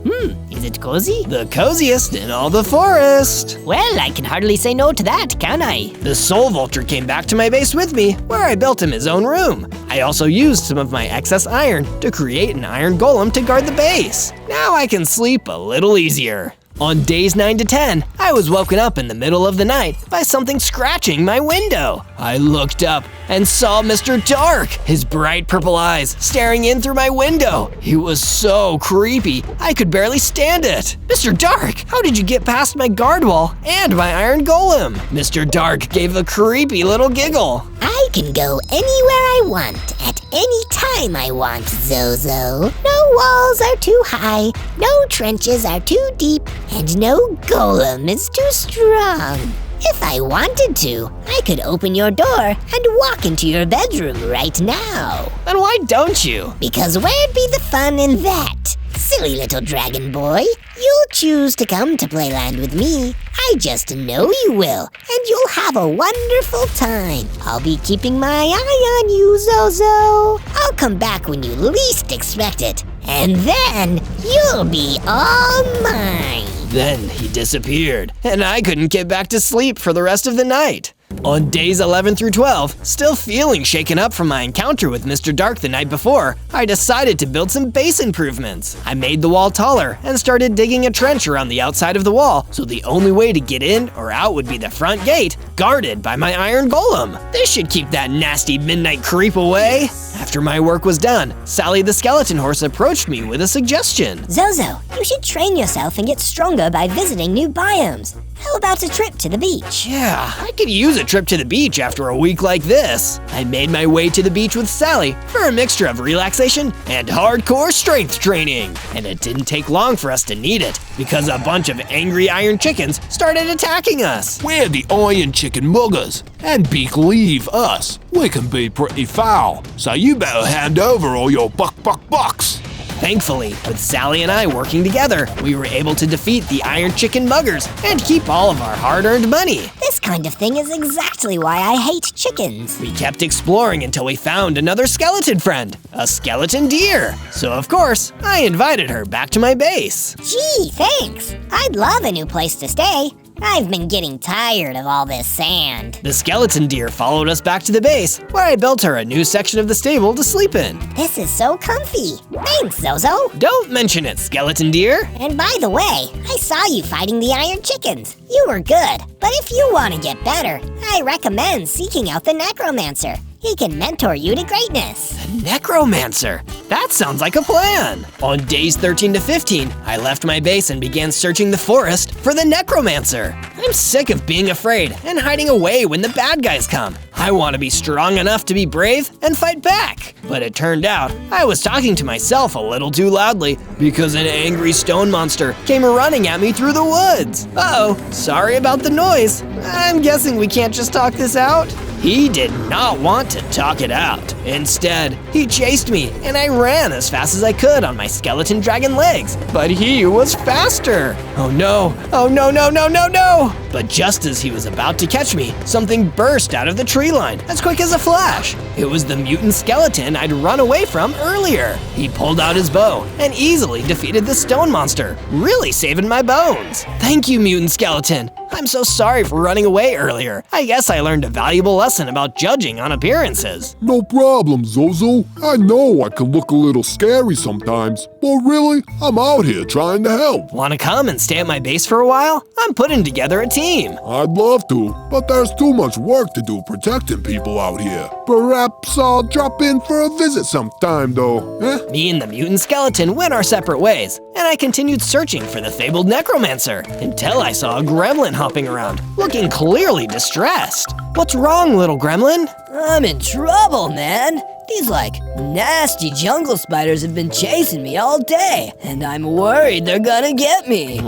Is it cozy? The coziest in all the forest. Well, I can hardly say no to that, can I? The Soul Vulture came back to my base with me, where I built him his own room. I also used some of my excess iron to create an iron golem to guard the base. Now I can sleep a little easier. On days 9 to 10, I was woken up in the middle of the night by something scratching my window. I looked up and saw Mr. Dark, his bright purple eyes staring in through my window. He was so creepy, I could barely stand it. Mr. Dark, how did you get past my guard wall and my iron golem? Mr. Dark gave a creepy little giggle. I can go anywhere I want, at any time I want, Zozo. No walls are too high, no trenches are too deep, and no golem is too strong. If I wanted to, I could open your door and walk into your bedroom right now. Then why don't you? Because where'd be the fun in that? Silly little dragon boy, you'll choose to come to Playland with me. I just know you will, and you'll have a wonderful time. I'll be keeping my eye on you, Zozo. I'll come back when you least expect it, and then you'll be all mine. Then he disappeared, and I couldn't get back to sleep for the rest of the night. On days 11 through 12, still feeling shaken up from my encounter with Mr. Dark the night before, I decided to build some base improvements. I made the wall taller and started digging a trench around the outside of the wall, so the only way to get in or out would be the front gate, guarded by my iron golem. This should keep that nasty midnight creep away. After my work was done, Sally the skeleton horse approached me with a suggestion. Zozo, you should train yourself and get stronger by visiting new biomes. How about a trip to the beach? Yeah, I could use a trip to the beach after a week like this. I made my way to the beach with Sally for a mixture of relaxation and hardcore strength training. And it didn't take long for us to need it, because a bunch of angry iron chickens started attacking us. We're the Iron Chicken Muggers, and believe us, we can be pretty foul. So you better hand over all your bucks. Thankfully, with Sally and I working together, we were able to defeat the Iron Chicken Muggers and keep all of our hard-earned money. This kind of thing is exactly why I hate chickens. We kept exploring until we found another skeleton friend, a skeleton deer. So of course, I invited her back to my base. Gee, thanks. I'd love a new place to stay. I've been getting tired of all this sand. The skeleton deer followed us back to the base, where I built her a new section of the stable to sleep in. This is so comfy. Thanks, Zozo. Don't mention it, skeleton deer. And by the way, I saw you fighting the iron chickens. You were good, but if you want to get better, I recommend seeking out the necromancer. He can mentor you to greatness. The necromancer? That sounds like a plan. On days 13 to 15, I left my base and began searching the forest for the necromancer. I'm sick of being afraid and hiding away when the bad guys come. I want to be strong enough to be brave and fight back. But it turned out I was talking to myself a little too loudly because an angry stone monster came running at me through the woods. Uh-oh, sorry about the noise. I'm guessing we can't just talk this out. He did not want to talk it out. Instead, he chased me, and I ran as fast as I could on my skeleton dragon legs. But he was faster. Oh no, oh no, no, no, no, no! But just as he was about to catch me, something burst out of the tree line, as quick as a flash. It was the mutant skeleton I'd run away from earlier. He pulled out his bow and easily defeated the stone monster, really saving my bones. Thank you, mutant skeleton. I'm so sorry for running away earlier. I guess I learned a valuable lesson about judging on appearances. No problem, Zozo. I know I can look a little scary sometimes, but really, I'm out here trying to help. Want to come and stay at my base for a while? I'm putting together a team. I'd love to, but there's too much work to do protecting people out here. Perhaps I'll drop in for a visit sometime, though, eh? Me and the mutant skeleton went our separate ways, and I continued searching for the fabled necromancer until I saw a gremlin hopping around, looking clearly distressed. What's wrong, little gremlin? I'm in trouble, man. These, nasty jungle spiders have been chasing me all day, and I'm worried they're gonna get me.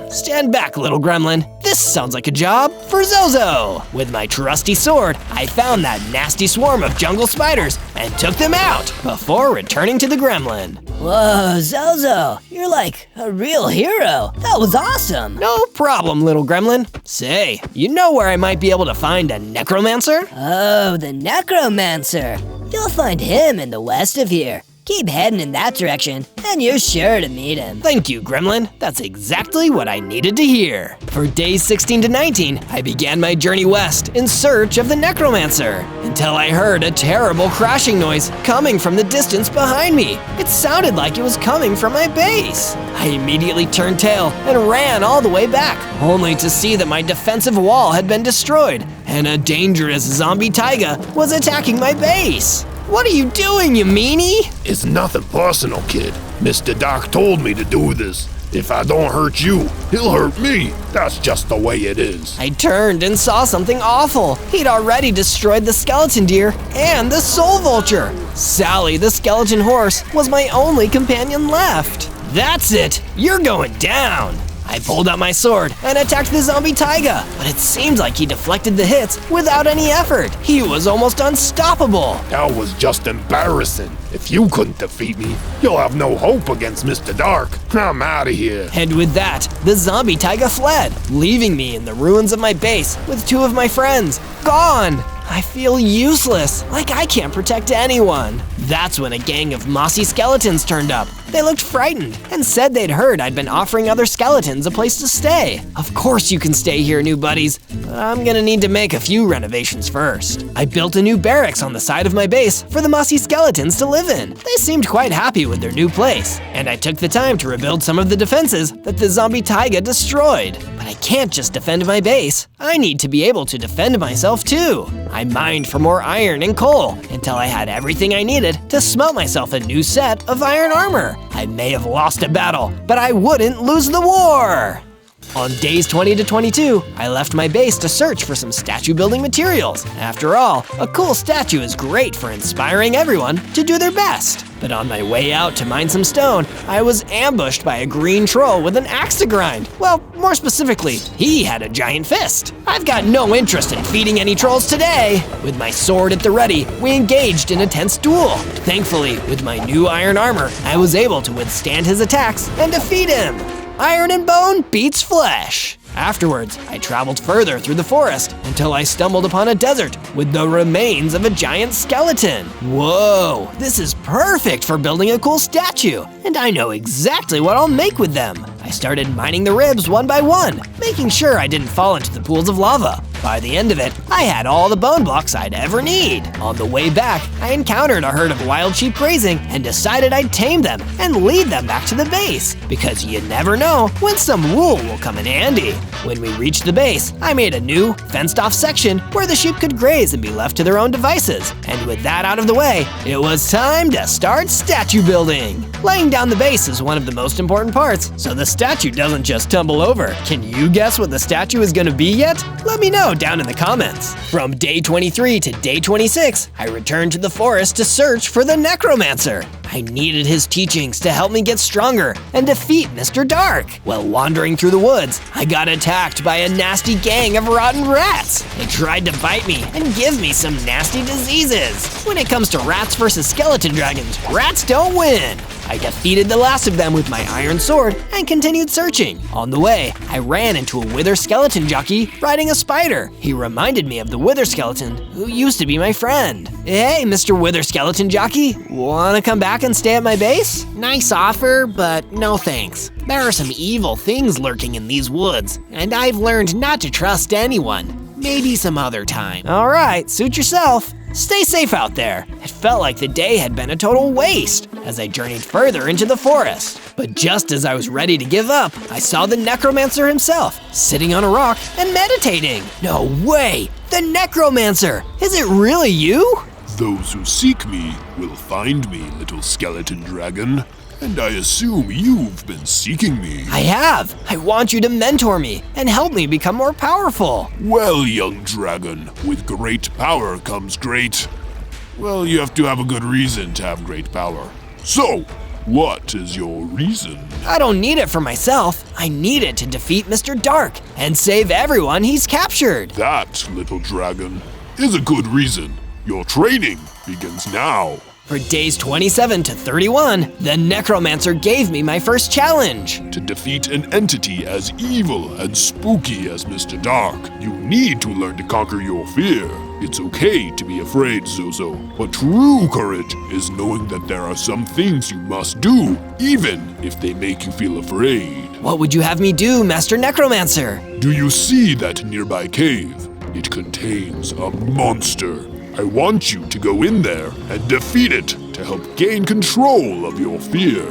Stand back, little gremlin. This sounds like a job for Zozo. With my trusty sword, I found that nasty swarm of jungle spiders and took them out before returning to the gremlin. Whoa, Zozo, you're like a real hero. That was awesome. No problem, little gremlin. Say, you know where I might be able to find a necromancer? Oh, the necromancer. You'll find him in the west of here. Keep heading in that direction, and you're sure to meet him. Thank you, gremlin. That's exactly what I needed to hear. For days 16 to 19, I began my journey west in search of the necromancer, until I heard a terrible crashing noise coming from the distance behind me. It sounded like it was coming from my base. I immediately turned tail and ran all the way back, only to see that my defensive wall had been destroyed, and a dangerous zombie taiga was attacking my base. What are you doing, you meanie? It's nothing personal, kid. Mr. Doc told me to do this. If I don't hurt you, he'll hurt me. That's just the way it is. I turned and saw something awful. He'd already destroyed the skeleton deer and the soul vulture. Sally, the skeleton horse, was my only companion left. That's it. You're going down. I pulled out my sword and attacked the zombie taiga, but it seemed like he deflected the hits without any effort. He was almost unstoppable. That was just embarrassing. If you couldn't defeat me, you'll have no hope against Mr. Dark. I'm out of here. And with that, the zombie taiga fled, leaving me in the ruins of my base with two of my friends. Gone! I feel useless, like I can't protect anyone. That's when a gang of mossy skeletons turned up. They looked frightened and said they'd heard I'd been offering other skeletons a place to stay. Of course you can stay here, new buddies, but I'm gonna need to make a few renovations first. I built a new barracks on the side of my base for the mossy skeletons to live in. They seemed quite happy with their new place, and I took the time to rebuild some of the defenses that the zombie taiga destroyed. But I can't just defend my base. I need to be able to defend myself too. I mined for more iron and coal until I had everything I needed to smelt myself a new set of iron armor. I may have lost a battle, but I wouldn't lose the war! On days 20 to 22, I left my base to search for some statue building materials. After all, a cool statue is great for inspiring everyone to do their best. But on my way out to mine some stone, I was ambushed by a green troll with an axe to grind. Well, more specifically, he had a giant fist. I've got no interest in feeding any trolls today. With my sword at the ready, we engaged in a tense duel. Thankfully, with my new iron armor, I was able to withstand his attacks and defeat him. Iron and bone beats flesh. Afterwards, I traveled further through the forest until I stumbled upon a desert with the remains of a giant skeleton. Whoa, this is perfect for building a cool statue, and I know exactly what I'll make with them. I started mining the ribs one by one, making sure I didn't fall into the pools of lava. By the end of it, I had all the bone blocks I'd ever need. On the way back, I encountered a herd of wild sheep grazing and decided I'd tame them and lead them back to the base, because you never know when some wool will come in handy. When we reached the base, I made a new, fenced-off section where the sheep could graze and be left to their own devices. And with that out of the way, it was time to start statue building. Laying down the base is one of the most important parts, so the statue doesn't just tumble over. Can you guess what the statue is gonna be yet? Let me know know down in the comments. From day 23 to day 26, I returned to the forest to search for the necromancer. I needed his teachings to help me get stronger and defeat Mr. Dark. While wandering through the woods, I got attacked by a nasty gang of rotten rats. They tried to bite me and give me some nasty diseases. When it comes to rats versus skeleton dragons, rats don't win. I defeated the last of them with my iron sword and continued searching. On the way, I ran into a wither skeleton jockey riding a spider. He reminded me of the wither skeleton who used to be my friend. Hey, Mr. Wither skeleton jockey, wanna come back and stay at my base? Nice offer, but no thanks. There are some evil things lurking in these woods, and I've learned not to trust anyone. Maybe some other time. All right, suit yourself. Stay safe out there. It felt like the day had been a total waste as I journeyed further into the forest. But just as I was ready to give up, I saw the necromancer himself sitting on a rock and meditating. No way! The necromancer! Is it really you? Those who seek me will find me, little skeleton dragon. And I assume you've been seeking me. I have. I want you to mentor me and help me become more powerful. Well, young dragon, with great power comes great... Well, you have to have a good reason to have great power. So, what is your reason? I don't need it for myself. I need it to defeat Mr. Dark and save everyone he's captured. That, little dragon, is a good reason. Your training begins now. For days 27 to 31, the necromancer gave me my first challenge. To defeat an entity as evil and spooky as Mr. Dark, you need to learn to conquer your fear. It's okay to be afraid, Zozo, but true courage is knowing that there are some things you must do, even if they make you feel afraid. What would you have me do, Master Necromancer? Do you see that nearby cave? It contains a monster. I want you to go in there and defeat it to help gain control of your fear.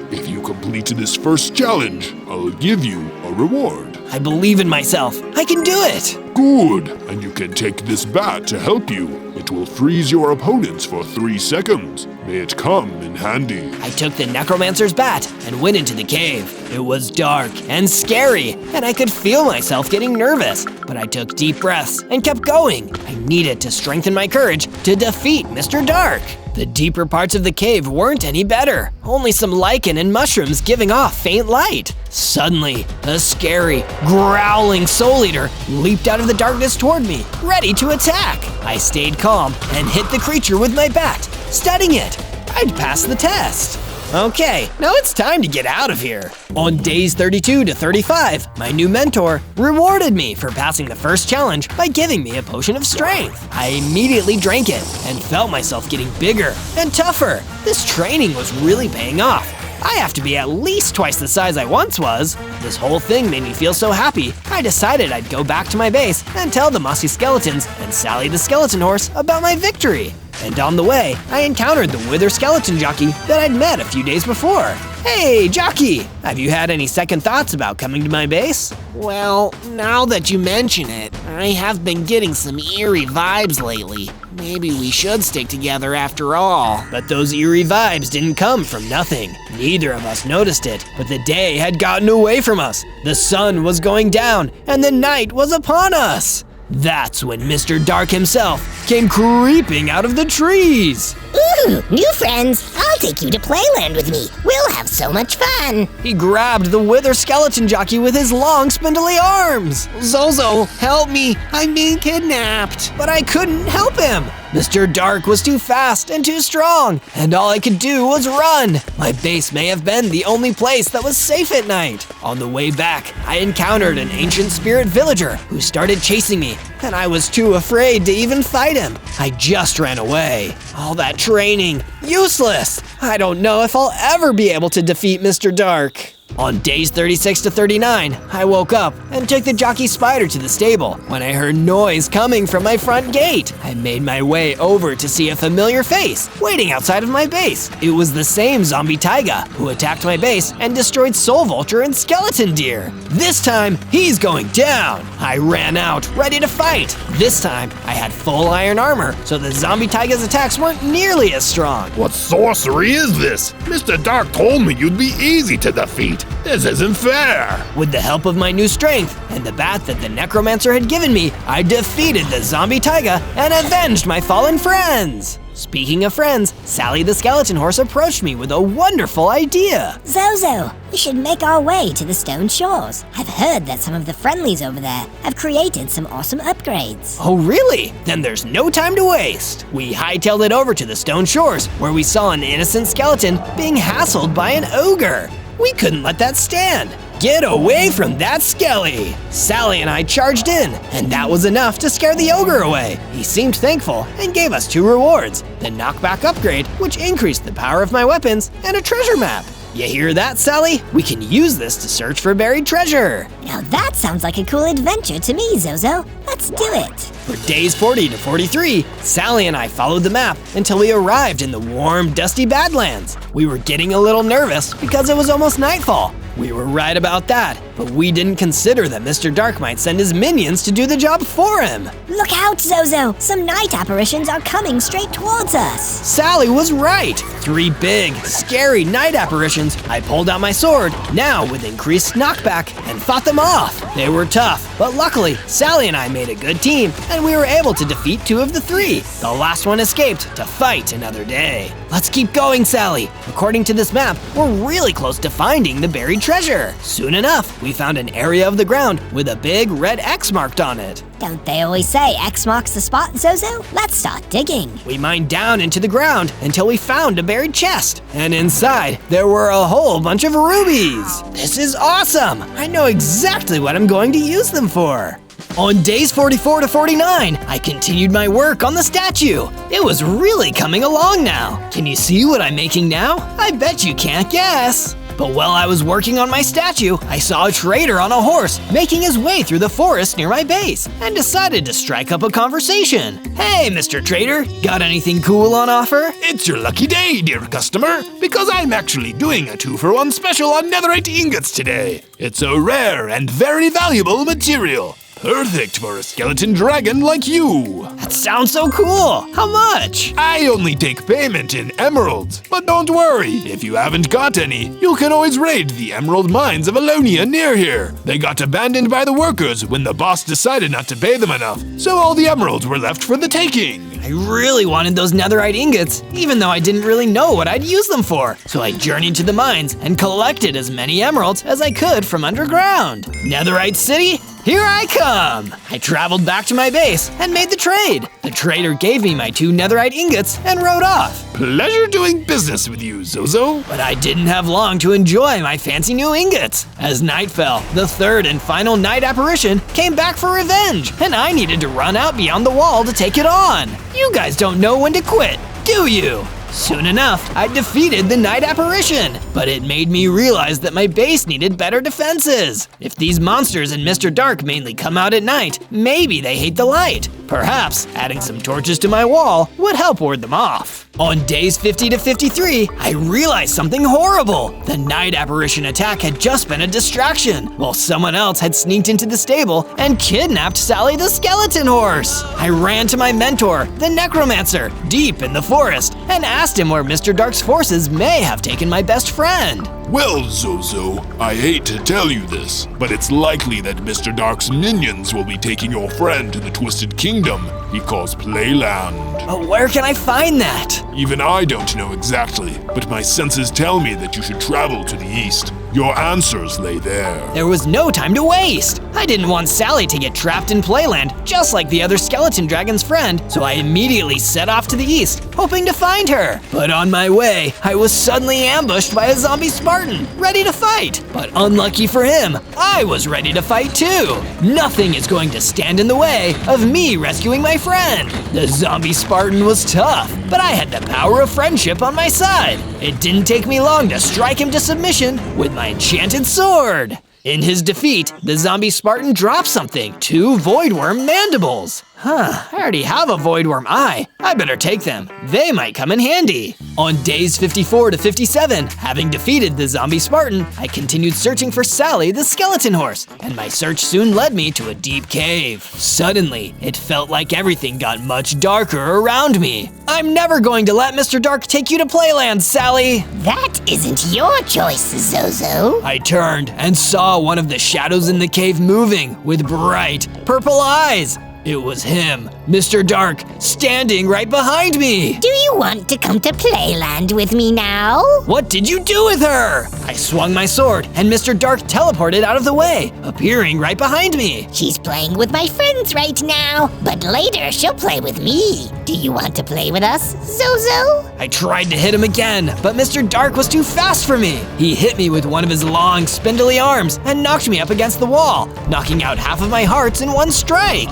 If you complete this first challenge, I'll give you a reward. I believe in myself. I can do it. Good, and you can take this bat to help you. It will freeze your opponents for 3 seconds. May it come in handy. I took the necromancer's bat and went into the cave. It was dark and scary, and I could feel myself getting nervous, but I took deep breaths and kept going. I needed to strengthen my courage to defeat Mr. Dark. The deeper parts of the cave weren't any better, only some lichen and mushrooms giving off faint light. Suddenly, a scary, growling Soul Eater leaped out of the darkness toward me, ready to attack. I stayed calm and hit the creature with my bat, studying it. I'd passed the test. Okay, now it's time to get out of here. On days 32 to 35, my new mentor rewarded me for passing the first challenge by giving me a potion of strength. I immediately drank it and felt myself getting bigger and tougher. This training was really paying off. I have to be at least twice the size I once was. This whole thing made me feel so happy, I decided I'd go back to my base and tell the mossy skeletons and Sally the skeleton horse about my victory. And on the way, I encountered the wither skeleton jockey that I'd met a few days before. Hey, jockey! Have you had any second thoughts about coming to my base? Well, now that you mention it, I have been getting some eerie vibes lately. Maybe we should stick together after all. But those eerie vibes didn't come from nothing. Neither of us noticed it, but the day had gotten away from us. The sun was going down, and the night was upon us. That's when Mr. Dark himself came creeping out of the trees. Ooh, new friends! I'll take you to Playland with me. We'll have so much fun. He grabbed the wither skeleton jockey with his long, spindly arms. Zozo, help me! I'm being kidnapped! But I couldn't help him. Mr. Dark was too fast and too strong, and all I could do was run. My base may have been the only place that was safe at night. On the way back, I encountered an ancient spirit villager who started chasing me, and I was too afraid to even fight him. I just ran away. All that training, useless. I don't know if I'll ever be able to defeat Mr. Dark. On days 36 to 39, I woke up and took the jockey spider to the stable when I heard noise coming from my front gate. I made my way over to see a familiar face waiting outside of my base. It was the same zombie taiga who attacked my base and destroyed Soul Vulture and Skeleton Deer. This time, he's going down. I ran out, ready to fight. This time, I had full iron armor, so the zombie taiga's attacks weren't nearly as strong. What sorcery is this? Mr. Dark told me you'd be easy to defeat. defeat. This isn't fair. With the help of my new strength and the bat that the necromancer had given me, I defeated the zombie taiga and avenged my fallen friends. Speaking of friends, Sally the skeleton horse approached me with a wonderful idea. Zozo, we should make our way to the Stone Shores. I've heard that some of the friendlies over there have created some awesome upgrades. Oh really? Then there's no time to waste. We hightailed it over to the Stone Shores, where we saw an innocent skeleton being hassled by an ogre. We couldn't let that stand. Get away from that skelly! Sally and I charged in, and that was enough to scare the ogre away. He seemed thankful and gave us 2 rewards, the knockback upgrade, which increased the power of my weapons, and a treasure map. You hear that, Sally? We can use this to search for buried treasure. Now that sounds like a cool adventure to me, Zozo. Let's do it. For days 40 to 43, Sally and I followed the map until we arrived in the warm, dusty Badlands. We were getting a little nervous because it was almost nightfall. We were right about that, but we didn't consider that Mr. Dark might send his minions to do the job for him. Look out, Zozo! Some night apparitions are coming straight towards us. Sally was right. 3 big, scary night apparitions. I pulled out my sword, now with increased knockback, and fought them off. They were tough, but luckily, Sally and I made a good team, and we were able to defeat 2 of the 3. The last one escaped to fight another day. Let's keep going, Sally. According to this map, we're really close to finding the buried treasure. Soon enough, we found an area of the ground with a big red X marked on it. Don't they always say X marks the spot, Zozo? Let's start digging. We mined down into the ground until we found a buried chest. And inside, there were a whole bunch of rubies. This is awesome. I know exactly what I'm going to use them for. On days 44 to 49, I continued my work on the statue. It was really coming along now. Can you see what I'm making now? I bet you can't guess. But while I was working on my statue, I saw a trader on a horse making his way through the forest near my base and decided to strike up a conversation. Hey, Mr. Trader, got anything cool on offer? It's your lucky day, dear customer, because I'm actually doing a 2-for-1 special on netherite ingots today. It's a rare and very valuable material. Perfect for a skeleton dragon like you. That sounds so cool. How much? I only take payment in emeralds. But don't worry, if you haven't got any, you can always raid the emerald mines of Alonia near here. They got abandoned by the workers when the boss decided not to pay them enough, so all the emeralds were left for the taking. I really wanted those netherite ingots, even though I didn't really know what I'd use them for. So I journeyed to the mines and collected as many emeralds as I could from underground. Netherite City? Here I come! I traveled back to my base and made the trade. The trader gave me my 2 netherite ingots and rode off. Pleasure doing business with you, Zozo. But I didn't have long to enjoy my fancy new ingots. As night fell, the 3rd and final night apparition came back for revenge, and I needed to run out beyond the wall to take it on. You guys don't know when to quit, do you? Soon enough, I defeated the night apparition, but it made me realize that my base needed better defenses. If these monsters in Mr. Dark mainly come out at night, maybe they hate the light. Perhaps adding some torches to my wall would help ward them off. On days 50 to 53, I realized something horrible. The night apparition attack had just been a distraction, while someone else had sneaked into the stable and kidnapped Sally the skeleton horse. I ran to my mentor, the necromancer, deep in the forest, and asked him where Mr. Dark's forces may have taken my best friend. Well, Zozo, I hate to tell you this, but it's likely that Mr. Dark's minions will be taking your friend to the Twisted Kingdom he calls Playland. But where can I find that? Even I don't know exactly, but my senses tell me that you should travel to the east. Your answers lay there. There was no time to waste. I didn't want Sally to get trapped in Playland, just like the other skeleton dragon's friend, so I immediately set off to the east, hoping to find her. But on my way, I was suddenly ambushed by a zombie Spartan, ready to fight. But unlucky for him, I was ready to fight too. Nothing is going to stand in the way of me rescuing my friend. The zombie Spartan was tough, but I had the power of friendship on my side. It didn't take me long to strike him to submission with my enchanted sword. In his defeat, the zombie Spartan dropped something, 2 voidworm mandibles. I already have a void worm eye. I better take them. They might come in handy. On days 54 to 57, having defeated the zombie Spartan, I continued searching for Sally the skeleton horse, and my search soon led me to a deep cave. Suddenly, it felt like everything got much darker around me. I'm never going to let Mr. Dark take you to Playland, Sally! That isn't your choice, Zozo. I turned and saw one of the shadows in the cave moving with bright purple eyes. It was him, Mr. Dark, standing right behind me. Do you want to come to Playland with me now? What did you do with her? I swung my sword and Mr. Dark teleported out of the way, appearing right behind me. She's playing with my friends right now, but later she'll play with me. Do you want to play with us, Zozo? I tried to hit him again, but Mr. Dark was too fast for me. He hit me with one of his long, spindly arms and knocked me up against the wall, knocking out half of my hearts in one strike.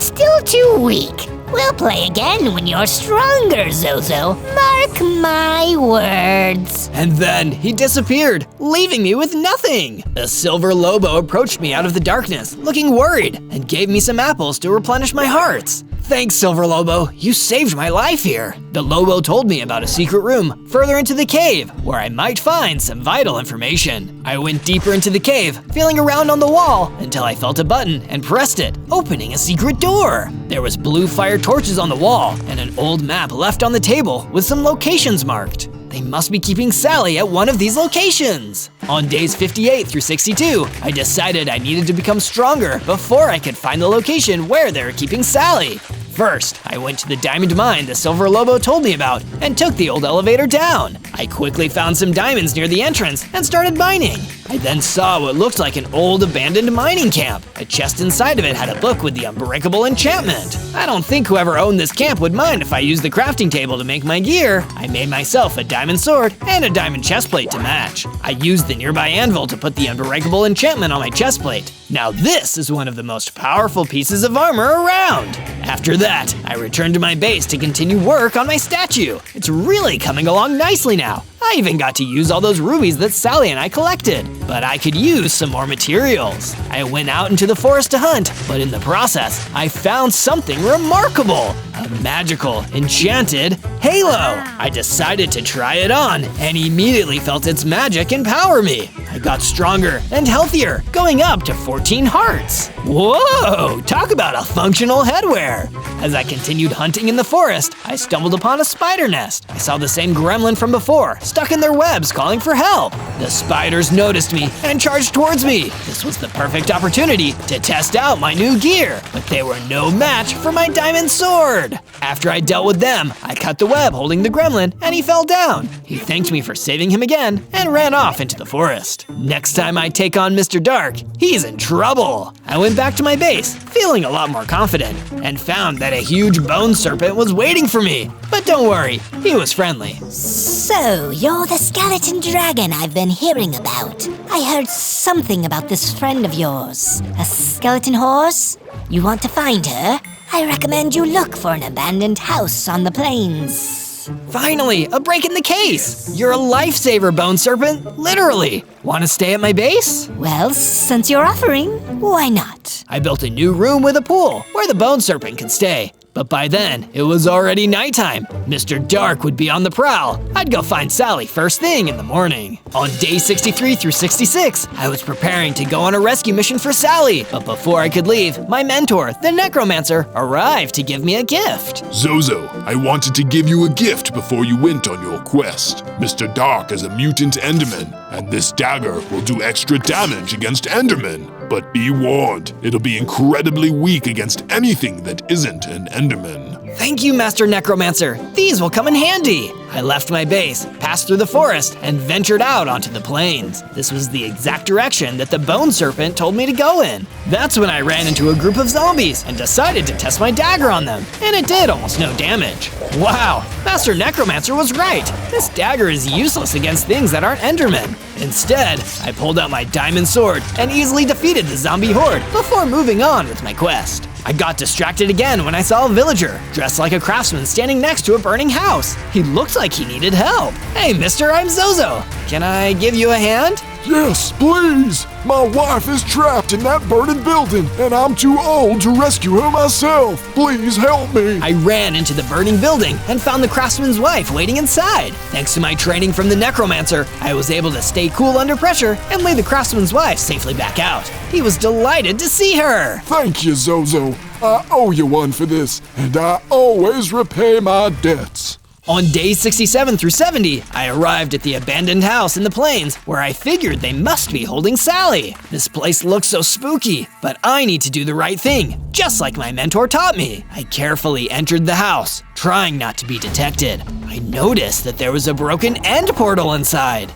Still too weak. We'll play again when you're stronger, Zozo. Mark my words. And then he disappeared, leaving me with nothing. A silver Lobo approached me out of the darkness, looking worried, and gave me some apples to replenish my hearts. Thanks, Silver Lobo. You saved my life here. The Lobo told me about a secret room further into the cave where I might find some vital information. I went deeper into the cave, feeling around on the wall until I felt a button and pressed it, opening a secret door. There was blue fire torches on the wall and an old map left on the table with some locations marked. They must be keeping Sally at one of these locations. On days 58 through 62, I decided I needed to become stronger before I could find the location where they were keeping Sally. First, I went to the diamond mine the Silver Lobo told me about and took the old elevator down. I quickly found some diamonds near the entrance and started mining. I then saw what looked like an old abandoned mining camp. A chest inside of it had a book with the unbreakable enchantment. I don't think whoever owned this camp would mind if I used the crafting table to make my gear. I made myself a diamond sword and a diamond chestplate to match. I used the nearby anvil to put the unbreakable enchantment on my chestplate. Now this is one of the most powerful pieces of armor around. After that, I returned to my base to continue work on my statue. It's really coming along nicely now. I even got to use all those rubies that Sally and I collected, but I could use some more materials. I went out into the forest to hunt, but in the process, I found something remarkable. A magical, enchanted halo. I decided to try it on and immediately felt its magic empower me. I got stronger and healthier, going up to 14 hearts. Whoa, talk about a functional headwear. As I continued hunting in the forest, I stumbled upon a spider nest. I saw the same gremlin from before, stuck in their webs calling for help. The spiders noticed me and charged towards me. This was the perfect opportunity to test out my new gear, but they were no match for my diamond sword. After I dealt with them, I cut the web holding the gremlin and he fell down. He thanked me for saving him again and ran off into the forest. Next time I take on Mr. Dark, he's in trouble. I went back to my base, feeling a lot more confident, and found that a huge bone serpent was waiting for me. But don't worry, he was friendly. So, you're the skeleton dragon I've been hearing about. I heard something about this friend of yours. A skeleton horse? You want to find her? I recommend you look for an abandoned house on the plains. Finally, a break in the case. You're a lifesaver, Bone Serpent, literally. Want to stay at my base? Well, since you're offering, why not? I built a new room with a pool where the Bone Serpent can stay. But by then, it was already nighttime. Mr. Dark would be on the prowl. I'd go find Sally first thing in the morning. On day 63 through 66, I was preparing to go on a rescue mission for Sally. But before I could leave, my mentor, the Necromancer, arrived to give me a gift. Zozo, I wanted to give you a gift before you went on your quest. Mr. Dark is a mutant Enderman, and this dagger will do extra damage against Endermen. But be warned, it'll be incredibly weak against anything that isn't an Enderman. Thank you, Master Necromancer. These will come in handy. I left my base, passed through the forest, and ventured out onto the plains. This was the exact direction that the Bone Serpent told me to go in. That's when I ran into a group of zombies and decided to test my dagger on them, and it did almost no damage. Wow, Master Necromancer was right. This dagger is useless against things that aren't Endermen. Instead, I pulled out my diamond sword and easily defeated the zombie horde before moving on with my quest. I got distracted again when I saw a villager, dressed like a craftsman standing next to a burning house. He looked like he needed help. Hey mister, I'm Zozo. Can I give you a hand? Yes, please! My wife is trapped in that burning building, and I'm too old to rescue her myself. Please help me! I ran into the burning building and found the craftsman's wife waiting inside. Thanks to my training from the necromancer, I was able to stay cool under pressure and lead the craftsman's wife safely back out. He was delighted to see her. Thank you, Zozo. I owe you one for this, and I always repay my debts. On days 67 through 70, I arrived at the abandoned house in the plains where I figured they must be holding Sally. This place looks so spooky, but I need to do the right thing, just like my mentor taught me. I carefully entered the house, trying not to be detected. I noticed that there was a broken end portal inside.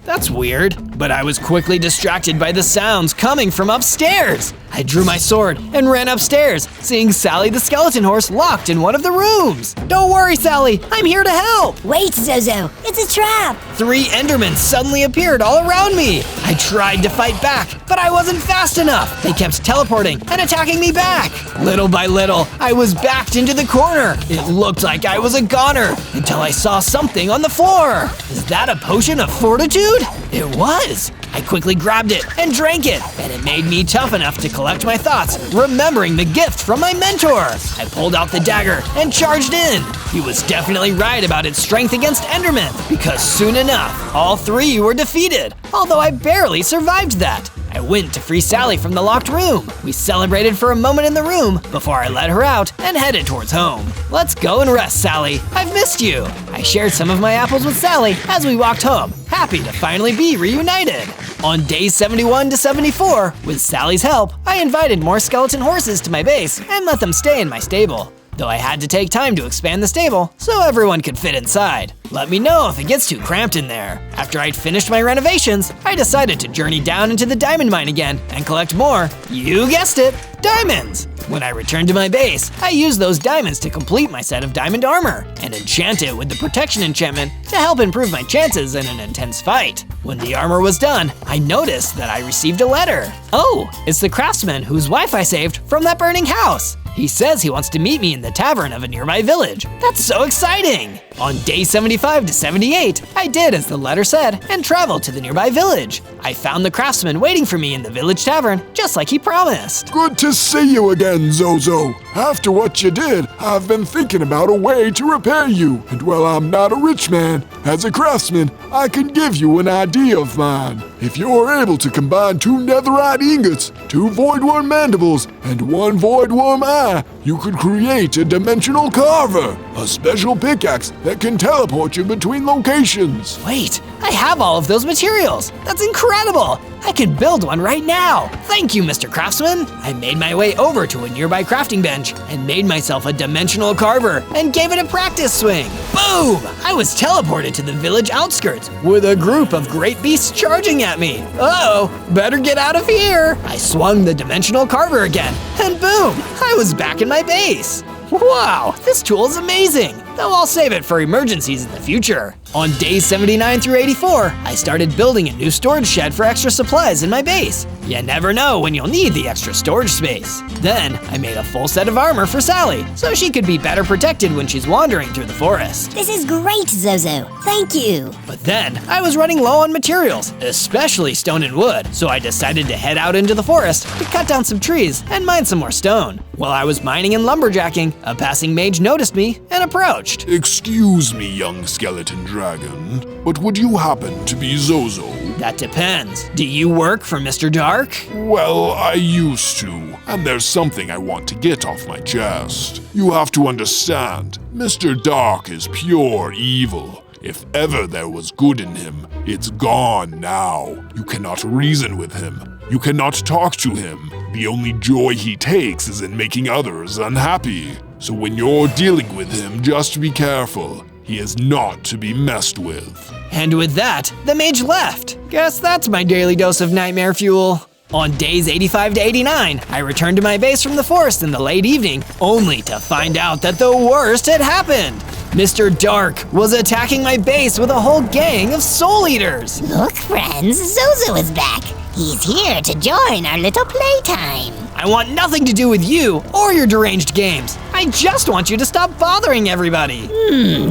That's weird, but I was quickly distracted by the sounds coming from upstairs. I drew my sword and ran upstairs, seeing Sally the skeleton horse locked in one of the rooms. Don't worry, Sally, I'm here to help. Wait, Zozo, it's a trap. 3 Endermen suddenly appeared all around me. I tried to fight back, but I wasn't fast enough. They kept teleporting and attacking me back. Little by little, I was backed into the corner. It looked like I was a goner until I saw something on the floor. Is that a potion of fortitude? It was. I quickly grabbed it and drank it, and it made me tough enough to collect my thoughts, remembering the gift from my mentor. I pulled out the dagger and charged in. He was definitely right about its strength against Endermen, because soon enough, all 3 were defeated, although I barely survived that. I went to free Sally from the locked room. We celebrated for a moment in the room before I let her out and headed towards home. Let's go and rest, Sally. I've missed you. I shared some of my apples with Sally as we walked home, happy to finally be reunited. On days 71 to 74, with Sally's help, I invited more skeleton horses to my base and let them stay in my stable. Though I had to take time to expand the stable so everyone could fit inside. Let me know if it gets too cramped in there. After I'd finished my renovations, I decided to journey down into the diamond mine again and collect more, you guessed it, diamonds. When I returned to my base, I used those diamonds to complete my set of diamond armor and enchant it with the protection enchantment to help improve my chances in an intense fight. When the armor was done, I noticed that I received a letter. Oh, it's the craftsman whose wife I saved from that burning house. He says he wants to meet me in the tavern of a nearby village. That's so exciting! On day 75 to 78, I did as the letter said and traveled to the nearby village. I found the craftsman waiting for me in the village tavern, just like he promised. Good to see you again, Zozo. After what you did, I've been thinking about a way to repay you. And while I'm not a rich man, as a craftsman, I can give you an idea of mine. If you're able to combine 2 netherite ingots, 2 void worm mandibles, and 1 void worm eye, you could create a dimensional carver, a special pickaxe that can teleport you between locations. Wait, I have all of those materials. That's incredible. I can build one right now. Thank you, Mr. Craftsman. I made my way over to a nearby crafting bench and made myself a dimensional carver and gave it a practice swing. Boom! I was teleported to the village outskirts with a group of great beasts charging at me. Uh-oh, better get out of here. I swung the dimensional carver again, and boom, I was back in my base. Wow, this tool is amazing, though I'll save it for emergencies in the future. On days 79 through 84, I started building a new storage shed for extra supplies in my base. You never know when you'll need the extra storage space. Then, I made a full set of armor for Sally, so she could be better protected when she's wandering through the forest. This is great, Zozo. Thank you. But then, I was running low on materials, especially stone and wood, so I decided to head out into the forest to cut down some trees and mine some more stone. While I was mining and lumberjacking, a passing mage noticed me and approached. Excuse me, young skeleton dragon, but would you happen to be Zozo? That depends. Do you work for Mr. Dark? Well, I used to, and there's something I want to get off my chest. You have to understand, Mr. Dark is pure evil. If ever there was good in him, it's gone now. You cannot reason with him. You cannot talk to him. The only joy he takes is in making others unhappy. So when you're dealing with him, just be careful. He is not to be messed with. And with that, the mage left. Guess that's my daily dose of nightmare fuel. On days 85 to 89, I returned to my base from the forest in the late evening, only to find out that the worst had happened. Mr. Dark was attacking my base with a whole gang of soul eaters. Look, friends, Zozo is back. He's here to join our little playtime. I want nothing to do with you or your deranged games. I just want you to stop bothering everybody.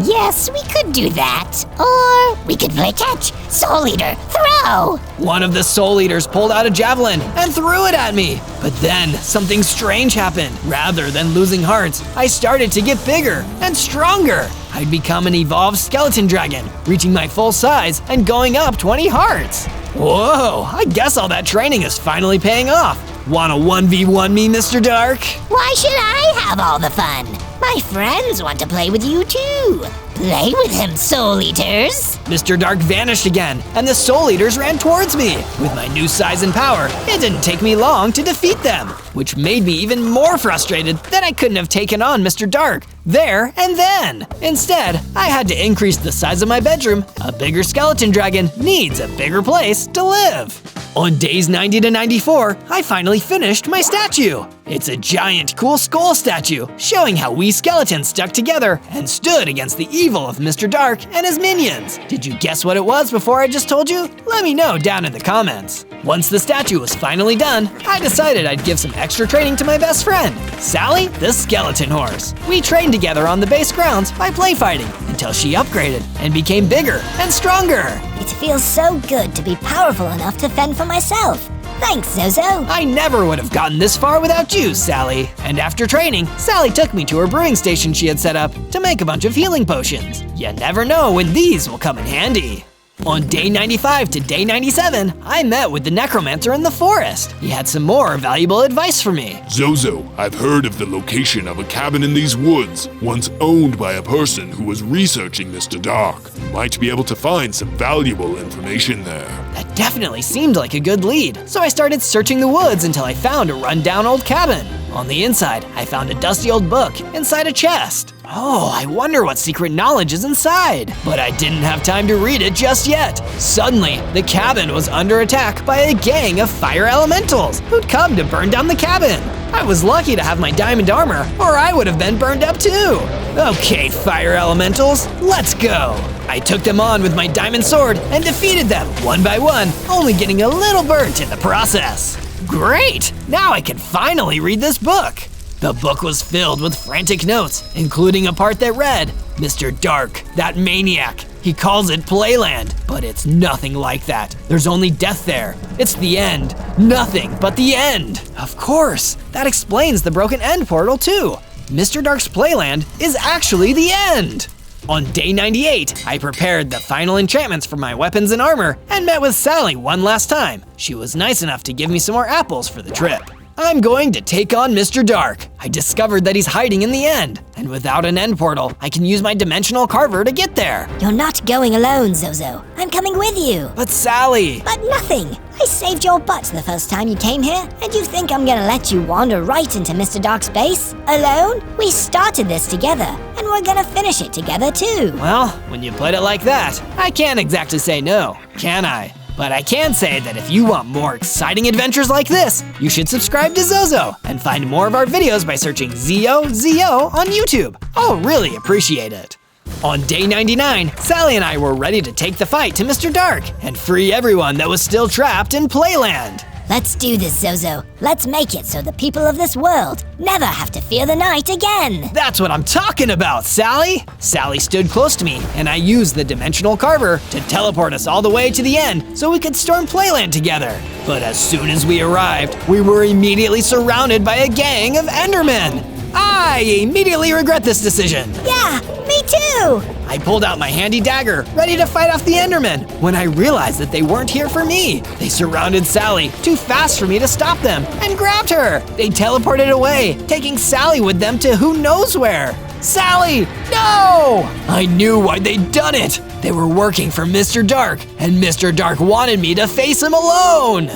Yes, we could do that. Or we could play catch. Soul Eater, throw! One of the Soul Eaters pulled out a javelin and threw it at me. But then something strange happened. Rather than losing hearts, I started to get bigger and stronger. I'd become an evolved skeleton dragon, reaching my full size and going up 20 hearts. Whoa, I guess all that training is finally paying off. Wanna 1v1 me, Mr. Dark? Why should I have all the fun? My friends want to play with you too. Play with him, Soul Eaters. Mr. Dark vanished again, and the Soul Eaters ran towards me. With my new size and power, it didn't take me long to defeat them, which made me even more frustrated that I couldn't have taken on Mr. Dark there and then. Instead, I had to increase the size of my bedroom. A bigger skeleton dragon needs a bigger place to live. On days 90 to 94, I finally finished my statue. It's a giant, cool skull statue, showing how we skeletons stuck together and stood against the evil of Mr. Dark and his minions. Did you guess what it was before I just told you? Let me know down in the comments. Once the statue was finally done, I decided I'd give some extra training to my best friend, Sally the Skeleton Horse. We trained together on the base grounds by play fighting until she upgraded and became bigger and stronger. It feels so good to be powerful enough to fend for myself. Thanks, Zozo. I never would have gotten this far without you, Sally. And after training, Sally took me to her brewing station she had set up to make a bunch of healing potions. You never know when these will come in handy. On day 95 to day 97, I met with the necromancer in the forest. He had some more valuable advice for me. Zozo, I've heard of the location of a cabin in these woods, once owned by a person who was researching Mr. Dark. You might be able to find some valuable information there. That definitely seemed like a good lead, so I started searching the woods until I found a rundown old cabin. On the inside, I found a dusty old book inside a chest. Oh, I wonder what secret knowledge is inside. But I didn't have time to read it just yet. Suddenly, the cabin was under attack by a gang of fire elementals who'd come to burn down the cabin. I was lucky to have my diamond armor, or I would have been burned up too. Okay, fire elementals, let's go. I took them on with my diamond sword and defeated them one by one, only getting a little burnt in the process. Great! Now I can finally read this book. The book was filled with frantic notes, including a part that read, Mr. Dark, that maniac. He calls it Playland, but it's nothing like that. There's only death there. It's the end. Nothing but the end. Of course, that explains the broken end portal too. Mr. Dark's Playland is actually the end. On day 98, I prepared the final enchantments for my weapons and armor and met with Sally one last time. She was nice enough to give me some more apples for the trip. I'm going to take on Mr. Dark. I discovered that he's hiding in the end, and without an end portal, I can use my dimensional carver to get there. You're not going alone, Zozo. I'm coming with you. But Sally… But nothing. I saved your butt the first time you came here, and you think I'm gonna let you wander right into Mr. Dark's base? Alone? We started this together, and we're gonna finish it together too. Well, when you put it like that, I can't exactly say no, can I? But I can say that if you want more exciting adventures like this, you should subscribe to Zozo and find more of our videos by searching ZOZO on YouTube. I'll really appreciate it. On day 99, Sally and I were ready to take the fight to Mr. Dark and free everyone that was still trapped in Playland. Let's do this, Zozo. Let's make it so the people of this world never have to fear the night again. That's what I'm talking about, Sally! Sally stood close to me, and I used the dimensional carver to teleport us all the way to the end so we could storm Playland together. But as soon as we arrived, we were immediately surrounded by a gang of Endermen. I immediately regret this decision. Yeah, me too! I pulled out my handy dagger, ready to fight off the Endermen, when I realized that they weren't here for me. They surrounded Sally, too fast for me to stop them, and grabbed her. They teleported away, taking Sally with them to who knows where. Sally, no! I knew why they'd done it. They were working for Mr. Dark, and Mr. Dark wanted me to face him alone.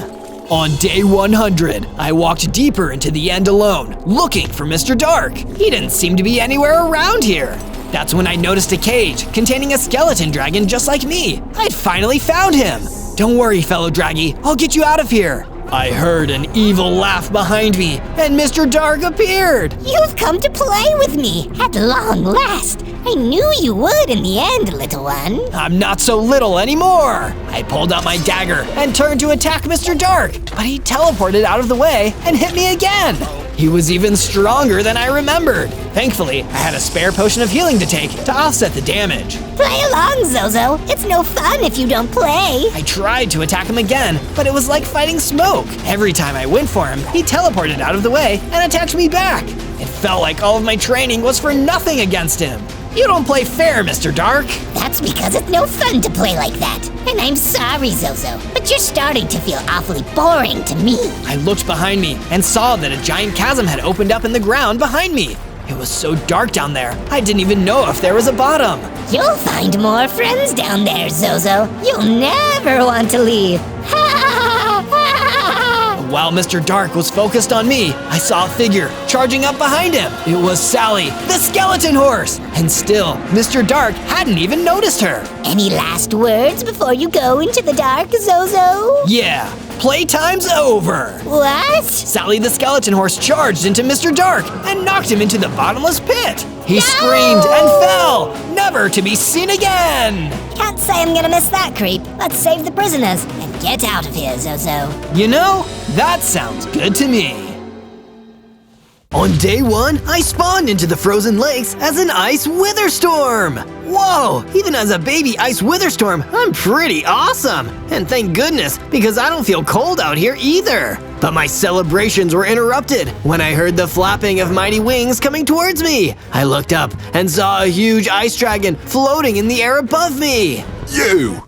On day 100, I walked deeper into the end alone, looking for Mr. Dark. He didn't seem to be anywhere around here. That's when I noticed a cage containing a skeleton dragon just like me. I'd finally found him. Don't worry, fellow Draggy, I'll get you out of here. I heard an evil laugh behind me, and Mr. Dark appeared. You've come to play with me at long last, I knew you would in the end, little one. I'm not so little anymore! I pulled out my dagger and turned to attack Mr. Dark, but he teleported out of the way and hit me again! He was even stronger than I remembered. Thankfully, I had a spare potion of healing to take to offset the damage. Play along, Zozo. It's no fun if you don't play. I tried to attack him again, but it was like fighting smoke. Every time I went for him, he teleported out of the way and attacked me back. It felt like all of my training was for nothing against him. You don't play fair, Mr. Dark. That's because it's no fun to play like that. And I'm sorry, Zozo, but you're starting to feel awfully boring to me. I looked behind me and saw that a giant chasm had opened up in the ground behind me. It was so dark down there, I didn't even know if there was a bottom. You'll find more friends down there, Zozo. You'll never want to leave. While Mr. Dark was focused on me, I saw a figure charging up behind him. It was Sally, the skeleton horse. And still, Mr. Dark hadn't even noticed her. Any last words before you go into the dark, Zozo? Yeah, playtime's over. What? Sally the skeleton horse charged into Mr. Dark and knocked him into the bottomless pit. He screamed and fell, never to be seen again. Can't say I'm gonna miss that creep. Let's save the prisoners and get out of here, Zozo. You know, that sounds good to me. On day 1, I spawned into the frozen lakes as an ice witherstorm. Whoa, even as a baby ice witherstorm, I'm pretty awesome. And thank goodness, because I don't feel cold out here either. But my celebrations were interrupted when I heard the flapping of mighty wings coming towards me. I looked up and saw a huge ice dragon floating in the air above me. You!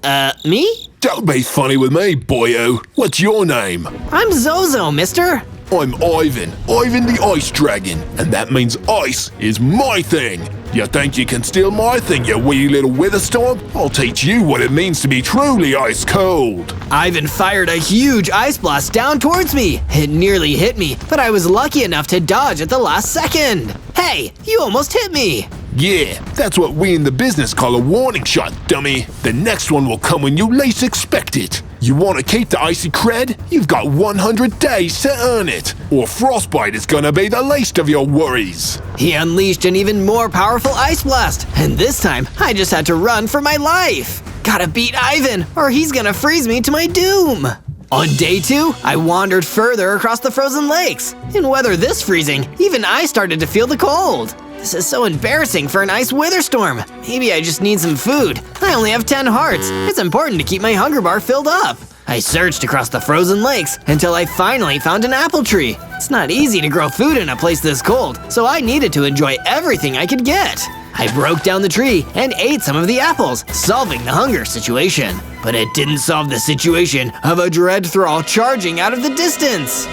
Me? Don't be funny with me, boyo. What's your name? I'm Zozo, mister. I'm Ivan the Ice Dragon, and that means ice is my thing. You think you can steal my thing, you wee little witherstorm? I'll teach you what it means to be truly ice cold. Ivan fired a huge ice blast down towards me. It nearly hit me, but I was lucky enough to dodge at the last second. Hey, you almost hit me. Yeah, that's what we in the business call a warning shot, dummy. The next one will come when you least expect it. You want to keep the icy cred? You've got 100 days to earn it, or frostbite is gonna be the least of your worries. He unleashed an even more powerful ice blast, and this time I just had to run for my life. Gotta beat Ivan, or he's gonna freeze me to my doom. On day 2, I wandered further across the frozen lakes. In weather this freezing, even I started to feel the cold. This is so embarrassing for an ice witherstorm. Maybe I just need some food. I only have 10 hearts. It's important to keep my hunger bar filled up. I searched across the frozen lakes until I finally found an apple tree. It's not easy to grow food in a place this cold, so I needed to enjoy everything I could get. I broke down the tree and ate some of the apples, solving the hunger situation. But it didn't solve the situation of a dread thrall charging out of the distance.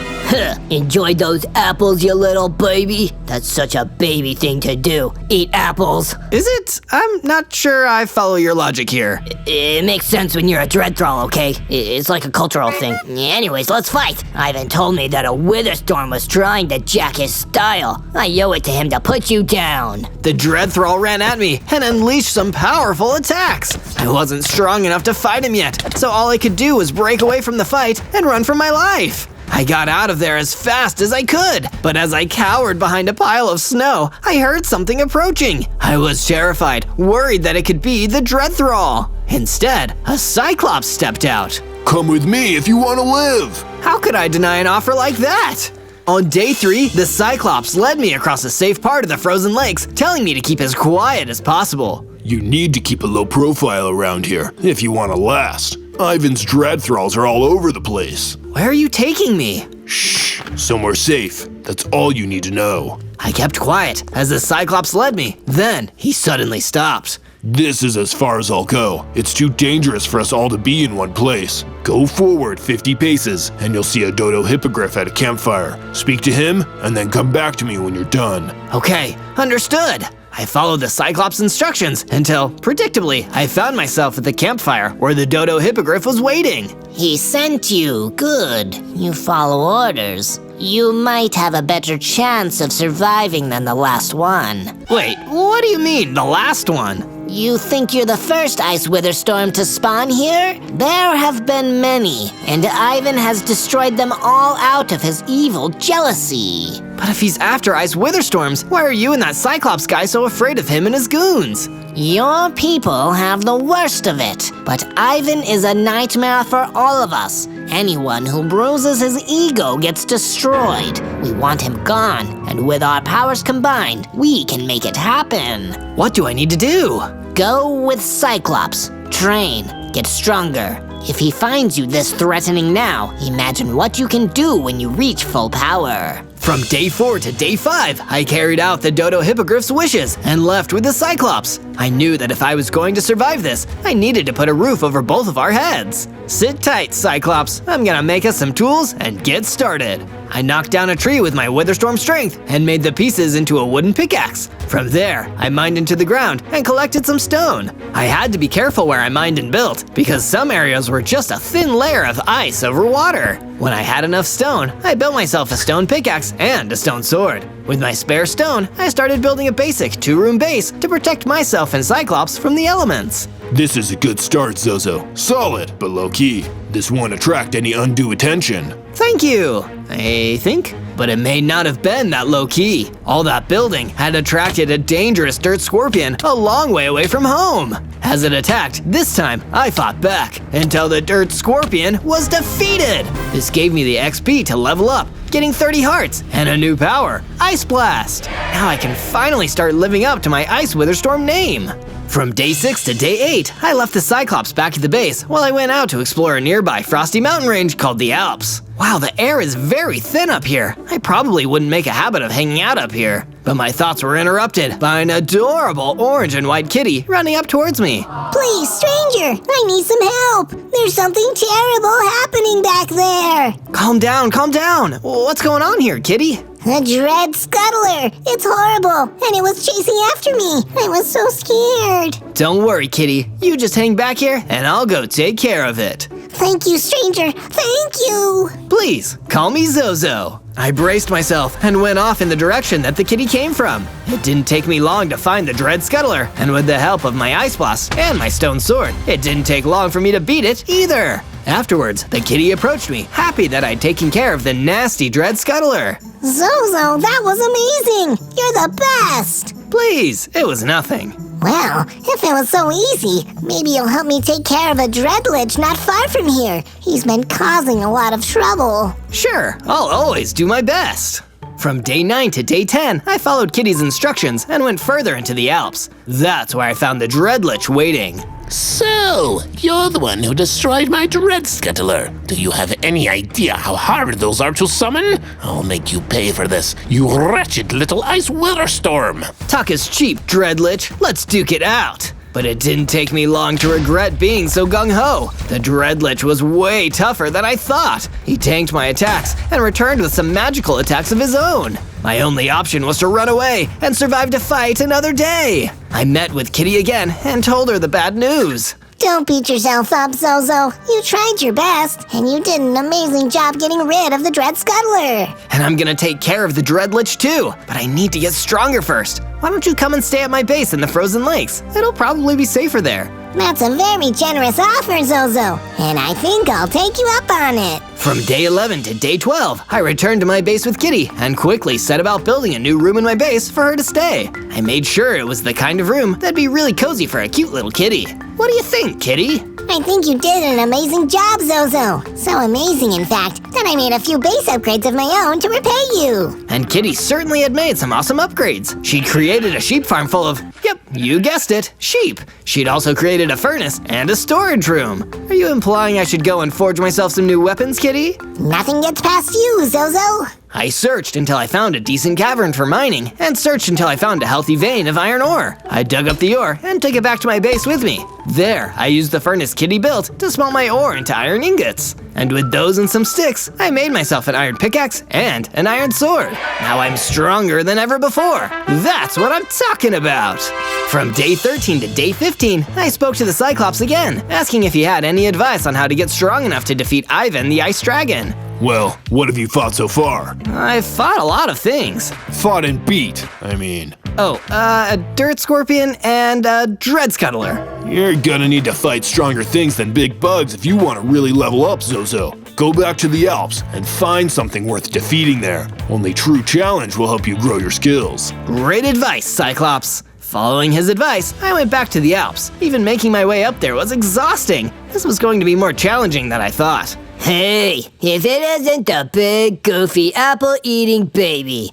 Enjoy those apples, you little baby. That's such a baby thing to do. Eat apples. Is it? I'm not sure I follow your logic here. It makes sense when you're a dread thrall, okay? It's like a cultural thing. Anyways, let's fight. Ivan told me that a witherstorm was trying to jack his style. I owe it to him to put you down. The dread thrall ran at me and unleashed some powerful attacks. I wasn't strong enough to fight him yet, so all I could do was break away from the fight and run for my life. I got out of there as fast as I could, but as I cowered behind a pile of snow, I heard something approaching. I was terrified, worried that it could be the dread thrall. Instead, a cyclops stepped out. Come with me if you want to live. How could I deny an offer like that? On day 3, the cyclops led me across a safe part of the frozen lakes, telling me to keep as quiet as possible. You need to keep a low profile around here if you want to last. Ivan's dread thralls are all over the place. Where are you taking me? Shh, somewhere safe. That's all you need to know. I kept quiet as the cyclops led me. Then he suddenly stopped. This is as far as I'll go. It's too dangerous for us all to be in one place. Go forward 50 paces and you'll see a dodo hippogriff at a campfire. Speak to him and then come back to me when you're done. Okay, understood. I followed the Cyclops' instructions until, predictably, I found myself at the campfire where the dodo hippogriff was waiting. He sent you. Good. You follow orders. You might have a better chance of surviving than the last one. Wait, what do you mean, the last one? You think you're the first ice witherstorm to spawn here? There have been many, and Ivan has destroyed them all out of his evil jealousy. But if he's after Ice Witherstorms, why are you and that Cyclops guy so afraid of him and his goons? Your people have the worst of it, but Ivan is a nightmare for all of us. Anyone who bruises his ego gets destroyed. We want him gone, and with our powers combined, we can make it happen. What do I need to do? Go with Cyclops. Train. Get stronger. If he finds you this threatening now, imagine what you can do when you reach full power. From day 4 to day 5, I carried out the Dodo Hippogriff's wishes and left with the Cyclops. I knew that if I was going to survive this, I needed to put a roof over both of our heads. Sit tight, Cyclops. I'm gonna make us some tools and get started. I knocked down a tree with my Witherstorm strength and made the pieces into a wooden pickaxe. From there, I mined into the ground and collected some stone. I had to be careful where I mined and built, because some areas were just a thin layer of ice over water. When I had enough stone, I built myself a stone pickaxe and a stone sword. With my spare stone, I started building a basic 2-room base to protect myself and Cyclops from the elements. This is a good start, Zozo. Solid, but low-key. This won't attract any undue attention. Thank you, I think. But it may not have been that low-key. All that building had attracted a dangerous dirt scorpion a long way away from home. As it attacked, this time I fought back until the dirt scorpion was defeated. This gave me the XP to level up, getting 30 hearts and a new power, Ice Blast. Now I can finally start living up to my Ice Witherstorm name. From day 6 to day 8, I left the Cyclops back at the base while I went out to explore a nearby frosty mountain range called the Alps. Wow, the air is very thin up here. I probably wouldn't make a habit of hanging out up here. But my thoughts were interrupted by an adorable orange and white kitty running up towards me. Please, stranger, I need some help. There's something terrible happening back there. Calm down, calm down. What's going on here, kitty? A dread scuttler. It's horrible, and it was chasing after me. I was so scared. Don't worry, kitty. You just hang back here, and I'll go take care of it. Thank you, stranger. Thank you. Please, call me Zozo. I braced myself and went off in the direction that the kitty came from. It didn't take me long to find the dread scuttler, and with the help of my ice blast and my stone sword, it didn't take long for me to beat it either. Afterwards, the kitty approached me, happy that I'd taken care of the nasty dread scuttler. Zozo, that was amazing. You're the best. Please, it was nothing. Well, if it was so easy, maybe you'll help me take care of a dreadlich not far from here. He's been causing a lot of trouble. Sure, I'll always do my best. From day 9 to day 10, I followed Kitty's instructions and went further into the Alps. That's where I found the dreadlich waiting. So, you're the one who destroyed my dread scuttler. Do you have any idea how hard those are to summon? I'll make you pay for this, you wretched little Ice Witherstorm. Talk is cheap, dreadlich. Let's duke it out. But it didn't take me long to regret being so gung-ho. The dreadlich was way tougher than I thought. He tanked my attacks and returned with some magical attacks of his own. My only option was to run away and survive to fight another day. I met with Kitty again and told her the bad news. Don't beat yourself up, Zozo. You tried your best, and you did an amazing job getting rid of the dread scuttler. And I'm gonna take care of the dreadlich too, but I need to get stronger first. Why don't you come and stay at my base in the frozen lakes? It'll probably be safer there. That's a very generous offer, Zozo, and I think I'll take you up on it. From day 11 to day 12, I returned to my base with Kitty and quickly set about building a new room in my base for her to stay. I made sure it was the kind of room that'd be really cozy for a cute little kitty. What do you think, Kitty? I think you did an amazing job, Zozo. So amazing, in fact, that I made a few base upgrades of my own to repay you. And Kitty certainly had made some awesome upgrades. She'd created a sheep farm full of, yep, you guessed it, sheep. She'd also created a furnace and a storage room. Are you implying I should go and forge myself some new weapons, Kitty? Nothing gets past you, Zozo. I searched until I found a decent cavern for mining, and searched until I found a healthy vein of iron ore. I dug up the ore and took it back to my base with me. There, I used the furnace Kitty built to smelt my ore into iron ingots. And with those and some sticks, I made myself an iron pickaxe and an iron sword. Now I'm stronger than ever before. That's what I'm talking about. From day 13 to day 15, I spoke to the Cyclops again, asking if he had any advice on how to get strong enough to defeat Ivan the Ice Dragon. Well, what have you fought so far? I've fought a lot of things. Fought and beat, I mean. Oh, a dirt scorpion and a dread scuttler. You're gonna need to fight stronger things than big bugs if you want to really level up, Zozo. go back to the Alps and find something worth defeating there. Only true challenge will help you grow your skills. Great advice, Cyclops. Following his advice, I went back to the Alps. Even making my way up there was exhausting. This was going to be more challenging than I thought. Hey, if it isn't the big, goofy, apple-eating baby.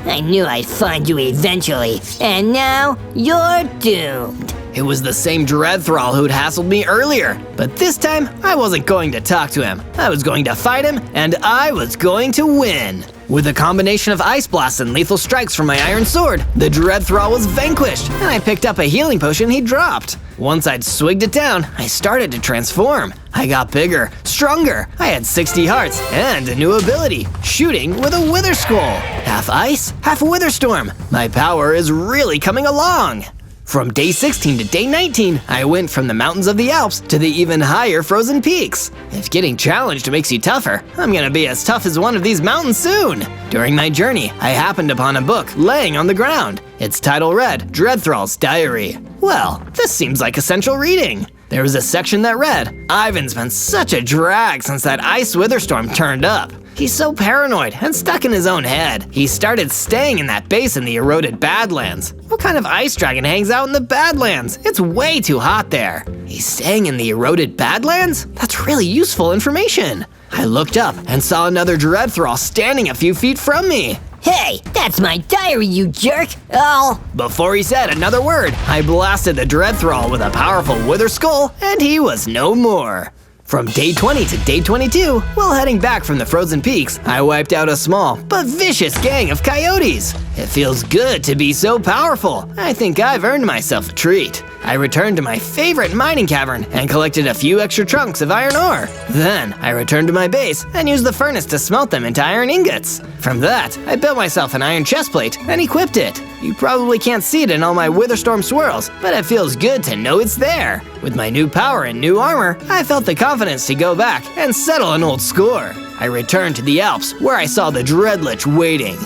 I knew I'd find you eventually, and now you're doomed. It was the same Dread Thrall who'd hassled me earlier, but this time I wasn't going to talk to him. I was going to fight him, and I was going to win. With a combination of Ice Blasts and lethal strikes from my Iron Sword, the Dread Thrall was vanquished, and I picked up a healing potion he dropped. Once I'd swigged it down, I started to transform. I got bigger, stronger. I had 60 hearts and a new ability, shooting with a Wither Skull. Half ice, half Witherstorm. My power is really coming along. From day 16 to day 19, I went from the mountains of the Alps to the even higher frozen peaks. If getting challenged makes you tougher, I'm gonna be as tough as one of these mountains soon. During my journey, I happened upon a book laying on the ground. Its title read, Dread Thrall's Diary. Well, this seems like essential reading. There was a section that read, Ivan's been such a drag since that ICE WITHERSTORM turned up. He's so paranoid and stuck in his own head. He started staying in that base in the eroded Badlands. What kind of ice dragon hangs out in the Badlands? It's way too hot there. He's staying in the eroded Badlands? That's really useful information. I looked up and saw another Dread Thrall standing a few feet from me. Hey, that's my diary, you jerk! Oh! Before he said another word, I blasted the Dread Thrall with a powerful Wither Skull, and he was no more. From day 20 to day 22, while heading back from the frozen peaks, I wiped out a small but vicious gang of coyotes. It feels good to be so powerful. I think I've earned myself a treat. I returned to my favorite mining cavern and collected a few extra chunks of iron ore. Then, I returned to my base and used the furnace to smelt them into iron ingots. From that, I built myself an iron chestplate and equipped it. You probably can't see it in all my Witherstorm swirls, but it feels good to know it's there. With my new power and new armor, I felt the confidence to go back and settle an old score. I returned to the Alps, where I saw the Dreadlich waiting.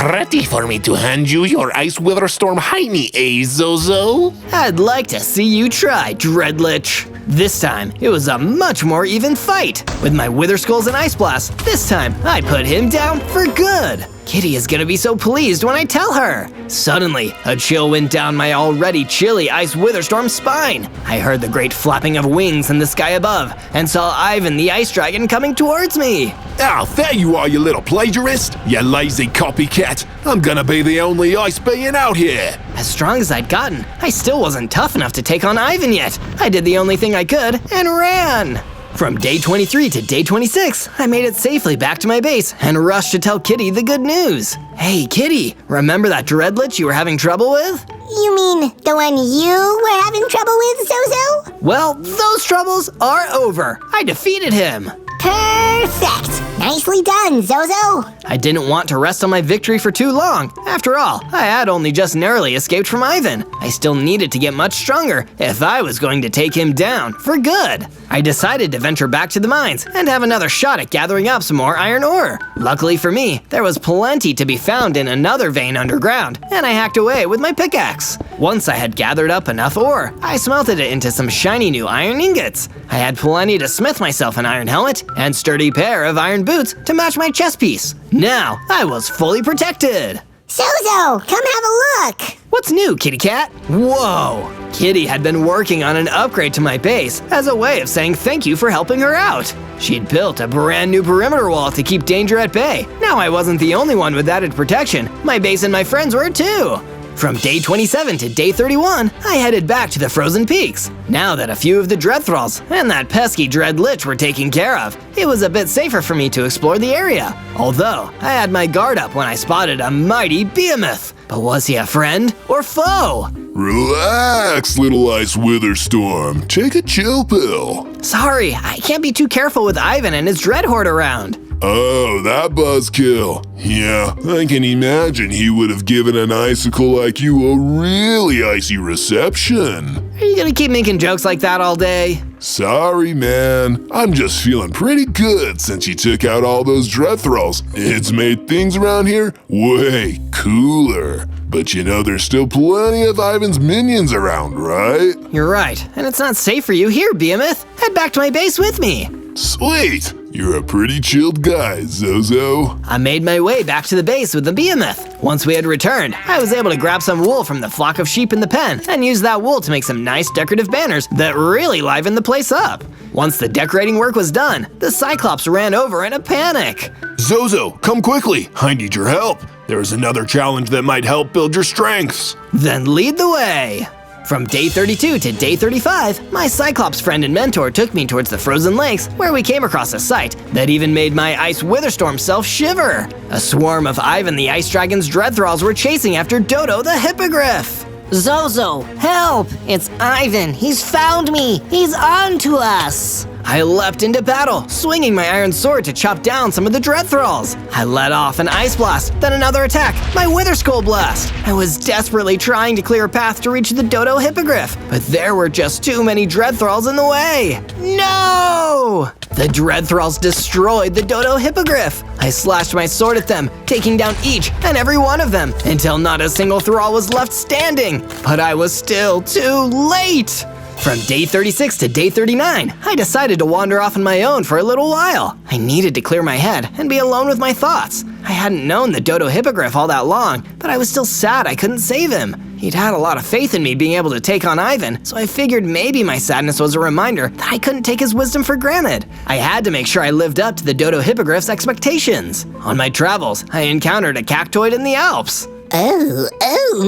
Ready for me to hand you your Ice WITHERSTORM Heiny, eh, Zozo? I'd like to see you try, Dreadlich. This time, it was a much more even fight. With my Wither Skulls and Ice Blasts, this time I put him down for good. Kitty is gonna be so pleased when I tell her. Suddenly, a chill went down my already chilly Ice WITHERSTORM spine. I heard the great flapping of wings in the sky above and saw Ivan the Ice Dragon coming towards me. Ah, there you are, you little plagiarist! You lazy copycat! I'm gonna be the only ice being out here! As strong as I'd gotten, I still wasn't tough enough to take on Ivan yet. I did the only thing I could and ran. From day 23 to day 26, I made it safely back to my base and rushed to tell Kitty the good news. Hey, Kitty, remember that Dreadlich you were having trouble with? You mean the one you were having trouble with, Zozo? Well, those troubles are over. I defeated him. Perfect! Nicely done, Zozo! I didn't want to rest on my victory for too long. After all, I had only just narrowly escaped from Ivan. I still needed to get much stronger if I was going to take him down for good. I decided to venture back to the mines and have another shot at gathering up some more iron ore. Luckily for me, there was plenty to be found in another vein underground, and I hacked away with my pickaxe. Once I had gathered up enough ore, I smelted it into some shiny new iron ingots. I had plenty to smith myself an iron helmet and sturdy pair of iron boots to match my chest piece. Now, I was fully protected. Zozo, come have a look! What's new, Kitty Cat? Whoa! Kitty had been working on an upgrade to my base as a way of saying thank you for helping her out. She'd built a brand new perimeter wall to keep danger at bay. Now I wasn't the only one with added protection. My base and my friends were too. From day 27 to day 31, I headed back to the frozen peaks. Now that a few of the Dread Thralls and that pesky Dreadlich were taken care of, it was a bit safer for me to explore the area. Although, I had my guard up when I spotted a mighty behemoth. But was he a friend or foe? Relax, little Ice WITHERSTORM. Take a chill pill. Sorry, I can't be too careful with Ivan and his Dread Horde around. Oh, that buzzkill. Yeah, I can imagine he would have given an icicle like you a really icy reception. Are you gonna keep making jokes like that all day? Sorry, man. I'm just feeling pretty good since you took out all those Dread Thralls. It's made things around here way cooler. But you know there's still plenty of Ivan's minions around, right? You're right, and it's not safe for you here, Behemoth. Head back to my base with me. Sweet! You're a pretty chilled guy, Zozo. I made my way back to the base with the behemoth. Once we had returned, I was able to grab some wool from the flock of sheep in the pen and use that wool to make some nice decorative banners that really livened the place up. Once the decorating work was done, the Cyclops ran over in a panic. Zozo, come quickly. I need your help. There's another challenge that might help build your strengths. Then lead the way. From day 32 to day 35, my Cyclops friend and mentor took me towards the frozen lakes, where we came across a sight that even made my ICE WITHERSTORM self shiver. A swarm of Ivan the Ice Dragon's dread thralls were chasing after Dodo the Hippogriff. Zozo, help! It's Ivan. He's found me. He's on to us. I leapt into battle, swinging my iron sword to chop down some of the dread thralls. I let off an ice blast, then another attack, my wither skull blast. I was desperately trying to clear a path to reach the Dodo Hippogriff, but there were just too many dread thralls in the way. No! The dread thralls destroyed the Dodo Hippogriff. I slashed my sword at them, taking down each and every one of them, until not a single thrall was left standing. But I was still too late. From day 36 to day 39, I decided to wander off on my own for a little while. I needed to clear my head and be alone with my thoughts. I hadn't known the Dodo Hippogriff all that long, but I was still sad I couldn't save him. He'd had a lot of faith in me being able to take on Ivan, so I figured maybe my sadness was a reminder that I couldn't take his wisdom for granted. I had to make sure I lived up to the Dodo Hippogriff's expectations. On my travels, I encountered a cactoid in the Alps. Oh,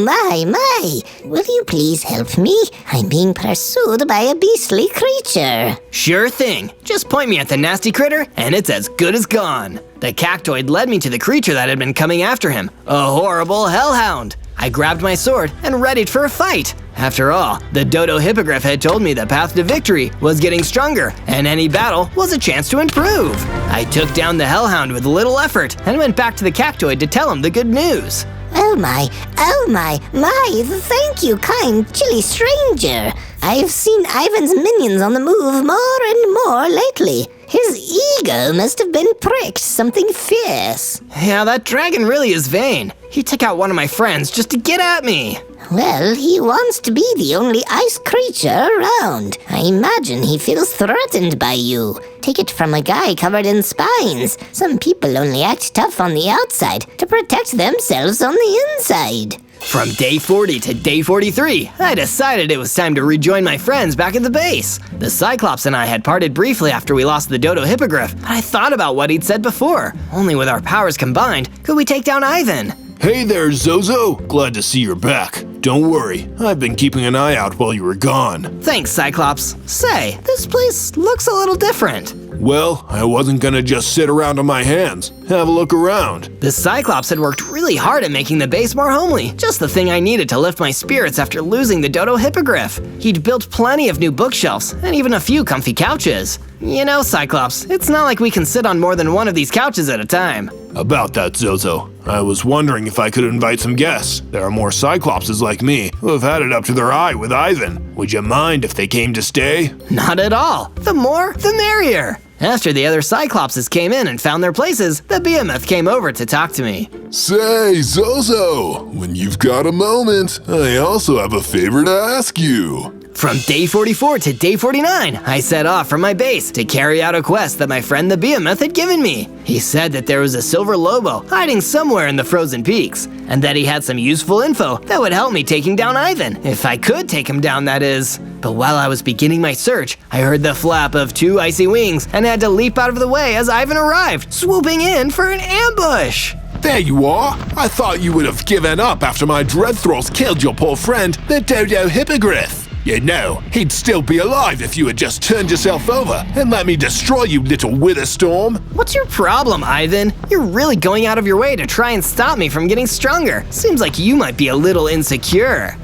my. Will you please help me? I'm being pursued by a beastly creature. Sure thing. Just point me at the nasty critter, and it's as good as gone. The cactoid led me to the creature that had been coming after him, a horrible hellhound. I grabbed my sword and readied for a fight. After all, the Dodo Hippogriff had told me the path to victory was getting stronger, and any battle was a chance to improve. I took down the hellhound with little effort and went back to the cactoid to tell him the good news. Oh my, thank you, kind, chilly stranger. I've seen Ivan's minions on the move more and more lately. His ego must have been pricked something fierce. Yeah, that dragon really is vain. He took out one of my friends just to get at me. Well, he wants to be the only ice creature around. I imagine he feels threatened by you. Take it from a guy covered in spines. Some people only act tough on the outside to protect themselves on the inside. From day 40 to day 43, I decided it was time to rejoin my friends back at the base. The Cyclops and I had parted briefly after we lost the Dodo Hippogriff, but I thought about what he'd said before. Only with our powers combined could we take down Ivan. Hey there, Zozo. Glad to see you're back. Don't worry, I've been keeping an eye out while you were gone. Thanks, Cyclops. Say, this place looks a little different. Well, I wasn't gonna just sit around on my hands. Have a look around. The Cyclops had worked really hard at making the base more homely, just the thing I needed to lift my spirits after losing the Dodo Hippogriff. He'd built plenty of new bookshelves and even a few comfy couches. You know, Cyclops, it's not like we can sit on more than one of these couches at a time. About that, Zozo, I was wondering if I could invite some guests. There are more Cyclopses like me who have had it up to their eye with Ivan. Would you mind if they came to stay? Not at all. The more, the merrier. After the other Cyclopses came in and found their places, the behemoth came over to talk to me. Say, Zozo, when you've got a moment, I also have a favor to ask you. From day 44 to day 49, I set off from my base to carry out a quest that my friend the behemoth had given me. He said that there was a silver lobo hiding somewhere in the frozen peaks, and that he had some useful info that would help me taking down Ivan, if I could take him down, that is. But while I was beginning my search, I heard the flap of 2 icy wings and had to leap out of the way as Ivan arrived, swooping in for an ambush. There you are! I thought you would have given up after my dread thralls killed your poor friend, the Dodo Hippogriff. You know, he'd still be alive if you had just turned yourself over and let me destroy you, little WITHERSTORM. What's your problem, Ivan? You're really going out of your way to try and stop me from getting stronger. Seems like you might be a little insecure.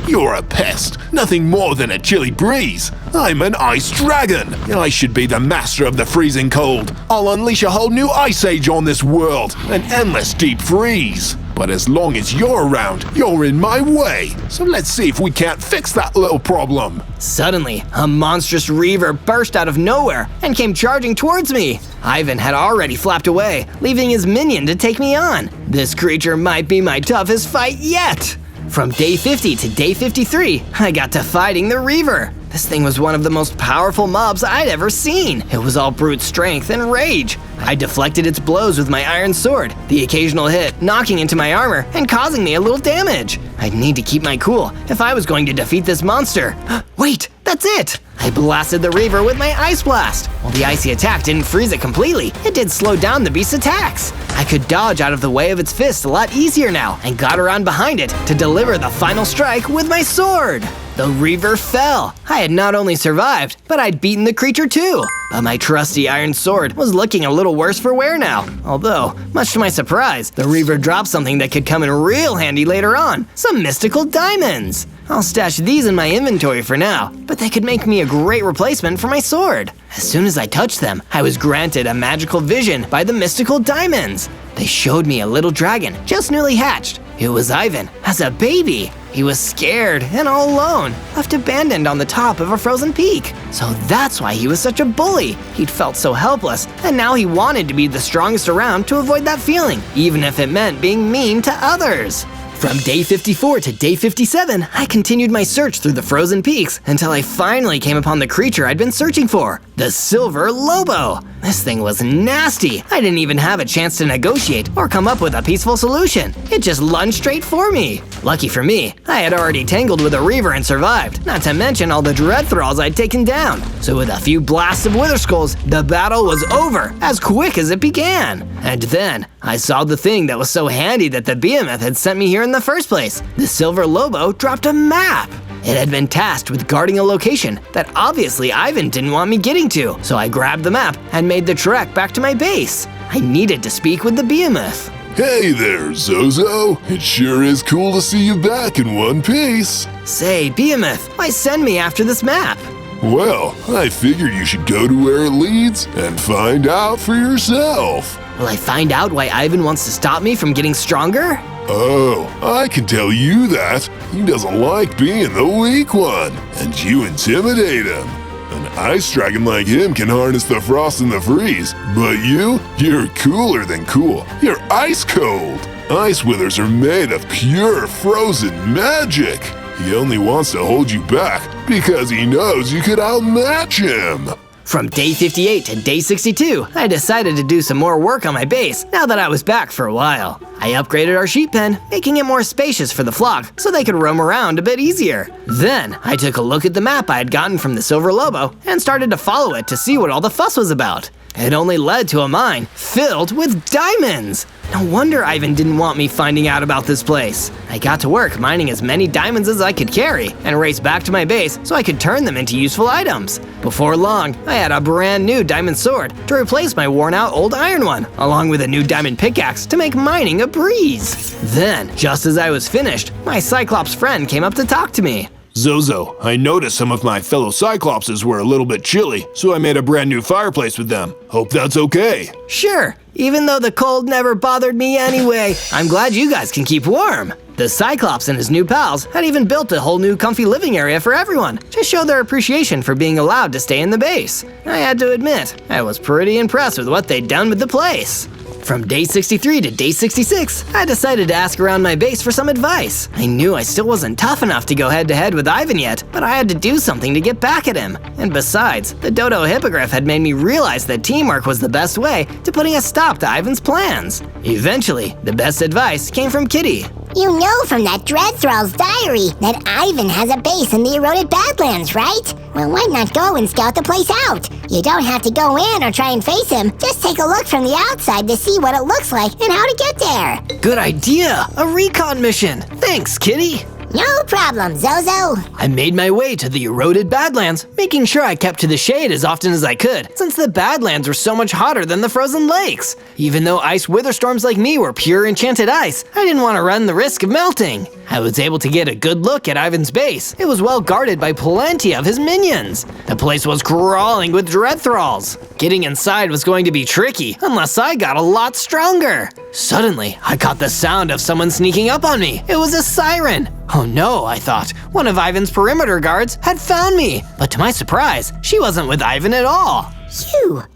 You're a pest, nothing more than a chilly breeze. I'm an ice dragon. I should be the master of the freezing cold. I'll unleash a whole new ice age on this world, an endless deep freeze. But as long as you're around, you're in my way. So let's see if we can't fix that little problem. Suddenly, a monstrous reaver burst out of nowhere and came charging towards me. Ivan had already flapped away, leaving his minion to take me on. This creature might be my toughest fight yet. From day 50 to day 53, I got to fighting the reaver. This thing was one of the most powerful mobs I'd ever seen. It was all brute strength and rage. I deflected its blows with my iron sword, the occasional hit knocking into my armor and causing me a little damage. I'd need to keep my cool if I was going to defeat this monster. Wait, that's it! I blasted the Reaver with my Ice Blast. While the icy attack didn't freeze it completely, it did slow down the beast's attacks. I could dodge out of the way of its fist a lot easier now and got around behind it to deliver the final strike with my sword. The Reaver fell. I had not only survived, but I'd beaten the creature too. But my trusty iron sword was looking a little worse for wear now. Although, much to my surprise, the Reaver dropped something that could come in real handy later on, some mystical diamonds. I'll stash these in my inventory for now, but they could make me a great replacement for my sword. As soon as I touched them, I was granted a magical vision by the mystical diamonds. They showed me a little dragon, just newly hatched. It was Ivan, as a baby. He was scared and all alone, left abandoned on the top of a frozen peak. So that's why he was such a bully. He'd felt so helpless, and now he wanted to be the strongest around to avoid that feeling, even if it meant being mean to others. From day 54 to day 57, I continued my search through the frozen peaks until I finally came upon the creature I'd been searching for, the Silver Lobo. This thing was nasty. I didn't even have a chance to negotiate or come up with a peaceful solution. It just lunged straight for me. Lucky for me, I had already tangled with a Reaver and survived, not to mention all the Dread Thralls I'd taken down. So with a few blasts of Wither Skulls, the battle was over as quick as it began. And then, I saw the thing that was so handy that the behemoth had sent me here in the first place. The Silver Lobo dropped a map. It had been tasked with guarding a location that obviously Ivan didn't want me getting to, so I grabbed the map and made the trek back to my base. I needed to speak with the behemoth. Hey there, Zozo. It sure is cool to see you back in one piece. Say, behemoth, why send me after this map? Well, I figured you should go to where it leads and find out for yourself. Will I find out why Ivan wants to stop me from getting stronger? Oh, I can tell you that. He doesn't like being the weak one, and you intimidate him. An ice dragon like him can harness the frost and the freeze, but you're cooler than cool. You're ice cold. Ice withers are made of pure frozen magic. He only wants to hold you back because he knows you could outmatch him. From day 58 to day 62, I decided to do some more work on my base now that I was back for a while. I upgraded our sheep pen, making it more spacious for the flock so they could roam around a bit easier. Then, I took a look at the map I had gotten from the Silver Lobo and started to follow it to see what all the fuss was about. It only led to a mine filled with diamonds. No wonder Ivan didn't want me finding out about this place. I got to work mining as many diamonds as I could carry and raced back to my base so I could turn them into useful items. Before long, I had a brand new diamond sword to replace my worn out old iron one, along with a new diamond pickaxe to make mining a breeze. Then, just as I was finished, my Cyclops friend came up to talk to me. Zozo, I noticed some of my fellow Cyclopses were a little bit chilly, so I made a brand new fireplace with them. Hope that's okay. Sure, even though the cold never bothered me anyway, I'm glad you guys can keep warm. The Cyclops and his new pals had even built a whole new comfy living area for everyone to show their appreciation for being allowed to stay in the base. I had to admit, I was pretty impressed with what they'd done with the place. From day 63 to day 66, I decided to ask around my base for some advice. I knew I still wasn't tough enough to go head-to-head with Ivan yet, but I had to do something to get back at him. And besides, the Dodo Hippogriff had made me realize that teamwork was the best way to putting a stop to Ivan's plans. Eventually, the best advice came from Kitty. You know from that Dread Thrall's diary that Ivan has a base in the eroded Badlands, right? Well, why not go and scout the place out? You don't have to go in or try and face him. Just take a look from the outside to see what it looks like and how to get there. Good idea! A recon mission! Thanks, Kitty! No problem, Zozo. I made my way to the eroded Badlands, making sure I kept to the shade as often as I could, since the Badlands were so much hotter than the frozen lakes. Even though ice witherstorms like me were pure enchanted ice, I didn't want to run the risk of melting. I was able to get a good look at Ivan's base. It was well guarded by plenty of his minions. The place was crawling with Dread Thralls. Getting inside was going to be tricky unless I got a lot stronger. Suddenly, I caught the sound of someone sneaking up on me. It was a siren. Oh no, I thought. One of Ivan's perimeter guards had found me. But to my surprise, she wasn't with Ivan at all.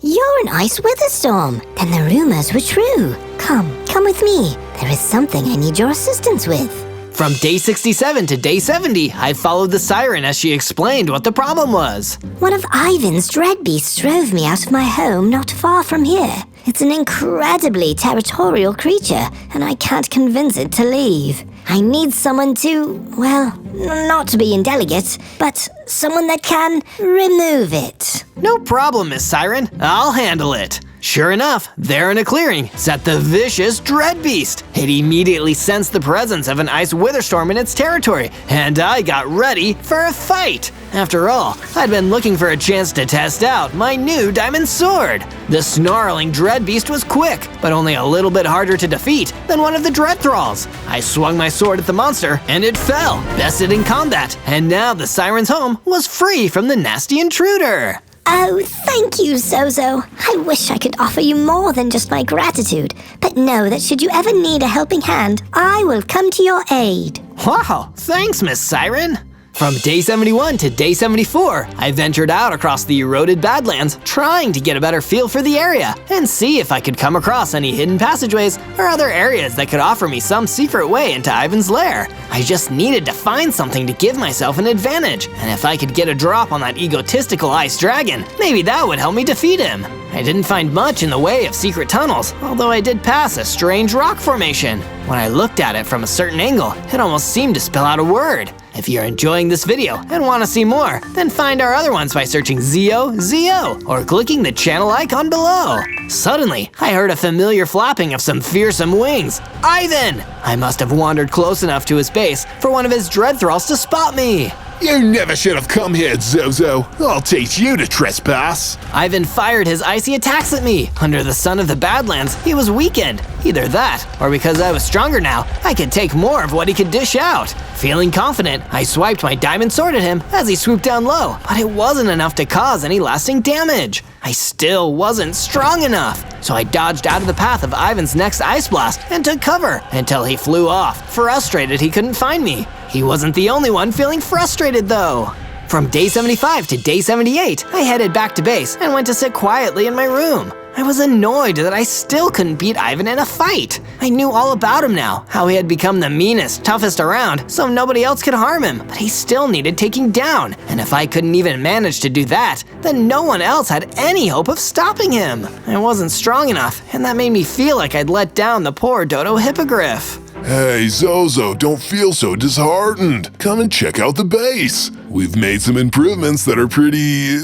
You're an Ice Witherstorm. Then the rumors were true. Come with me. There is something I need your assistance with. From day 67 to day 70, I followed the siren as she explained what the problem was. One of Ivan's dread beasts drove me out of my home not far from here. It's an incredibly territorial creature, and I can't convince it to leave. I need someone to, well, not to be indelicate, but someone that can remove it. No problem, Miss Siren. I'll handle it. Sure enough, there in a clearing sat the vicious dread beast. It immediately sensed the presence of an ice witherstorm in its territory, and I got ready for a fight. After all, I'd been looking for a chance to test out my new diamond sword. The snarling dread beast was quick, but only a little bit harder to defeat than one of the dread thralls. I swung my sword at the monster, and it fell, bested in combat, and now the siren's home was free from the nasty intruder. Oh, thank you, Zozo. I wish I could offer you more than just my gratitude, but know that should you ever need a helping hand, I will come to your aid. Wow, thanks, Miss Siren. From day 71 to day 74, I ventured out across the eroded Badlands, trying to get a better feel for the area and see if I could come across any hidden passageways or other areas that could offer me some secret way into Ivan's lair. I just needed to find something to give myself an advantage, and if I could get a drop on that egotistical ice dragon, maybe that would help me defeat him. I didn't find much in the way of secret tunnels, although I did pass a strange rock formation. When I looked at it from a certain angle, it almost seemed to spell out a word. If you're enjoying this video and want to see more, then find our other ones by searching Zozo or clicking the channel icon below. Suddenly, I heard a familiar flapping of some fearsome wings. Ivan! I must have wandered close enough to his base for one of his dread thralls to spot me. You never should have come here, Zozo. I'll teach you to trespass. Ivan fired his icy attacks at me. Under the sun of the Badlands, he was weakened. Either that, or because I was stronger now, I could take more of what he could dish out. Feeling confident, I swiped my diamond sword at him as he swooped down low, but it wasn't enough to cause any lasting damage. I still wasn't strong enough, so I dodged out of the path of Ivan's next ice blast and took cover until he flew off, frustrated he couldn't find me. He wasn't the only one feeling frustrated though. From day 75 to day 78, I headed back to base and went to sit quietly in my room. I was annoyed that I still couldn't beat Ivan in a fight. I knew all about him now, how he had become the meanest, toughest around, so nobody else could harm him, but he still needed taking down. And if I couldn't even manage to do that, then no one else had any hope of stopping him. I wasn't strong enough, and that made me feel like I'd let down the poor dodo hippogriff. Hey, Zozo, don't feel so disheartened. Come and check out the base. We've made some improvements that are pretty...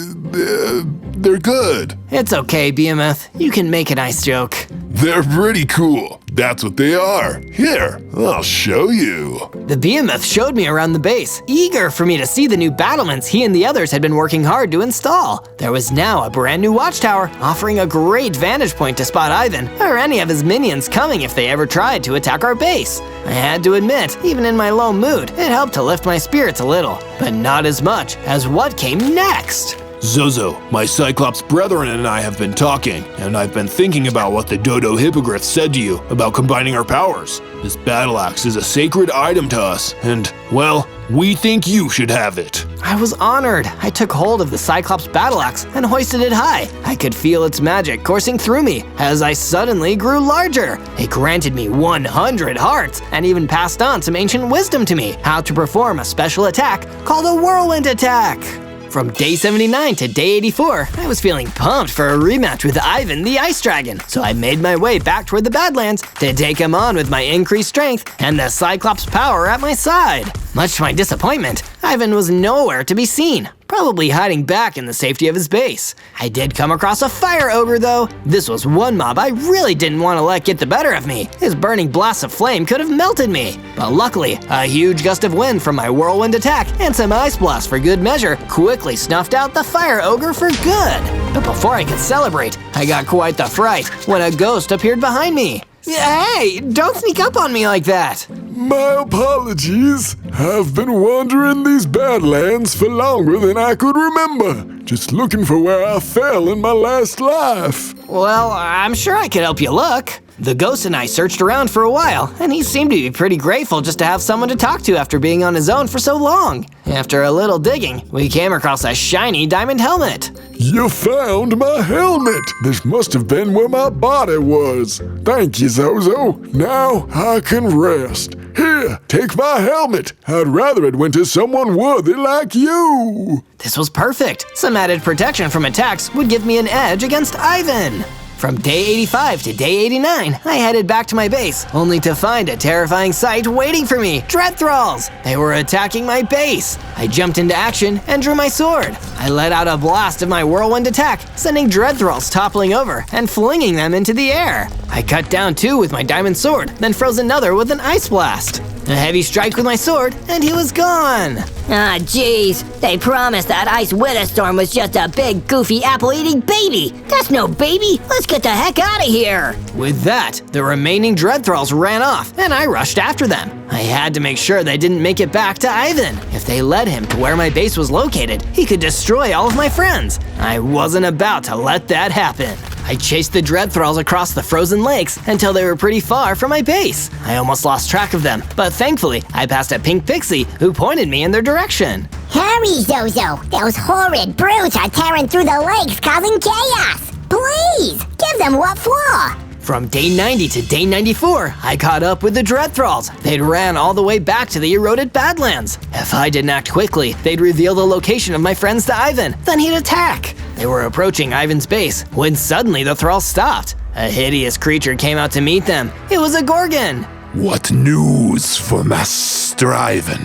they're good. It's okay, Behemoth. You can make a nice joke. They're pretty cool. That's what they are. Here, I'll show you. The Behemoth showed me around the base, eager for me to see the new battlements he and the others had been working hard to install. There was now a brand new watchtower, offering a great vantage point to spot Ivan or any of his minions coming if they ever tried to attack our base. I had to admit, even in my low mood, it helped to lift my spirits a little, but not as much as what came next. Zozo, my Cyclops brethren and I have been talking, and I've been thinking about what the Dodo Hippogriff said to you about combining our powers. This battle axe is a sacred item to us, and, well, we think you should have it. I was honored. I took hold of the Cyclops battle axe and hoisted it high. I could feel its magic coursing through me as I suddenly grew larger. It granted me 100 hearts and even passed on some ancient wisdom to me, how to perform a special attack called a whirlwind attack. From day 79 to day 84, I was feeling pumped for a rematch with Ivan the Ice Dragon, so I made my way back toward the Badlands to take him on with my increased strength and the Cyclops power at my side. Much to my disappointment, Ivan was nowhere to be seen, probably hiding back in the safety of his base. I did come across a fire ogre though. This was one mob I really didn't want to let get the better of me. His burning blasts of flame could have melted me. But luckily, a huge gust of wind from my whirlwind attack and some ice blasts for good measure quickly snuffed out the fire ogre for good. But before I could celebrate, I got quite the fright when a ghost appeared behind me. Hey, don't sneak up on me like that. My apologies. I've been wandering these Badlands for longer than I could remember. Just looking for where I fell in my last life. Well, I'm sure I could help you look. The ghost and I searched around for a while, and he seemed to be pretty grateful just to have someone to talk to after being on his own for so long. After a little digging, we came across a shiny diamond helmet. You found my helmet. This must have been where my body was. Thank you, Zozo. Now I can rest. Here, Here, take my helmet. I'd rather it went to someone worthy like you. This was perfect. Some added protection from attacks would give me an edge against Ivan. From day 85 to day 89, I headed back to my base, only to find a terrifying sight waiting for me, Dread Thralls! They were attacking my base. I jumped into action and drew my sword. I let out a blast of my whirlwind attack, sending Dread Thralls toppling over and flinging them into the air. I cut down 2 with my diamond sword, then froze another with an ice blast. A heavy strike with my sword, and he was gone. Ah, jeez. They promised that Ice WITHERSTORM was just a big, goofy, apple-eating baby. That's no baby. Let's get the heck out of here. With that, the remaining Dread Thralls ran off, and I rushed after them. I had to make sure they didn't make it back to Ivan. If they led him to where my base was located, he could destroy all of my friends. I wasn't about to let that happen. I chased the Dread Thralls across the frozen lakes until they were pretty far from my base. I almost lost track of them, but thankfully, I passed a pink pixie who pointed me in their direction. Hurry, Zozo! Those horrid brutes are tearing through the lakes, causing chaos! Please, give them what for! From day 90 to day 94, I caught up with the Dread Thralls. They'd ran all the way back to the eroded Badlands. If I didn't act quickly, they'd reveal the location of my friends to Ivan, then he'd attack. They were approaching Ivan's base when suddenly the Thralls stopped. A hideous creature came out to meet them. It was a Gorgon. What news for Master Ivan?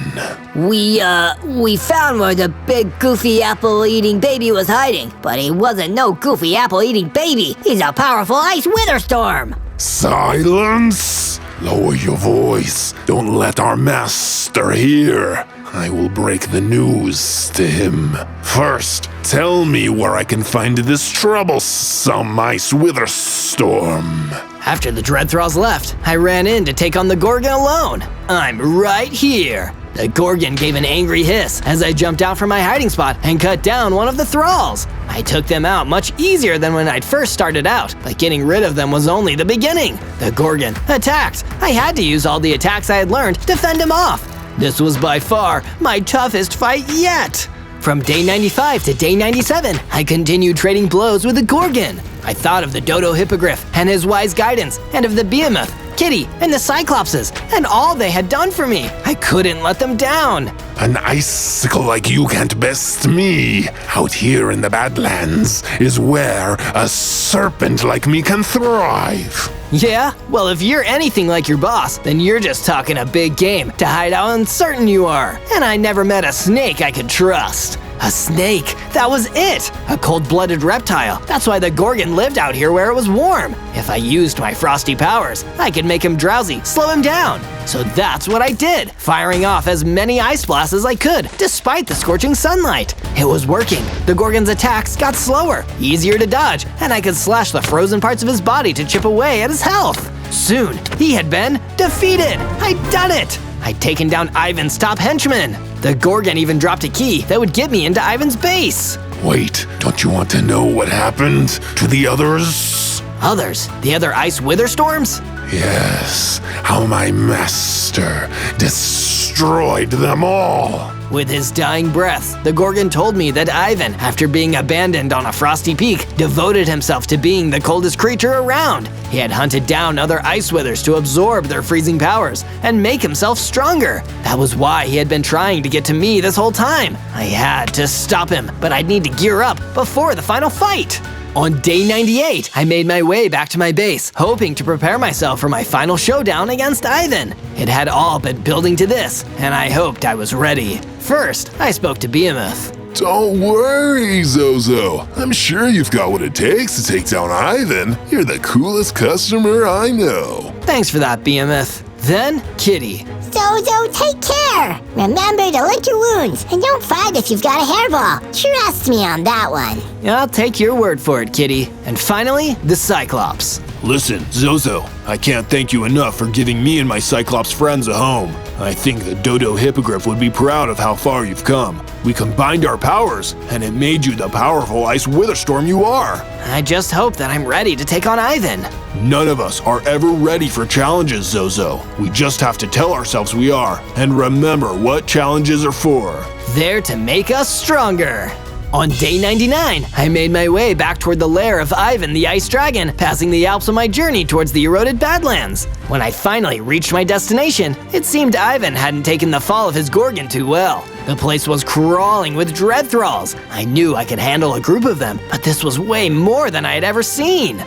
We found where the big, goofy, apple-eating baby was hiding. But he wasn't no goofy, apple-eating baby. He's a powerful Ice WITHERSTORM. Silence! Lower your voice. Don't let our master hear. I will break the news to him. First, tell me where I can find this troublesome Ice WITHERSTORM. After the Dread Thralls left, I ran in to take on the Gorgon alone. I'm right here. The Gorgon gave an angry hiss as I jumped out from my hiding spot and cut down one of the Thralls. I took them out much easier than when I'd first started out, but getting rid of them was only the beginning. The Gorgon attacked. I had to use all the attacks I had learned to fend him off. This was by far my toughest fight yet. From day 95 to day 97, I continued trading blows with the Gorgon. I thought of the Dodo Hippogriff and his wise guidance, and of the Behemoth, Kitty, and the Cyclopses, and all they had done for me. I couldn't let them down. An icicle like you can't best me. Out here in the Badlands is where a serpent like me can thrive. Yeah? Well, if you're anything like your boss, then you're just talking a big game to hide how uncertain you are. And I never met a snake I could trust. A snake, that was it! A cold-blooded reptile. That's why the Gorgon lived out here where it was warm. If I used my frosty powers, I could make him drowsy, slow him down. So that's what I did, firing off as many ice blasts as I could, despite the scorching sunlight. It was working. The Gorgon's attacks got slower, easier to dodge, and I could slash the frozen parts of his body to chip away at his health. Soon, he had been defeated. I'd done it. I'd taken down Ivan's top henchman. The Gorgon even dropped a key that would get me into Ivan's base. Wait, don't you want to know what happened to the others? Others? The other Ice WITHERSTORMs? Yes, how my master destroyed them all. With his dying breath, the Gorgon told me that Ivan, after being abandoned on a frosty peak, devoted himself to being the coldest creature around. He had hunted down other ice withers to absorb their freezing powers and make himself stronger. That was why he had been trying to get to me this whole time. I had to stop him, but I'd need to gear up before the final fight. On day 98, I made my way back to my base, hoping to prepare myself for my final showdown against Ivan. It had all been building to this, and I hoped I was ready. First, I spoke to Behemoth. Don't worry, Zozo. I'm sure you've got what it takes to take down Ivan. You're the coolest customer I know. Thanks for that, Behemoth. Then, Kitty. Zozo, take care! Remember to lick your wounds, and don't fight if you've got a hairball. Trust me on that one. I'll take your word for it, Kitty. And finally, the Cyclops. Listen, Zozo, I can't thank you enough for giving me and my Cyclops friends a home. I think the Dodo Hippogriff would be proud of how far you've come. We combined our powers, and it made you the powerful Ice WITHERSTORM you are. I just hope that I'm ready to take on Ivan. None of us are ever ready for challenges, Zozo. We just have to tell ourselves we are, and remember what challenges are for. They're to make us stronger. On day 99, I made my way back toward the lair of Ivan the Ice Dragon, passing the Alps on my journey towards the eroded Badlands. When I finally reached my destination, it seemed Ivan hadn't taken the fall of his Gorgon too well. The place was crawling with dread thralls. I knew I could handle a group of them, but this was way more than I had ever seen.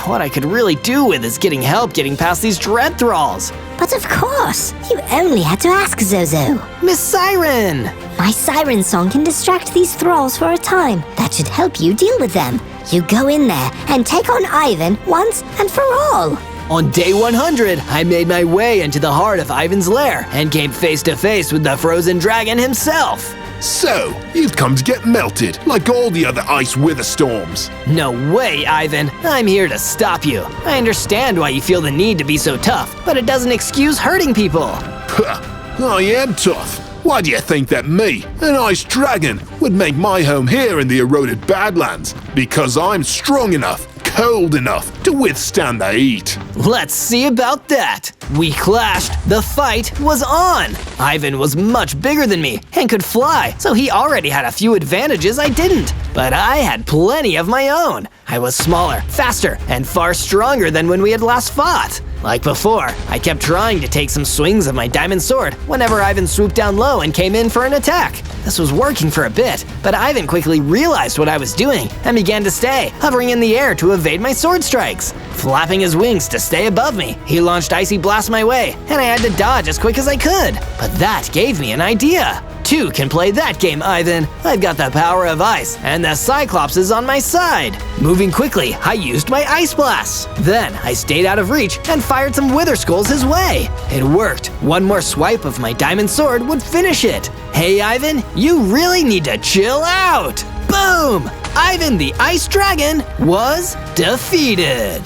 What I could really do with is getting help getting past these dread thralls. But of course, you only had to ask Zozo. Miss Siren! My siren song can distract these thralls for a time. That should help you deal with them. You go in there and take on Ivan once and for all. On day 100, I made my way into the heart of Ivan's lair and came face to face with the frozen dragon himself. So, you've come to get melted, like all the other ice witherstorms. No way, Ivan. I'm here to stop you. I understand why you feel the need to be so tough, but it doesn't excuse hurting people. I am tough. Why do you think that me, an ice dragon, would make my home here in the eroded Badlands? Because I'm strong enough, cold enough to withstand the heat. Let's see about that. We clashed. The fight was on. Ivan was much bigger than me and could fly, so he already had a few advantages I didn't. But I had plenty of my own. I was smaller, faster, and far stronger than when we had last fought. Like before, I kept trying to take some swings of my diamond sword whenever Ivan swooped down low and came in for an attack. This was working for a bit, but Ivan quickly realized what I was doing and began to stay, hovering in the air to evade my sword strikes. Flapping his wings to stay above me, he launched icy blasts my way, and I had to dodge as quick as I could. But that gave me an idea. Two can play that game, Ivan. I've got the power of ice, and the Cyclops is on my side. Moving quickly, I used my ice blasts. Then I stayed out of reach and fired some wither skulls his way. It worked. One more swipe of my diamond sword would finish it. Hey, Ivan, you really need to chill out. Boom! Ivan the Ice Dragon was defeated.